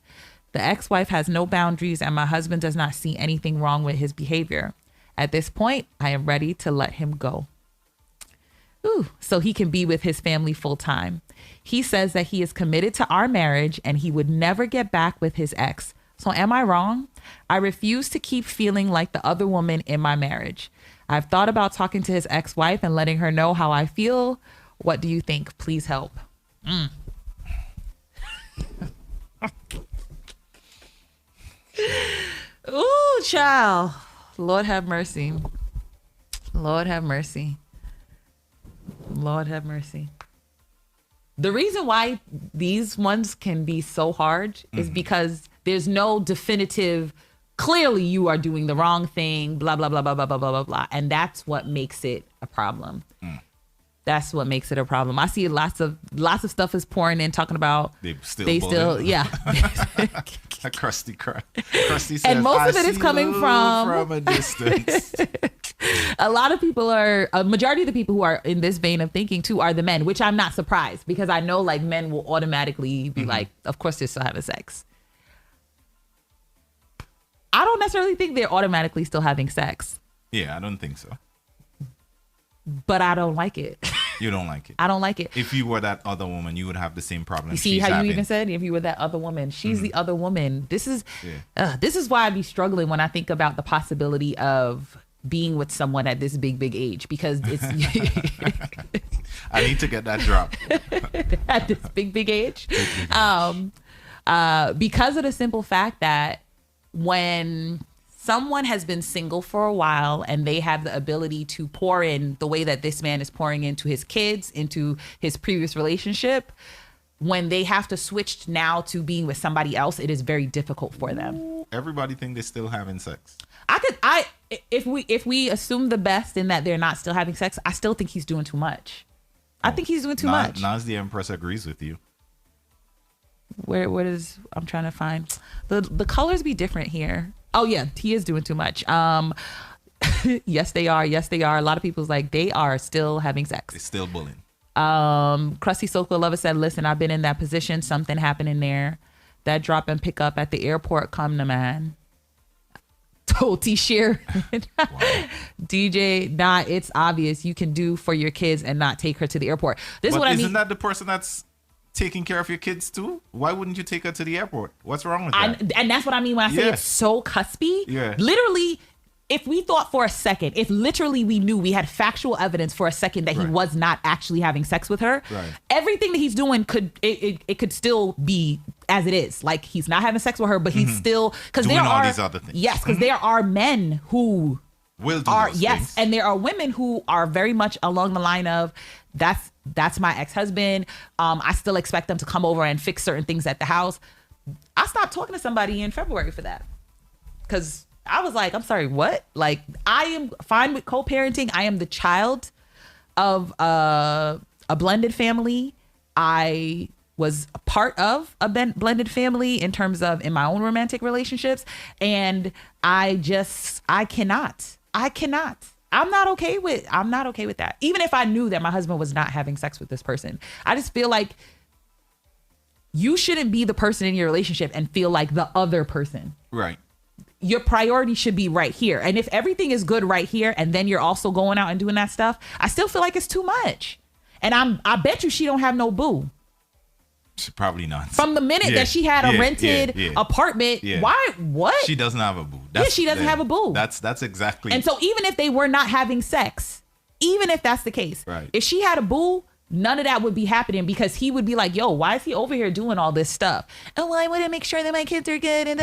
The ex-wife has no boundaries and my husband does not see anything wrong with his behavior. At this point, I am ready to let him go. Ooh, so he can be with his family full time. He says that he is committed to our marriage and he would never get back with his ex. So am I wrong? I refuse to keep feeling like the other woman in my marriage. I've thought about talking to his ex-wife and letting her know how I feel. What do you think? Please help. Ooh, child. Lord have mercy. Lord have mercy. Lord have mercy. The reason why these ones can be so hard is because there's no definitive, clearly you are doing the wrong thing, blah, blah, blah, blah, blah, blah, blah, blah, blah. And that's what makes it a problem. That's what makes it a problem. I see lots of stuff is pouring in talking about they still yeah. Crusty says, and most of it is coming from a distance. A lot of people are, a majority of the people who are in this vein of thinking too are the men, which I'm not surprised because I know like men will automatically be like, of course they're still having sex. I don't necessarily think they're automatically still having sex. Yeah, I don't think so. But I don't like it. You don't like it? I don't like it. If you were that other woman, you would have the same problem. You see how you even said, if you were that other woman, she's the other woman. This is why I be struggling when I think about the possibility of being with someone at this big age, because it's I need to get that drop at this big age. Because of the simple fact that when someone has been single for a while and they have the ability to pour in the way that this man is pouring into his kids, into his previous relationship, when they have to switch now to being with somebody else, it is very difficult for them. Everybody think they're still having sex. If we assume the best in that they're not still having sex, I still think he's doing too much. I think he's doing too much. Nas the Empress agrees with you. What is, I'm trying to find the colors be different here. Oh yeah, he is doing too much. Yes they are. A lot of people's like they are still having sex. They're still bullying. Crusty Soulful Lover said, listen, I've been in that position, something happened in there. That drop and pick up at the airport, come to man. Told T-Sheer. Wow. DJ, it's obvious you can do for your kids and not take her to the airport. Isn't that the person that's taking care of your kids too? Why wouldn't you take her to the airport? What's wrong with that? And that's what I mean when I say it's so cuspy. Yeah. Literally, if we thought for a second, if literally we knew, we had factual evidence for a second that he was not actually having sex with her, everything that he's doing could still be as it is. Like he's not having sex with her, but he's still, because there are these other things. Yes, because there are men who will do those things. And there are women who are very much along the line of that's my ex-husband. I still expect them to come over and fix certain things at the house. I stopped talking to somebody in February for that because I was like, I'm sorry, what? Like, I am fine with co-parenting. I am the child of a blended family. I was a part of a blended family in terms of in my own romantic relationships. And I cannot. I'm not okay with that. Even if I knew that my husband was not having sex with this person, I just feel like you shouldn't be the person in your relationship and feel like the other person. Right. Your priority should be right here. And if everything is good right here and then you're also going out and doing that stuff, I still feel like it's too much. And I bet you she don't have no boo. Probably not. From the minute that she had a rented apartment, why? What? She doesn't have a boo. She doesn't have a boo. That's exactly. And so even if they were not having sex, even if that's the case, if she had a boo, none of that would be happening because he would be like, yo, why is he over here doing all this stuff? Oh, well, I want to make sure that my kids are good. And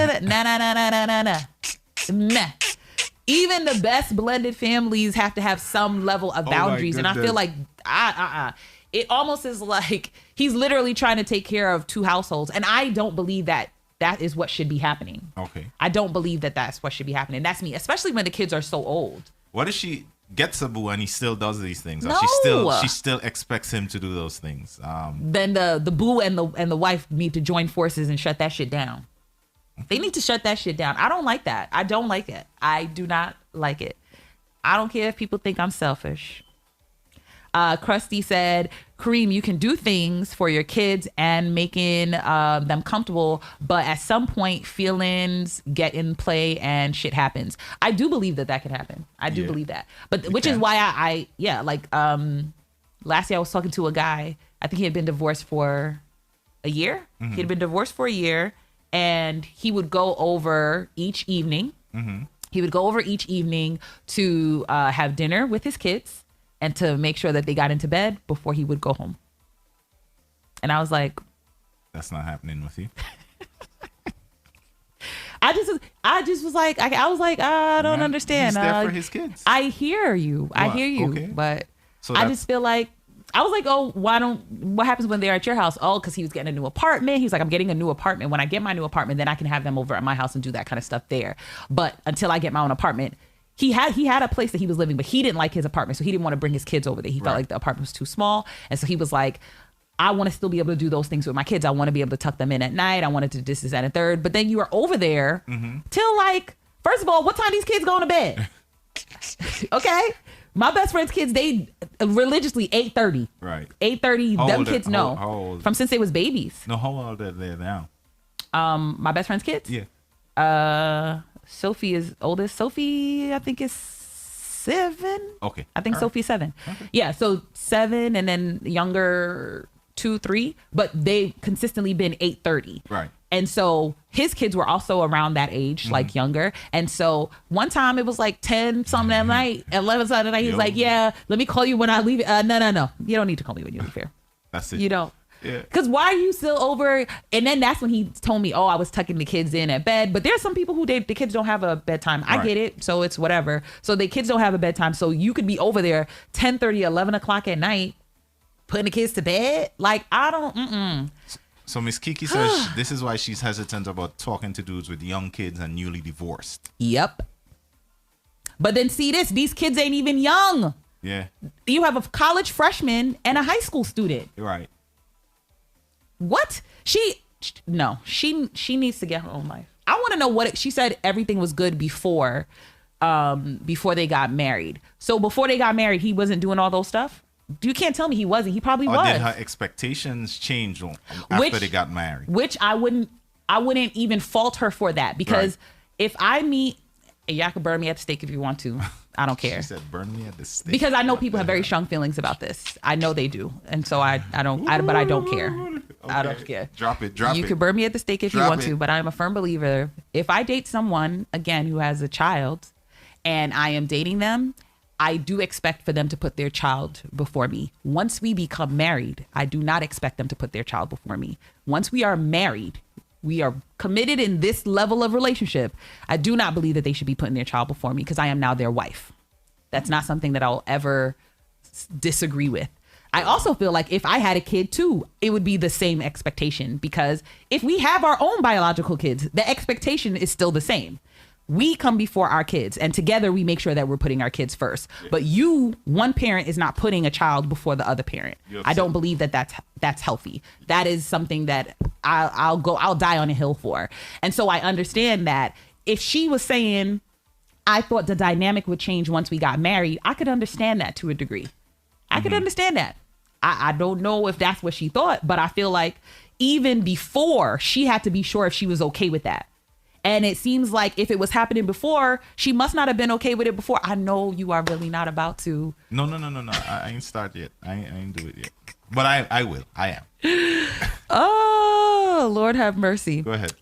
nah. Even the best blended families have to have some level of boundaries. And I feel like, it almost is like he's literally trying to take care of two households. And I don't believe that is what should be happening. Okay. I don't believe that that's what should be happening. That's me, especially when the kids are so old. What if she gets a boo and he still does these things? No. Or she still expects him to do those things. Then the boo and the wife need to join forces and shut that shit down. They need to shut that shit down. I don't like that. I don't like it. I do not like it. I don't care if people think I'm selfish. Krusty said, Kareem, you can do things for your kids and making them comfortable, but at some point feelings get in play and shit happens. I do believe that can happen. I do believe that. But which is why last year I was talking to a guy. I think he had been divorced for a year. Mm-hmm. He had been divorced for a year, and he would go over each evening. Mm-hmm. He would go over each evening to have dinner with his kids and to make sure that they got into bed before he would go home. And I was like, that's not happening with you. I just was like, I don't understand. He's there for his kids. I hear you. I hear you. Okay. But So I just feel like, I was like, oh, what happens when they're at your house? Oh, because he was getting a new apartment. He was like, I'm getting a new apartment. When I get my new apartment, then I can have them over at my house and do that kind of stuff there. But until I get my own apartment, he had a place that he was living, but he didn't like his apartment. So he didn't want to bring his kids over there. He felt like the apartment was too small. And so he was like, I want to still be able to do those things with my kids. I want to be able to tuck them in at night. I wanted to do this, that, and third. But then you are over there till like, first of all, what time these kids going to bed? Okay. My best friend's kids, they religiously 8:30. Right. 8:30. Them kids know. How old? From since they was babies. No, how old are they now? My best friend's kids? Yeah. Sophie is oldest. Sophie, I think, is 7. Okay. I think All right. Sophie's 7. Okay. Yeah, so 7 and then younger 2, 3. But they've consistently been 8:30. Right. And so his kids were also around that age, like younger. And so one time it was like 10 something at night, 11 something at night. He's like, yeah, let me call you when I leave. No. You don't need to call me when you leave here. That's it. You don't. Yeah. Because why are you still over? And then that's when he told me, oh, I was tucking the kids in at bed. But there's some people who the kids don't have a bedtime. I get it. So it's whatever. So the kids don't have a bedtime. So you could be over there 10:30, 11 o'clock at night, putting the kids to bed. Like, I don't, So Miss Kiki says this is why she's hesitant about talking to dudes with young kids and newly divorced. Yep. But then see this, these kids ain't even young. Yeah. You have a college freshman and a high school student. Right. What? She needs to get her own life. I want to know she said everything was good before they got married. So before they got married, he wasn't doing all those stuff? You can't tell me he wasn't. He probably was. Did her expectations change after they got married? Which I wouldn't even fault her for that, because if I meet, y'all can burn me at the stake if you want to. I don't care. She said, "Burn me at the stake." Because I know people have very strong feelings about this. I know they do, and so I don't. But I don't care. Okay. I don't care. Drop it. You can burn me at the stake if you want to, but I'm a firm believer. If I date someone again who has a child, and I am dating them, I do expect for them to put their child before me. Once we become married, I do not expect them to put their child before me. Once we are married, we are committed in this level of relationship. I do not believe that they should be putting their child before me, because I am now their wife. That's not something that I'll ever disagree with. I also feel like if I had a kid too, it would be the same expectation, because if we have our own biological kids, the expectation is still the same. We come before our kids, and together we make sure that we're putting our kids first. Yeah. But one parent is not putting a child before the other parent. I don't believe that that's healthy. That is something that I'll die on a hill for. And so I understand that if she was saying, I thought the dynamic would change once we got married, I could understand that to a degree. I could understand that. I don't know if that's what she thought, but I feel like even before, she had to be sure if she was okay with that. And it seems like if it was happening before, she must not have been okay with it before. I know you are really not about to. No. I ain't start yet. I ain't do it yet. But I will. I am. Oh, Lord have mercy. Go ahead.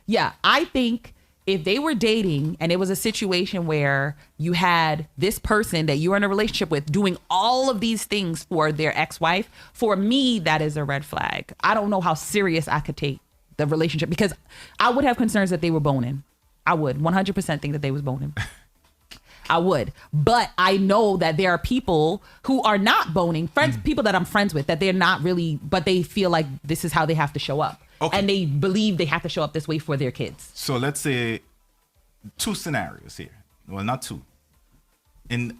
Yeah, I think if they were dating and it was a situation where you had this person that you were in a relationship with doing all of these things for their ex-wife, for me, that is a red flag. I don't know how serious I could take the relationship, because I would have concerns that they were boning. I would 100% think that they was boning. I would. But I know that there are people who are not boning, people that I'm friends with, that they're not really, but they feel like this is how they have to show up. Okay. And they believe they have to show up this way for their kids. So let's say 2 scenarios here. Well, not 2.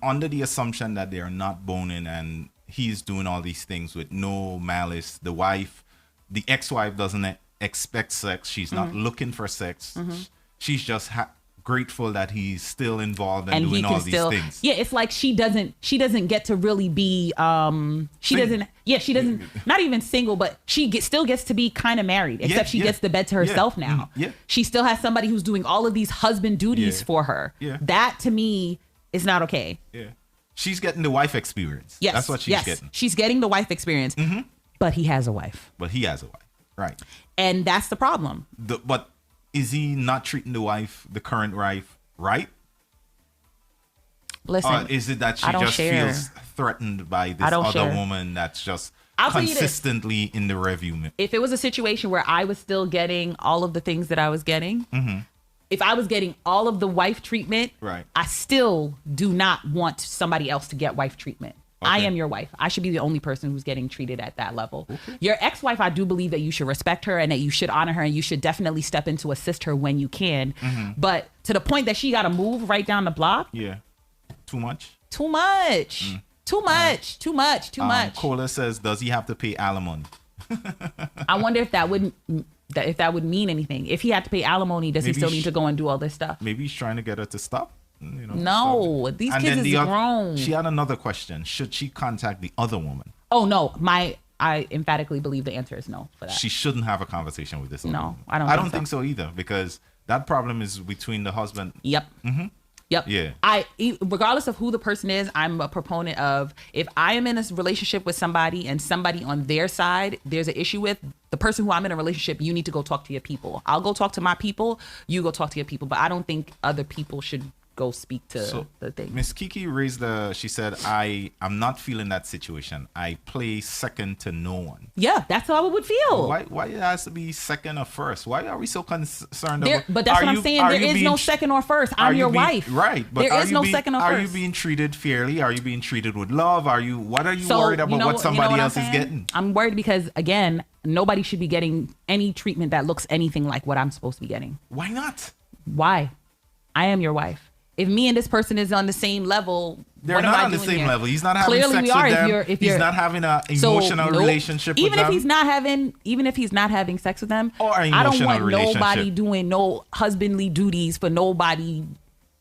Under the assumption that they are not boning and he's doing all these things with no malice, the ex-wife doesn't expect sex. She's not looking for sex. She's just grateful that he's still involved and doing all these things. Yeah, it's like she doesn't get to really be she doesn't not even single, but she still gets to be kind of married, except she gets the bed to herself now. Yeah. She still has somebody who's doing all of these husband duties for her. Yeah. That to me is not okay. Yeah. She's getting the wife experience. Yes. That's what she's getting. She's getting the wife experience. Mm-hmm. But he has a wife. Right. And that's the problem. But is he not treating the wife, the current wife, right? Listen, or is it that she just feels threatened by this other woman that's just consistently in the review? If it was a situation where I was still getting all of the things that I was getting, if I was getting all of the wife treatment, right, I still do not want somebody else to get wife treatment. Okay. I am your wife. I should be the only person who's getting treated at that level. Okay. Your ex-wife, I do believe that you should respect her and that you should honor her and you should definitely step in to assist her when you can. But to the point that she got to move right down the block. Yeah. Too much? Too much. Too much. Cola says, does he have to pay alimony? I wonder if that would mean anything. If he had to pay alimony, does he still need to go and do all this stuff? Maybe he's trying to get her to stop. No, these kids is grown. She had another question. Should she contact the other woman? Oh, no. I emphatically believe the answer is no for that. She shouldn't have a conversation with this woman. No, I don't think so either, because that problem is between the husband. Yep. Yep. Yeah. Regardless of who the person is, I'm a proponent of, if I am in a relationship with somebody and somebody on their side there's an issue with, the person who I'm in a relationship, you need to go talk to your people. I'll go talk to my people. You go talk to your people. But I don't think other people should go speak to the thing. Miss Kiki she said, I'm not feeling that situation. I play second to no one. Yeah, that's how I would feel. Why it has to be second or first? Why are we so concerned about? But that's what I'm saying. There is no second or first. I'm your wife. Right. But there is no second or first. Are you being treated fairly? Are you being treated with love? What are you worried about what somebody else is getting? I'm worried because, again, nobody should be getting any treatment that looks anything like what I'm supposed to be getting. Why not? Why? I am your wife. If me and this person is on the same level, they're not on the same level. He's not having sex with them. He's not having an emotional relationship with them. Even if he's not having sex with them, or I don't want nobody doing no husbandly duties for nobody,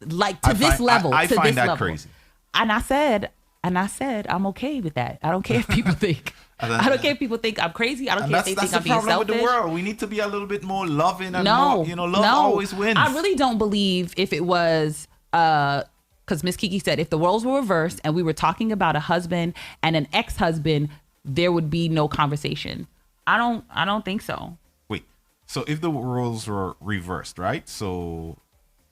like to this level. I find that crazy. And I said, I'm okay with that. I don't care if people think. I don't care if people think I'm crazy. I don't care if they think I'm being selfish. That's the problem with the world. We need to be a little bit more loving and more, love always wins. I really don't believe if it was, because Miss Kiki said if the roles were reversed and we were talking about a husband and an ex-husband, there would be no conversation. I don't think so. Wait, so if the roles were reversed, right? So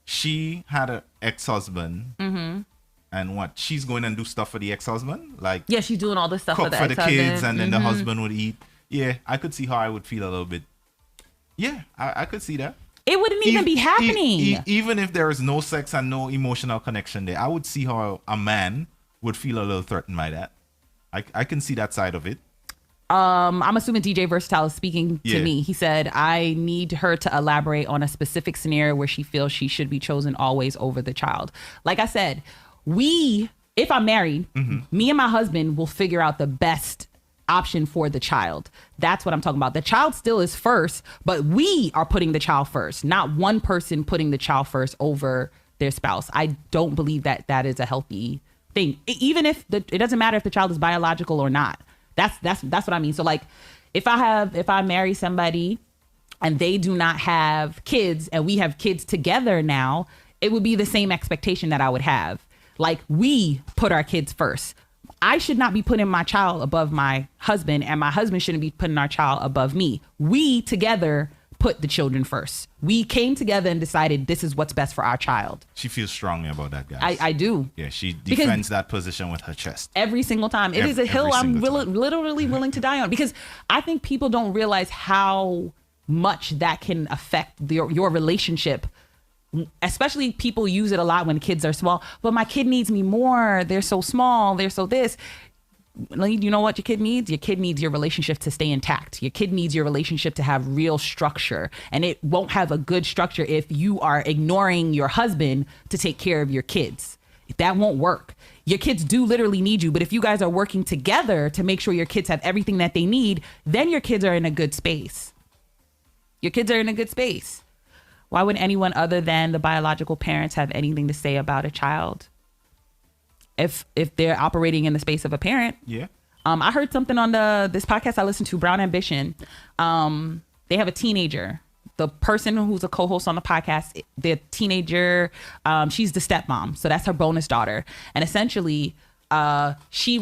she had an ex-husband, and what? She's going and do stuff for the ex-husband, like she's doing all this stuff cook for the kids, and then the husband would eat. Yeah, I could see how I would feel a little bit. Yeah, I could see that. It wouldn't even be happening. Even if there is no sex and no emotional connection there, I would see how a man would feel a little threatened by that. I can see that side of it. I'm assuming DJ Versatile is speaking to me. He said, I need her to elaborate on a specific scenario where she feels she should be chosen always over the child. Like I said, if I'm married, me and my husband will figure out the best option for the child. That's what I'm talking about. The child still is first, but we are putting the child first, not one person putting the child first over their spouse. I don't believe that is a healthy thing. Even if it doesn't matter if the child is biological or not. That's what I mean. So like if I marry somebody and they do not have kids and we have kids together now, it would be the same expectation that I would have. Like we put our kids first. I should not be putting my child above my husband, and my husband shouldn't be putting our child above me. We together put the children first. We came together and decided this is what's best for our child. She feels strongly about that, guys. I do. Yeah, she defends that position with her chest. Every single time. It is a hill I'm literally willing to die on, because I think people don't realize how much that can affect your relationship. Especially people use it a lot when kids are small. But my kid needs me more. They're so small. They're so this. You know what your kid needs? Your kid needs your relationship to stay intact. Your kid needs your relationship to have real structure. And it won't have a good structure if you are ignoring your husband to take care of your kids. That won't work. Your kids do literally need you. But if you guys are working together to make sure your kids have everything that they need, then your kids are in a good space. Your kids are in a good space. Why would anyone other than the biological parents have anything to say about a child if they're operating in the space of a parent? Yeah. I heard something on this podcast I listened to, Brown Ambition. They have a teenager. The person who's a co-host on the podcast, the teenager, she's the stepmom. So that's her bonus daughter. And essentially, she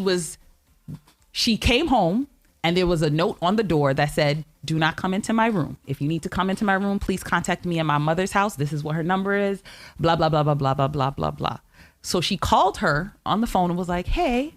came home and there was a note on the door that said, do not come into my room. If you need to come into my room, please contact me at my mother's house. This is what her number is, blah, blah, blah, blah, blah, blah, blah, blah, blah. So she called her on the phone and was like, hey,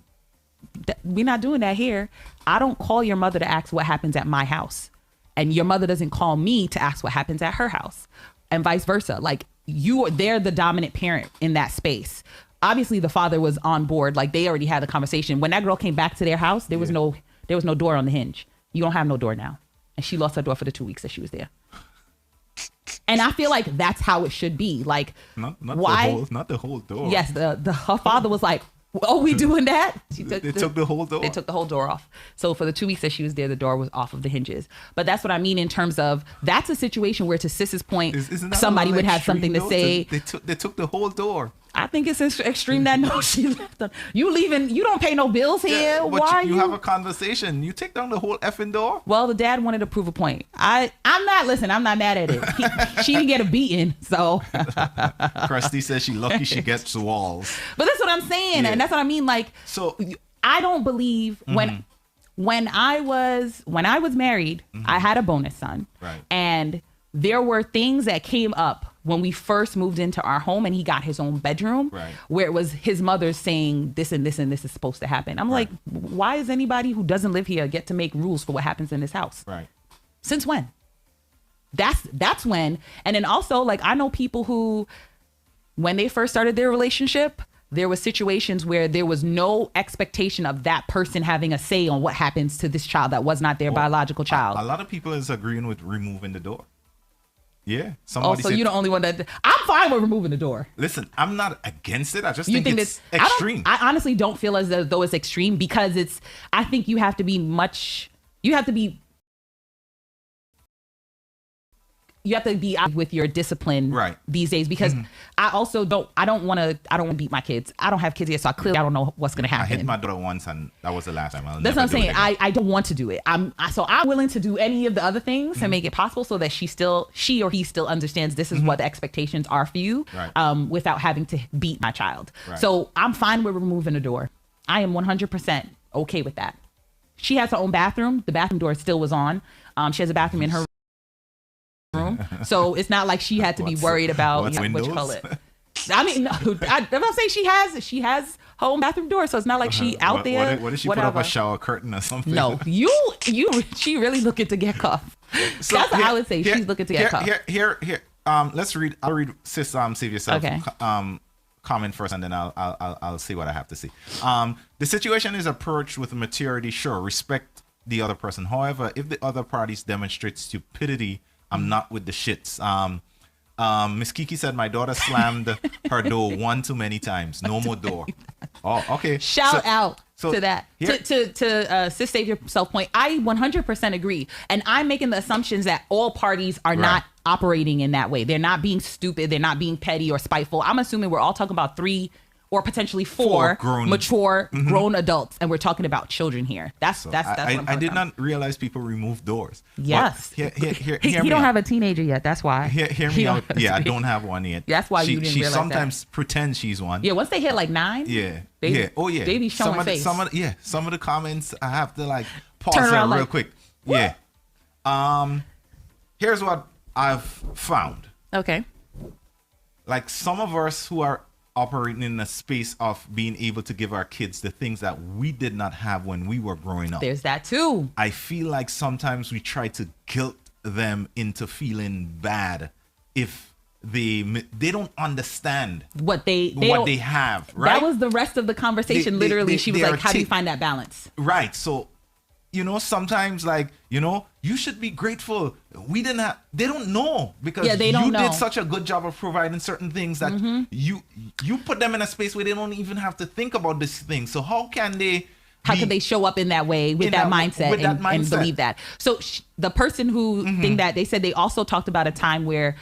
we're not doing that here. I don't call your mother to ask what happens at my house. And your mother doesn't call me to ask what happens at her house, and vice versa. Like they're the dominant parent in that space. Obviously the father was on board. Like they already had a conversation. When that girl came back to their house, there was no door on the hinge. You don't have no door now. And she lost her door for the 2 weeks that she was there. And I feel like that's how it should be. Like, not why? Not the whole door. Yes, her father was like, oh, we doing that? They took the whole door. They took the whole door off. So for the 2 weeks that she was there, the door was off of the hinges. But that's what I mean in terms of that's a situation where, to Sis's point, somebody would have something to say. They took the whole door. I think it's extreme that no, she left them. You leaving? You don't pay no bills here. Yeah, but why you have a conversation? You take down the whole effing door. Well, the dad wanted to prove a point. I'm not mad at it. She didn't get a beating, so. Krusty says she lucky she gets walls. But that's what I'm saying, and that's what I mean. Like, so I don't believe when I was married, I had a bonus son, right? And there were things that came up when we first moved into our home and he got his own bedroom, right, where it was his mother saying this and this and this is supposed to happen. I'm like, why is anybody who doesn't live here get to make rules for what happens in this house? Right. Since when? That's when. And then also, like, I know people who, when they first started their relationship, there was situations where there was no expectation of that person having a say on what happens to this child that was not their biological child. A lot of people is agreeing with removing the door. Yeah. So you're the only one that... I'm fine with removing the door. Listen, I'm not against it. I just think it's extreme. I honestly don't feel as though it's extreme because I think you have to be out with your discipline these days, because I also don't want to beat my kids. I don't have kids yet, so I don't know what's going to happen. I hit my daughter once and that was the last time. That's what I'm saying. I don't want to do it. I'm willing to do any of the other things to make it possible so that she or he still understands this is what the expectations are for you, without having to beat my child. Right. So I'm fine with removing the door. I am 100% okay with that. She has her own bathroom. The bathroom door still was on. She has a bathroom in her room, so it's not like she had to be worried about what you call it. I mean, no, I'm not saying she has her own bathroom door, so it's not like she out there. What did she put up, a shower curtain or something? No, she really looking to get cuffed. So that's what I would say. She's looking to get cuffed. Here. Let's read. I'll read Sis. Save yourself. Okay. Comment first, and then I'll see what I have to see. The situation is approached with maturity. Sure, respect the other person. However, if the other parties demonstrate stupidity, I'm not with the shits. Miss Kiki said my daughter slammed her door one too many times. No more door. Oh, okay. Shout out to that. To Sis Save Yourself point. I 100% agree. And I'm making the assumptions that all parties are not operating in that way. They're not being stupid. They're not being petty or spiteful. I'm assuming we're all talking about 3 or potentially 4 mature grown adults, and we're talking about children here. That's what I'm I did not realize people remove doors. Yes. He don't have a teenager yet. That's why. Hear me out. Yeah, I don't have one yet. That's why you didn't realize that. She sometimes pretends she's one. Yeah, once they hit like 9. Yeah. They be showing face. Some of the comments I have to like pause there real quick. What? Yeah. Here's what I've found. Okay. Like some of us who are operating in a space of being able to give our kids the things that we did not have when we were growing up. There's that too. I feel like sometimes we try to guilt them into feeling bad if they don't understand what they have, right? That was the rest of the conversation. Literally, she was like, how do you find that balance? Right. So, sometimes like, you should be grateful. We didn't have, they don't know because they don't know. Did such a good job of providing certain things that you put them in a space where they don't even have to think about this thing. So how could they show up in that way with that mindset and believe that? So the person who think that, they said they also talked about a time where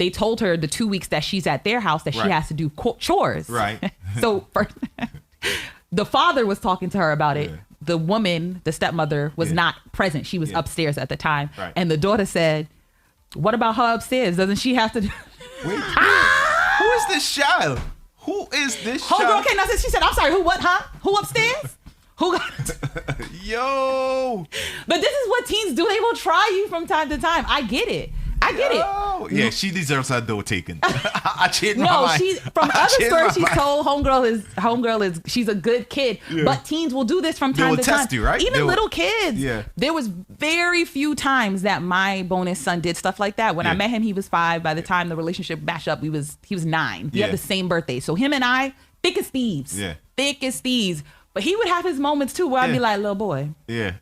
they told her the 2 weeks that she's at their house that she has to do chores. Right. So the father was talking to her about it. The woman, the stepmother, was not present. She was upstairs at the time. Right. And the daughter said, what about her upstairs? Doesn't she have to do... Wait, who is this child? Who is this child? Homegirl came downstairs. She said, I'm sorry, who, what, huh? Who upstairs? Who got... Yo. But this is what teens do. They will try you from time to time. I get it. Yeah, she deserves her dough taken. I changed my No, mind. she from other stories she's told, homegirl is she's a good kid. Yeah. But teens will do this from time to time. They will test you, right? Even little kids. Yeah. There was very few times that my bonus son did stuff like that. When I met him, he was 5. By the time the relationship matched up, he was 9. We had the same birthday. So him and I, thick as thieves. Yeah. Thick as thieves. But he would have his moments too where I'd be like, little boy, we're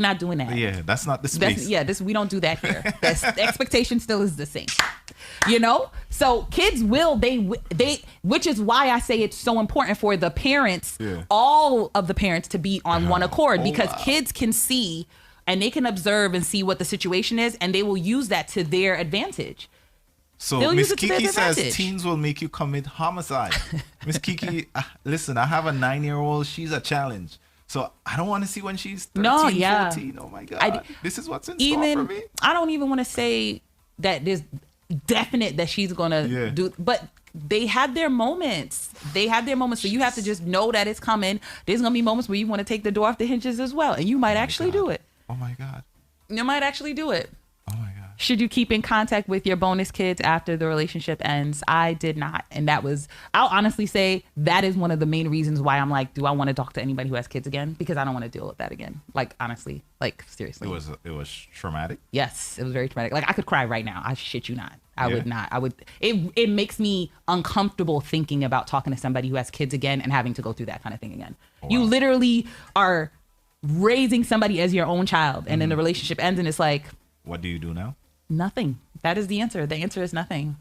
not doing that. Yeah, that's not the space. We don't do that here. The expectation still is the same. You know? So kids will, they, which is why I say it's so important for the parents, all of the parents to be on one accord, because kids can see and they can observe and see what the situation is, and they will use that to their advantage. So Miss Kiki says teens will make you commit homicide. Miss Kiki, listen, I have a 9-year-old. She's a challenge. So I don't want to see when she's 13, 14. Oh my God. This is what's in store for me. I don't even want to say that there's definite that she's going to do, but they have their moments. So you have to just know that it's coming. There's going to be moments where you want to take the door off the hinges as well. And you might actually do it. Oh my God. You might actually do it. Oh my God. Should you keep in contact with your bonus kids after the relationship ends? I did not. And I'll honestly say that is one of the main reasons why I'm like, do I want to talk to anybody who has kids again? Because I don't want to deal with that again. Like, honestly, like seriously. It was traumatic? Yes, it was very traumatic. Like I could cry right now. I shit you not. I would not. It makes me uncomfortable thinking about talking to somebody who has kids again and having to go through that kind of thing again. Wow. You literally are raising somebody as your own child, and then the relationship ends and it's like, what do you do now? Nothing. That is the answer. The answer is nothing.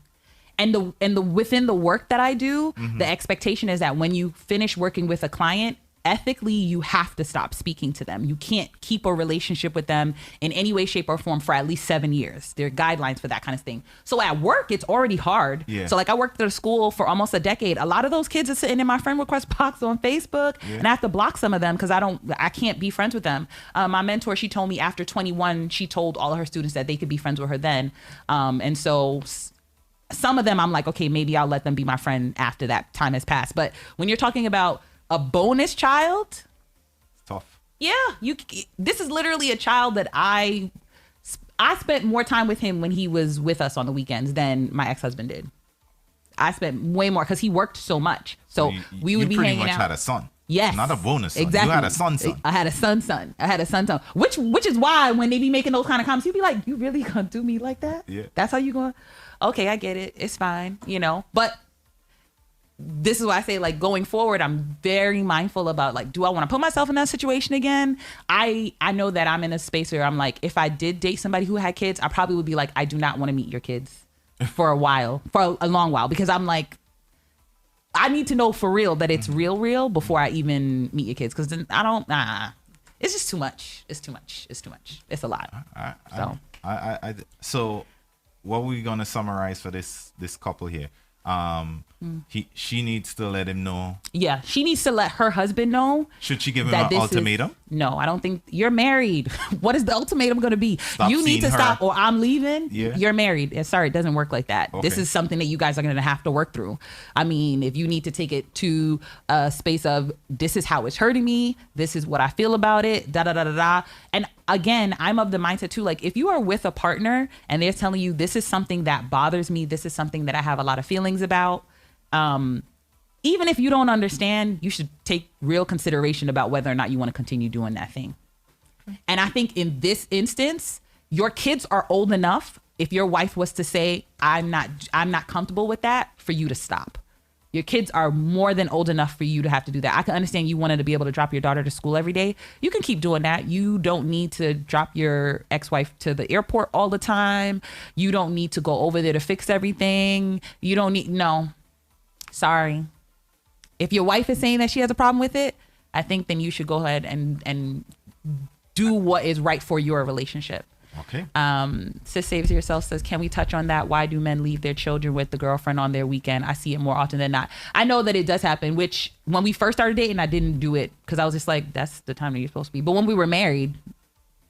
And the within the work that I do, the expectation is that when you finish working with a client, ethically, you have to stop speaking to them. You can't keep a relationship with them in any way, shape, or form for at least 7 years. There are guidelines for that kind of thing. So at work, it's already hard. Yeah. So like I worked at a school for almost a decade. A lot of those kids are sitting in my friend request box on Facebook, and I have to block some of them because I can't be friends with them. My mentor, she told me after 21, she told all of her students that they could be friends with her then. And so some of them, I'm like, okay, maybe I'll let them be my friend after that time has passed. But when you're talking about a bonus child, it's tough. Yeah, this is literally a child that I spent more time with him when he was with us on the weekends than my ex-husband did. I spent way more because he worked so much. So we would be hanging out. You pretty much had a son. Yes. Not a bonus son. Exactly. You had a son. I had a son. Which is why when they be making those kind of comments, you'd be like, you really gonna do me like that? Yeah. That's how you going? Okay, I get it. It's fine. You know, but this is why I say, like, going forward, I'm very mindful about, like, do I want to put myself in that situation again? I know that I'm in a space where I'm like, if I did date somebody who had kids, I probably would be like, I do not want to meet your kids for a while, for a long while, because I'm like, I need to know for real that it's real before I even meet your kids. Because then it's just too much. It's too much. It's a lot. So what we're going to summarize for this couple here. She needs to let him know. Yeah, she needs to let her husband know. Should she give him an ultimatum? No, I don't think. You're married. What is the ultimatum going to be? You need to stop or I'm leaving. Yeah. You're married. Sorry, it doesn't work like that. Okay. This is something that you guys are going to have to work through. I mean, if you need to take it to a space of, this is how it's hurting me, this is what I feel about it, da da da da da. And again, I'm of the mindset too, like, if you are with a partner and they're telling you, this is something that bothers me, this is something that I have a lot of feelings about, even if you don't understand, you should take real consideration about whether or not you want to continue doing that thing. And I think in this instance, your kids are old enough, if your wife was to say, I'm not comfortable with that, for you to stop. Your kids are more than old enough for you to have to do that. I can understand you wanted to be able to drop your daughter to school every day. You can keep doing that. You don't need to drop your ex-wife to the airport all the time. You don't need to go over there to fix everything. No. Sorry. If your wife is saying that she has a problem with it, I think then you should go ahead and do what is right for your relationship. Okay. Sis Saves Yourself says, can we touch on that? Why do men leave their children with the girlfriend on their weekend? I see it more often than not. I know that it does happen, which when we first started dating, I didn't do it because I was just like, that's the time that you're supposed to be. But when we were married,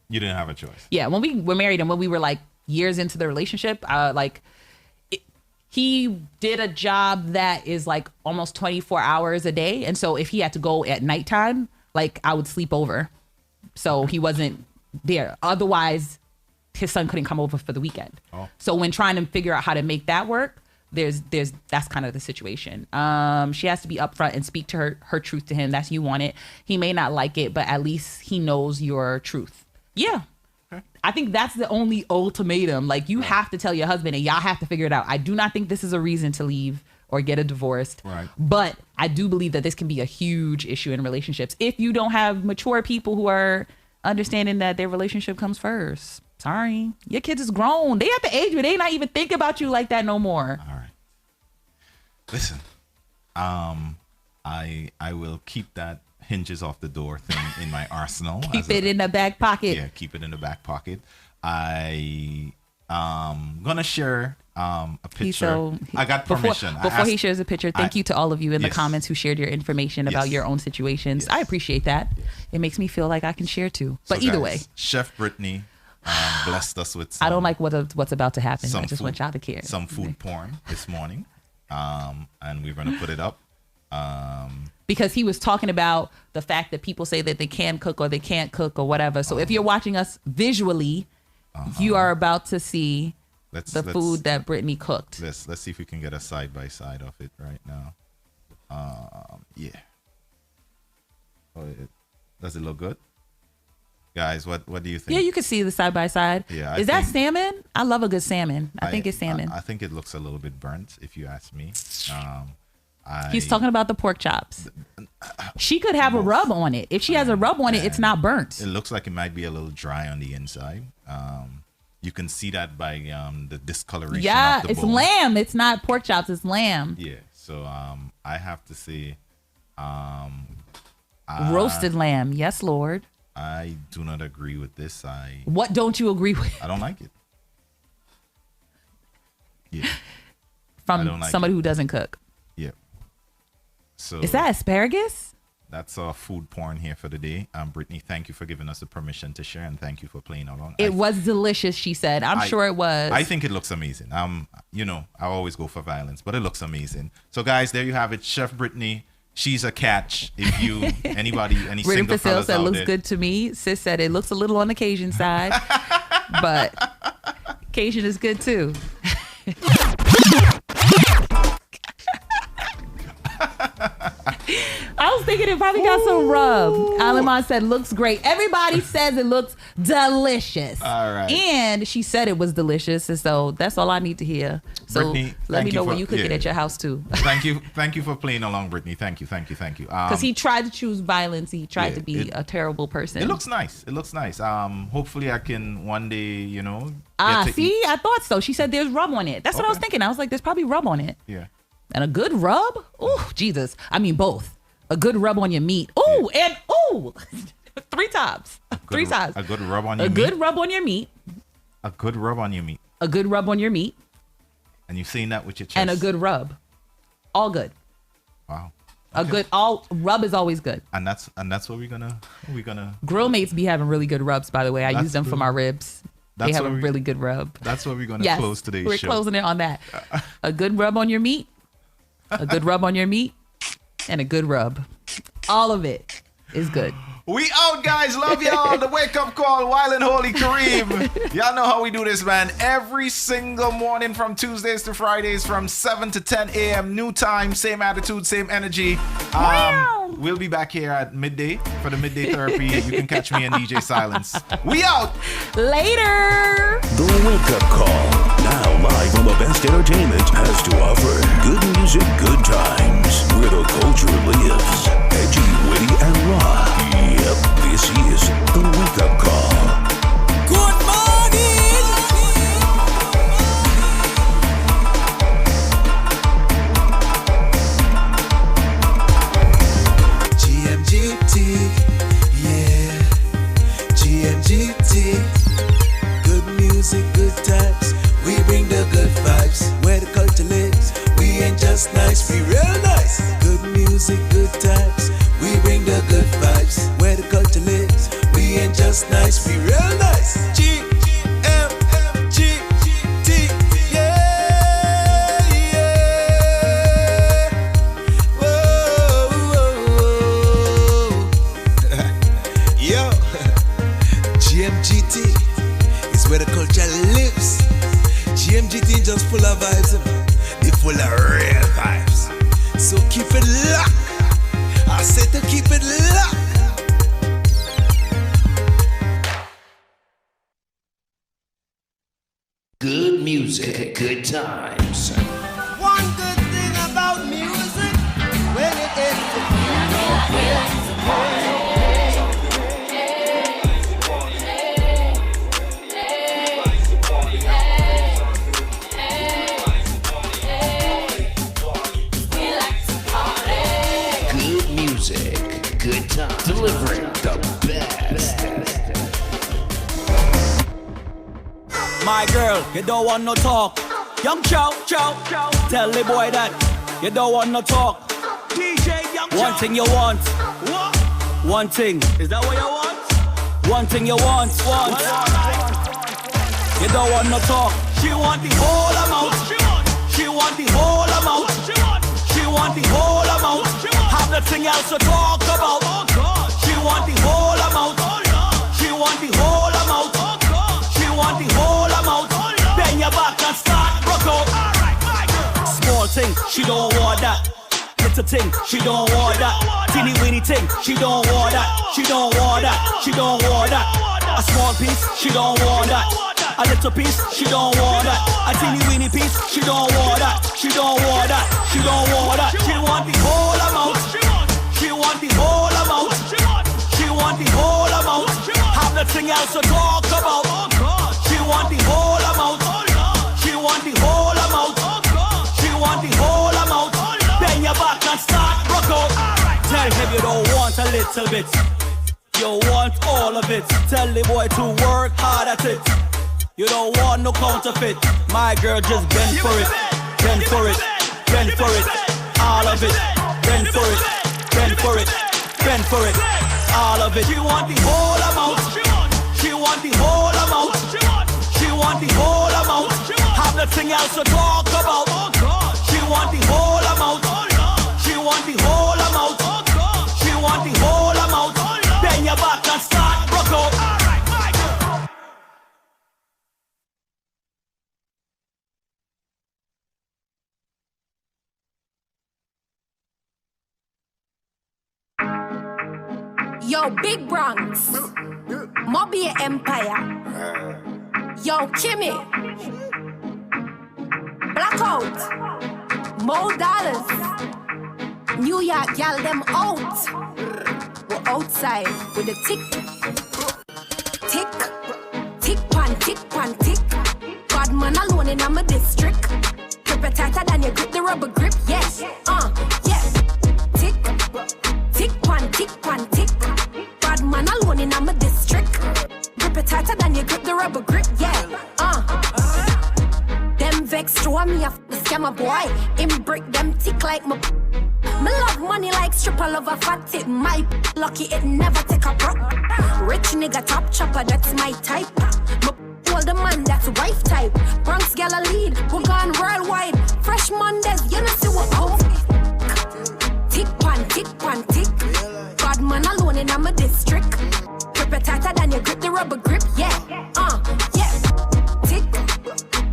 you didn't have a choice. Yeah, when we were married and when we were like years into the relationship, he did a job that is like almost 24 hours a day. And so if he had to go at nighttime, like I would sleep over. So he wasn't there. Otherwise, his son couldn't come over for the weekend. Oh. So when trying to figure out how to make that work, that's kind of the situation. She has to be upfront and speak to her truth to him. That's you want it. He may not like it, but at least he knows your truth. Yeah. I think that's the only ultimatum. Like you have to tell your husband and y'all have to figure it out. I do not think this is a reason to leave or get a divorce. Right. But I do believe that this can be a huge issue in relationships if you don't have mature people who are understanding that their relationship comes first. Sorry. Your kids is grown. They at the age where they not even think about you like that no more. All right. Listen, I will keep that hinges off the door thing in my arsenal. Keep it in the back pocket. Yeah, keep it in the back pocket. I gonna share a picture. I got permission. Before he shares a picture, thank you to all of you in the comments who shared your information about your own situations. I appreciate that. It makes me feel like I can share too. But either way, Chef Brittany blessed us with I don't like what's about to happen. I just want y'all to care. Some food porn this morning. And we're gonna put it up. Because he was talking about the fact that people say that they can cook or they can't cook or whatever. So if you're watching us visually, you are about to see the food that Brittany cooked. Let's see if we can get a side by side of it right now. Yeah. Does it look good? Guys, what do you think? Yeah, you can see the side by side. Yeah, Is that salmon? I love a good salmon. I think it's salmon. I think it looks a little bit burnt, if you ask me. He's talking about the pork chops. She could have a rub on it. If she has a rub on it, it's not burnt. It looks like it might be a little dry on the inside. You can see that by the discoloration. Yeah, of the it's bone. lamb. It's not pork chops. It's lamb. Yeah. So I have to say, roasted lamb. Yes, Lord. I do not agree with this. What don't you agree with? I don't like it. Yeah. From somebody who doesn't cook. Yeah. So is that asparagus? That's our food porn here for the day. Brittany, thank you for giving us the permission to share, and thank you for playing along. It was delicious, she said. I'm sure it was. I think it looks amazing. I always go for violence, but it looks amazing. So guys, there you have it. Chef Brittany, she's a catch. If you any single fellas said out looks there. good to me. Sis said it looks a little on the Cajun side, but Cajun is good too. I was thinking it probably got some rub. Alamon said looks great. Everybody says it looks delicious. All right. And she said it was delicious. And so that's all I need to hear. So Brittany, let me know when you cook it at your house too. Thank you for playing along, Brittany. Thank you. Because he tried to choose violence. He tried to be a terrible person. It looks nice. Hopefully I can one day, I thought so. She said there's rub on it. That's what I was thinking. I was like, there's probably rub on it. Yeah. And a good rub? Oh, Jesus. I mean, both. A good rub on your meat. Oh, yeah. And oh, 3 times. 3 times. A good rub on your meat. A good rub on your meat. A good rub on your meat. A good rub on your meat. And you've seen that with your chest. And a good rub. All good. Wow. Okay. Rub is always good. And that's what we're gonna Grill mates be having really good rubs, by the way. I use them for my ribs. They have a really good rub. That's what we're gonna close today's show. We're closing it on that. A good rub on your meat. A good rub on your meat. And a good rub. All of it is good. We out, guys. Love y'all. The wake up call, Wild and Holy Kareem. Y'all know how we do this, man. Every single morning from Tuesdays to Fridays from 7 to 10 a.m. New time, same attitude, same energy. We'll be back here at midday for the midday therapy. You can catch me and DJ Silence. We out. Later. The wake up call. Now live on the best entertainment has to offer. Good music, good times. Where the culture lives. Edgy, witty, and raw. Yep, this is the wake up call. Good morning. GMGT, yeah. GMGT. Good vibes, they full of real vibes. So keep it locked. I said to keep it locked. Good music, good times. One good thing about music, when it is Good music, good times. Delivering the best. My girl, you don't want no talk. Young Chow, tell the boy that you don't want no talk. DJ Young One thing you want. What? One thing. Is that what you want? One thing you want. You don't want no talk. She want the whole amount. She want the whole amount. She want the whole amount. Have nothing else to talk about. She want the whole amount. She want the whole amount. She want the whole amount. Bend your back and start rock out. Small thing, she don't want that. Little thing, she don't want that. Teeny weeny thing, she don't want that. She don't want that. She don't want that. A small piece, she don't want that. A little piece, she don't want that. A teeny weeny piece, she don't want that. She don't want that. She don't want that. She want the whole amount. She want the whole amount. She want the whole amount. Have nothing else to talk about. She want the whole amount. She want the whole amount. She want the whole amount. Bend your back and start rock out. Tell him you don't want a little bit. You want all of it. Tell the boy to work hard at it. You don't want no counterfeit. My girl, just bend for it. Bend for it. Bend for it. All of it. Bend for it. Bend for it. Bend for it. All of it. She want the whole amount. She want the whole amount. She want the whole amount. Have nothing else to talk about. She want the whole amount. She want the whole amount. She want the whole amount. Bend your back and start rock out. Yo, Big Bronx, Mobby Empire. Yo, Kimmy, Blackout, Mo Dollars, New York, y'all them out. We're outside with the tick, pan, tick. God man alone in my district. Grip it tighter than you grip the rubber grip, yes. Yeah. Tick, pan, tick. Bad man alone in my district. Grip it tighter than you grip the rubber grip, yeah. Them vex throw me off the scammer boy. Him break them tick like my. Me love money like stripper, love a fat tip. My lucky it never take a broke. Rich nigga top chopper, that's my type. Hold the man, that's wife type. Bronx gal a lead, we gone worldwide. Fresh Mondays, you know see what out. Tick pan, tick. Bad man alone in my district. Grip it tighter than you grip the rubber grip, yeah. Yeah.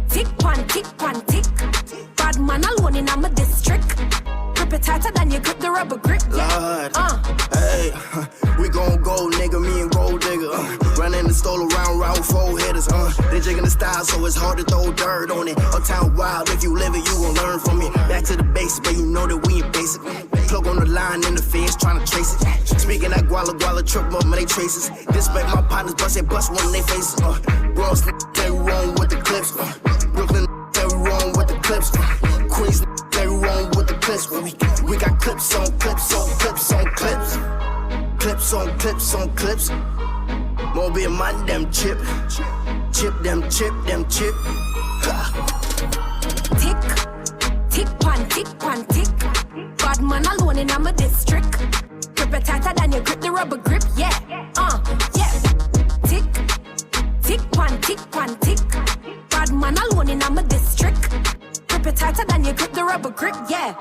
Tick pan, tick. Bad man alone in my district. Grip it tighter than you grip the rubber grip, yeah. Hey, we gon' go, nigga, me and Gold Digger. Running the stole around four hitters. They jigging the style, so it's hard to throw dirt on it. Uptown wild, if you live it, you gon' learn from it. Back to the basics, but you know that we ain't basic. Plug on the line in the fence, tryna trace it. Speaking that guala, trip up, man, they traces. Disrespect my partners, bust one in they faces. Bronx, tell you wrong with the clips. Brooklyn, tell you wrong with the clips. Queens, tell you wrong with the clips. We got clips on clips on clips on clips. Clips on clips on clips. More be a man, them chip. Chip them. Tick pan, tick. Bad man alone in my district. Grip it tighter than you grip the rubber grip, yeah. Yeah. Tick pan, tick. Bad man alone in my district. Grip it tighter than you grip the rubber grip, yeah.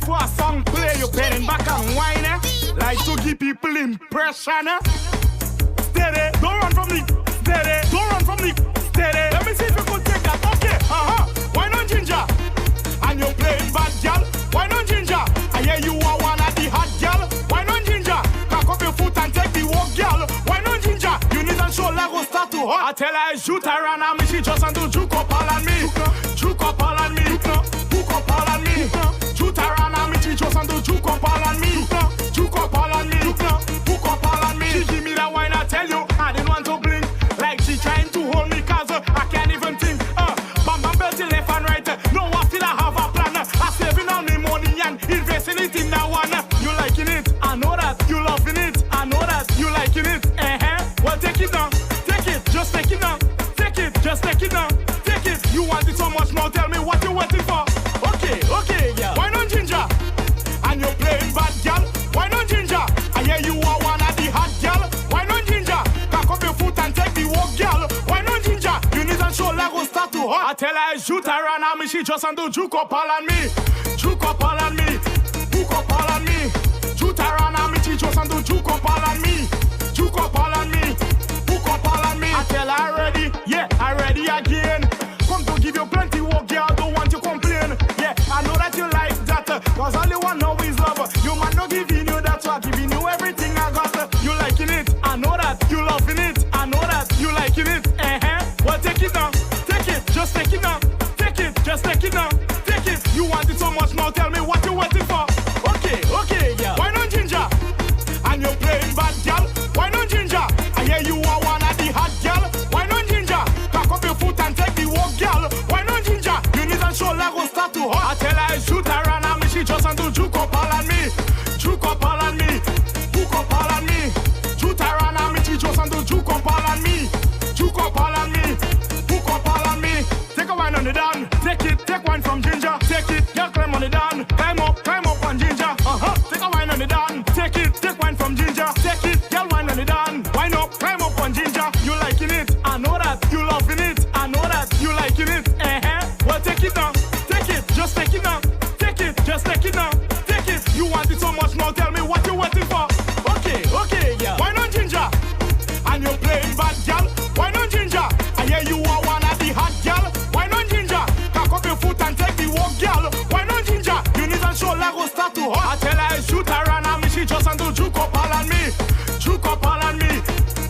before a song play, you bending back and whine, like to give people impression. Steady, don't run from me. Steady, don't run from me. Steady. Let me see if you could take that. Okay, why not ginger? And you're playing bad girl. Why not ginger? I hear you are one of the hot girl. Why not ginger? Cock up your foot and take the walk, girl. Why not ginger? You need and show like go start to hot. I tell her shoot around and me she just and do juke up all on me. Juke up all on me. Hook up all on me. Shoot around and me she just and do juke up all on me. Juke up all on me. Hook up all on me. She give me that wine, I tell you. I didn't want to blink. Like she trying to hold me cause I can't even think. Bam bam belty left and right. No, I feel I have a plan. I saving all the money and investing it in that one. You liking it? I know that. You loving it? I know that. You liking it? Well, take it down. Take it. Just take it down. Take it. Just take it down. Take it. You want it so much now. Tell me what you waiting for. Okay, yeah. Why not ginger? And you're playing bad girl. Why not ginger? I hear you are one of the hot girl. Why not ginger? Cock up your foot and take the walk, girl. Why not ginger? You need and show like go start to hot. I tell her shoot around and me she just and do juke up all on me. Juke up all on me. Hook up all on me. Shoot around and me she just and do juke up all on me. Juke up all on me. Hook up all on me. I tell her ready. Yeah, I ready again. Come to give you plenty work, girl. Don't want you complain. Yeah, I know that you like that. Cause all you want now is love. You man no giving you that, so I giving you everything I got. You liking it? I know that. You loving it? I know that. You liking it? Well, take it down. Take it. Just take it down. Take it. Just take it down. Take it. You want it so much now. Tell me what you waiting for. Okay, yeah. Why not ginger? And you're playing bad girl. Why not ginger? I hear you are one of the hot girl. Why not ginger? Cock up your foot and take the walk, girl. Why not ginger? You need and show like go start to hot. I tell her shoot around and me she just and do juke up all on me. Juke up all on me. Hook up all on me. Shoot around and me she just and do juke up all on me. Juke up all on me. Hook up all on me. Take a wine on the down. Take it. Take one from ginger. Take it. Girl climb on the down. Climb up on ginger. Take a wine on the down. Take it. Take one from ginger. Take it. Girl wine on the down. Wine up. Climb up on ginger. You liking it? I know that. You loving it? I know that. You liking it? Well, take it down. Take it. Just take it down. Take it. Just take it down. Take it. You want it so much now. Tell me what you waiting for. Okay, yeah. Why not ginger? And you're playing bad girl. Why not ginger? I hear you are one of the hot girl. Why not ginger? Cock up your foot and take the walk, girl. Why not ginger? You need and show like go start to hot. I tell her shoot around and me she just and do juke up all on me. Juke up all on me.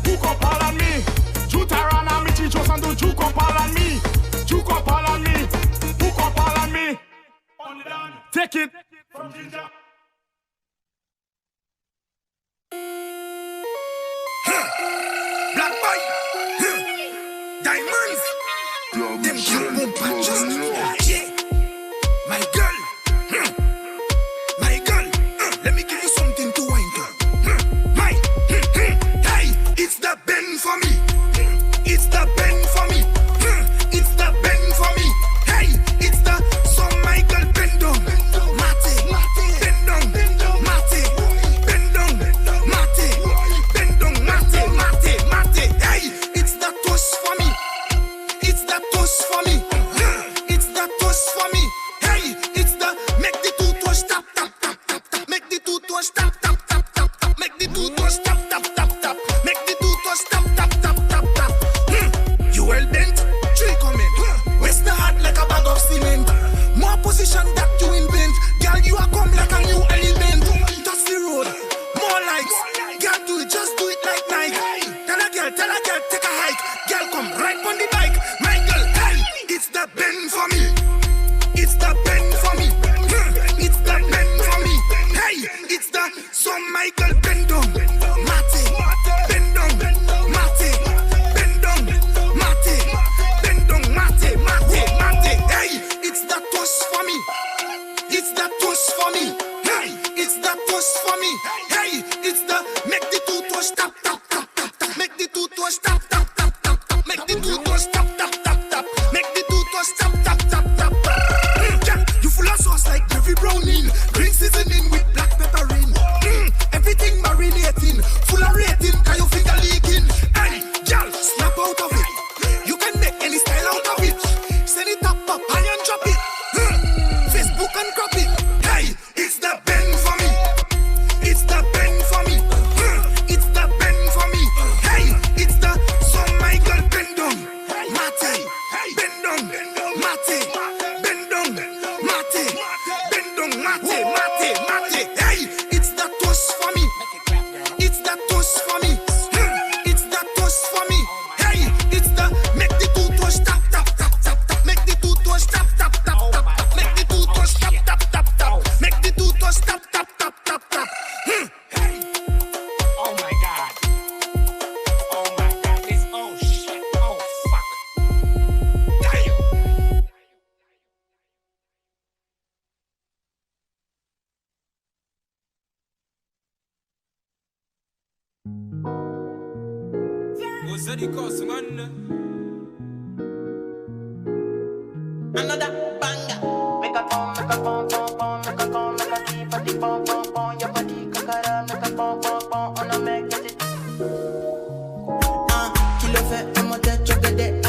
Hook up all on me. Shoot around and me she just and do juke up all on me. Juke up all on me. Hook up all on me. Take it from ginger. Black boy, diamonds, them cute boom patches. Yeah, my girl, let me give you something to wine to. Hey, it's the bend for me. It's the bend for me. It's the bend for me. Hey, it's the some my girl bend down, mate, bend down, mate, bend down, mate, bend down, mate. Hey, it's the toast for me. It's the toast for me. It's the toast for me. Hey, it's the make the two toast tap tap tap tap tap. Make the two toast tap tap tap tap tap. Make the two toast tap tap tap tap. Make the two toast tap tap tap tap tap. You well bent, tree coming. Waste the heart like a bag of cement. More position that you invent. Girl, you are come like a new element. Touch the road, more likes. Girl, do it, just do it like Nike. Tell a girl, take a hike. Girl, come right on the bike. My girl, hey, it's the bend for me. It's the bend for me. It's the bend for me. Hey, it's the some my girl bend down, mate, bend down, mate, bend down, mate, bend down, mate. Hey, it's the toast for me. It's the toast for me. Hey, it's the toast for me. Hey, it's the make the two toast tap tap tap tap tap. Make the two toast tap tap tap tap tap. Make the two toast tap tap tap tap. Make the two toast tap tap tap tap tap. What's the cost, man? Another banger. Make a pom, make a pom, pom, pom, make a pom, make a keep a pom, pom, pom. Your body kakara, make a pom, pom, pom. On a make it. Kilo fait, I'm a dead chocolate.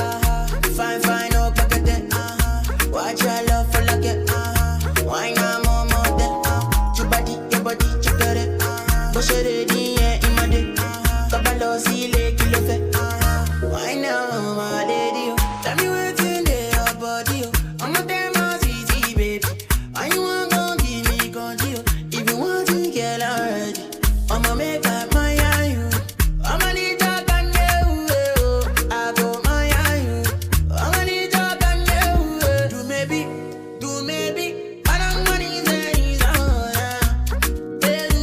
Fine, fine, oh, packet. Watch your love for like it. Why not more, your body, chocolate. Push it in, yeah, in my dick. Kabalo, see, leg, kilo fait. Why now, my lady? Tell me what's in there, your body. I'm a damn easy, baby. Why you want to give me control? If you want to get already, I'ma make up my you. I'ma need talk and you. I go my you. I'ma need talk and you. Do maybe. I don't want to say so. Yeah, do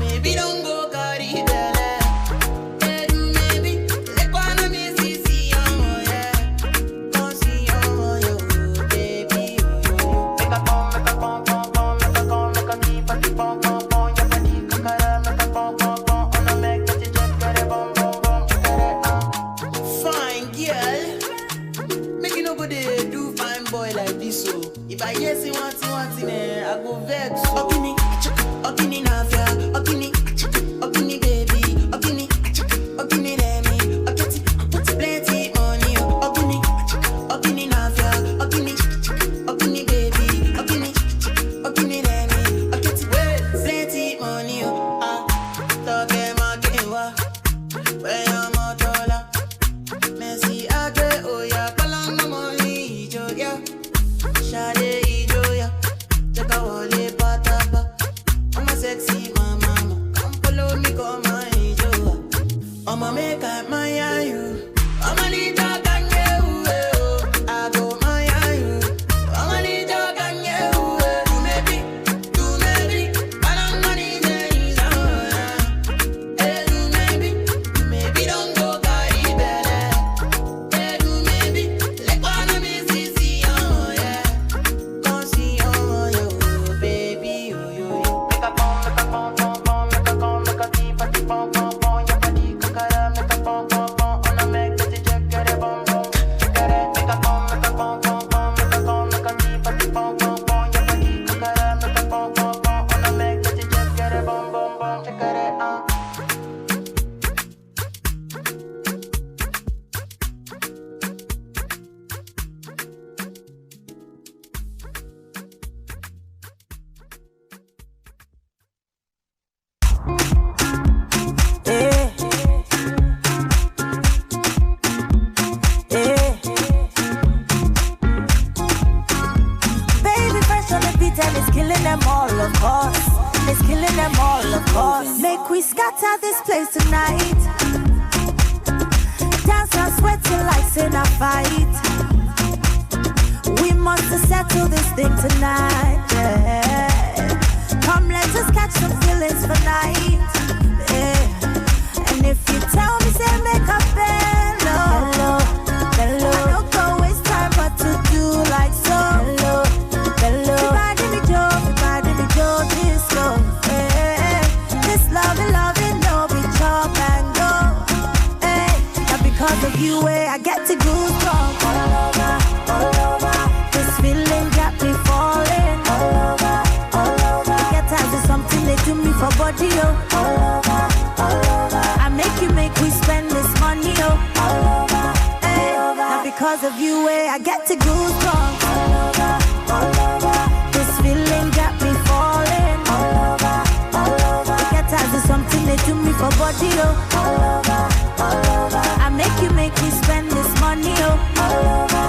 maybe don't go carry belly. Yeah, do maybe. Let go and me see yeah. Come see yo, baby. Make a pom, make a pom, pom, pom, make a pom, make a keep a pom, pom, pom. Your body kakara, make a pom, pom, pom. On a make it just get it, bom, bom, bom. Fine girl, make you no go there do fine boy like this so. If I hear say want it, I go vex. Okini, nafia, okini baby, okini let me, put plenty money. Okini nafia, okini baby, okini let me, plenty money. Talk my game where I'm a dollar. Messi agre, oh yeah, kalanga money, yeah. Shade ijo ya, cheka wale patapa. I'm a sexy mama, come follow me, come my ijo. I'ma make up my you. I'ma need talk and you. I go my you. I'ma need talk and you. Do maybe. I don't want to say so. Hey, do maybe don't go carry belly. Hey, do maybe. Let go and me see yeah. Come see yo, baby, yo. Make a pom, pom, make a pom, make a keep a pom, pom, pom. Your body kakara, make a pom, pom, pom. On a make it check it, bom, bom. Check it. Make a pom, make a pom, pom, pom, make a pom, make a keep a pom, pom, pom. Your body kakara, make a pom, pom, pom. On a make it check it, bom, bom, bom. Check it, Baby, fresh on the beat and it's killing them all, of course. It's killing them all, of course. Make we scatter this place tonight. Dance and sweating like in a fight. We must settle this thing tonight, yeah. Come, let us catch some feelings for night, yeah. And if you tell me, say make a bello. I don't go waste time but to do like so. Everybody me Joe, disco, yeah. This loving, no be chop and go, hey. Now because of you, I get to goosebumps all over. This feeling got me falling all over. Get times is something they do me for body, all over. I make we spend this money, all over. Hey. Now because of you, I get to goosebumps all over. This feeling got me falling all over. Get times is something they do me for body, all over. I make we spend this money, all over.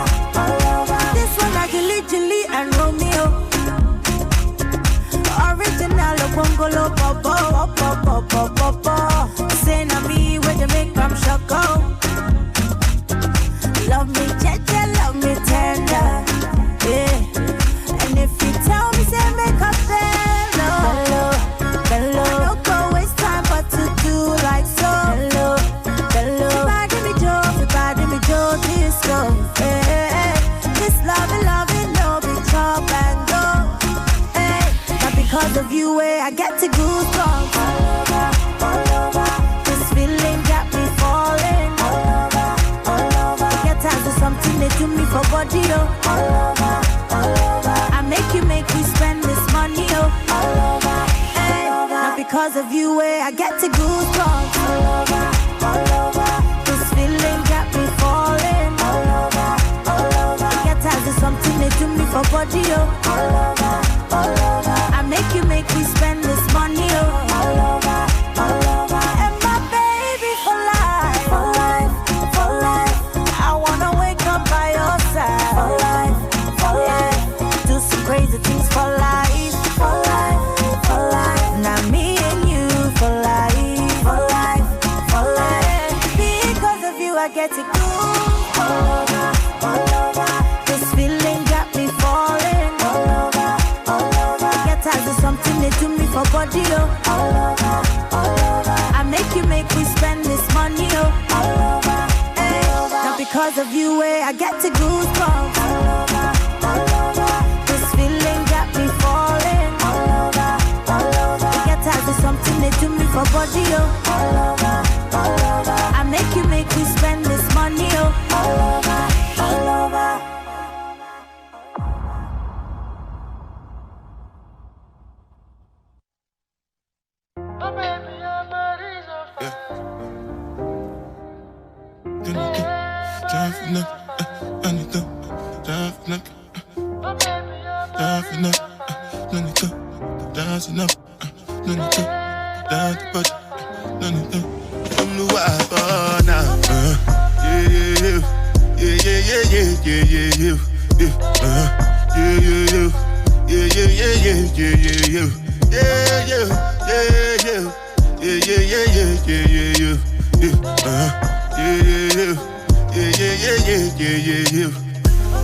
This one like Julie and Romeo. Original Bongolo Popo. Say na me where you make from Choco. Love me jeje, love me tender, yeah. And if you tell me, say make a bello. I don't go waste time but to do like so. Everybody me Joe, disco, yeah. This loving, no be chop and go, hey. Now because of you, I get to goosebumps all over. body, oh. All over, all over. I make me spend this money, oh. All over, hey, all over. Not because of you, I get to goosebumps. All over, all over. This feeling got me falling. All over, all over. Get tired of something they do me for body, oh. All over, all over. I make me spend this money, oh. All over, all over. And my baby for life, for life, for life. I wanna wake up by your side, for life, for life. Do some crazy things for life, for life, for life. Now me and you for life, for life, for life. Because of you I get to go all over, all over. This feeling got me falling all over, all over. Get tired of something they do me for body, oh. All over, all over. I make me spend this money, oh. All over, hey. Now because of you, I get to goosebumps. All over, all over. This feeling got me falling. All over, all over. Get tired of something they do me for body, oh. All over, all over. I make me spend this money, oh. All over, all over.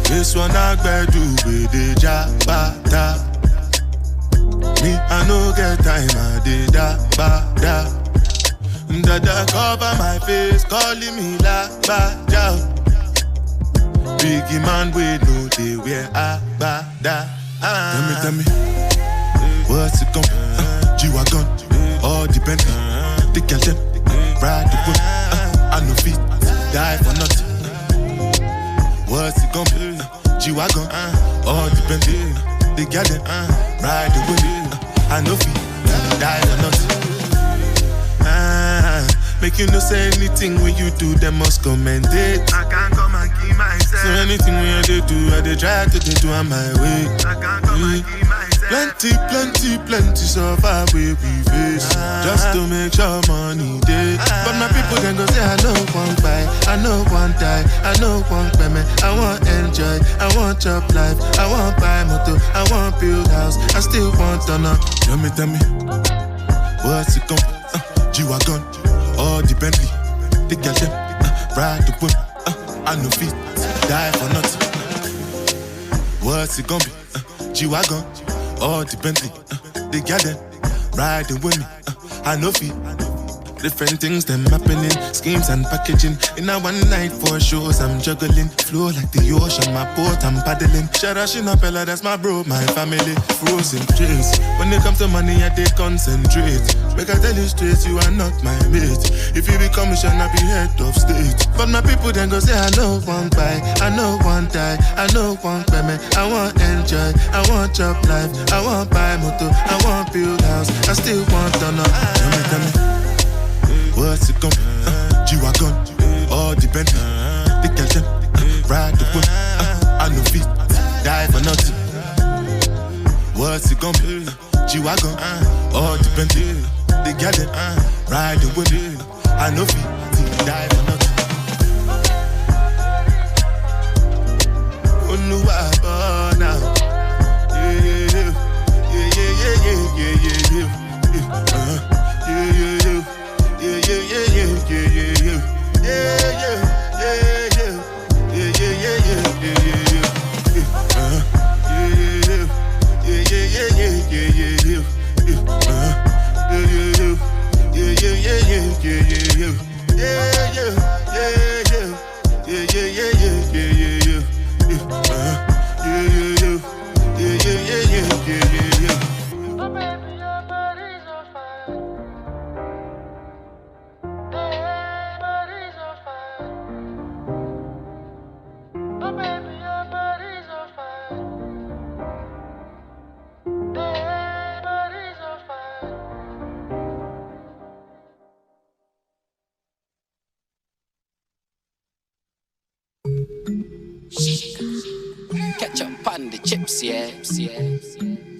This one I better do with the jabata. Me, I no get time, I did da. Dada cover my face, calling me la bada. Biggie man, we know they wear abada. Tell me, what's it gon' G-Wagon, all depend. The girl them, ride the whip. I no fit, die for nothing. What's it gon' be? G-Wagon, all depend. The girl them, ride the whip. I no fit, die for nothing. Make you no say anything when you do, they must commend it. I can't come and keep myself. So anything when they do, I they try to do on my way. I can't come and keep myself. Plenty so far we face. Just to make sure money day. But my people then go say I know one buy, I know one die, I know one payment. I want enjoy, I want job life, I want buy motor, I want build house, I still want to know. Tell me, what's it gon' G-Wagon, all the Bentley, the girl them, ride the whip, I no fit, die for nothing. What's it gon' be? G-Wagon, all the Bentley, the girl them, ride the whip, I no fit. Different things them happening, schemes and packaging. In a one night for shows I'm juggling. Flow like the ocean, my boat I'm paddling. Sharashina Pella, that's my bro, my family. Frozen dreams. When it comes to money, I did concentrate. Make I tell you straight, you are not my mate. If you become, you shall not be head of state. But my people then go say, I know one buy, I know one die, I know one payment. I want enjoy, I want job life, I want buy motor, I want build house, I still want to know. Tell me. What's it gon' be? G-Wagon, all the Bentley. The girl them, ride the whip. I no fit, die for nothing. What's it gon' be? G-Wagon, all the Bentley. The girl them, ride the whip. I no fit, die for nothing. Oh no, I now. Catch up on the chips, yeah.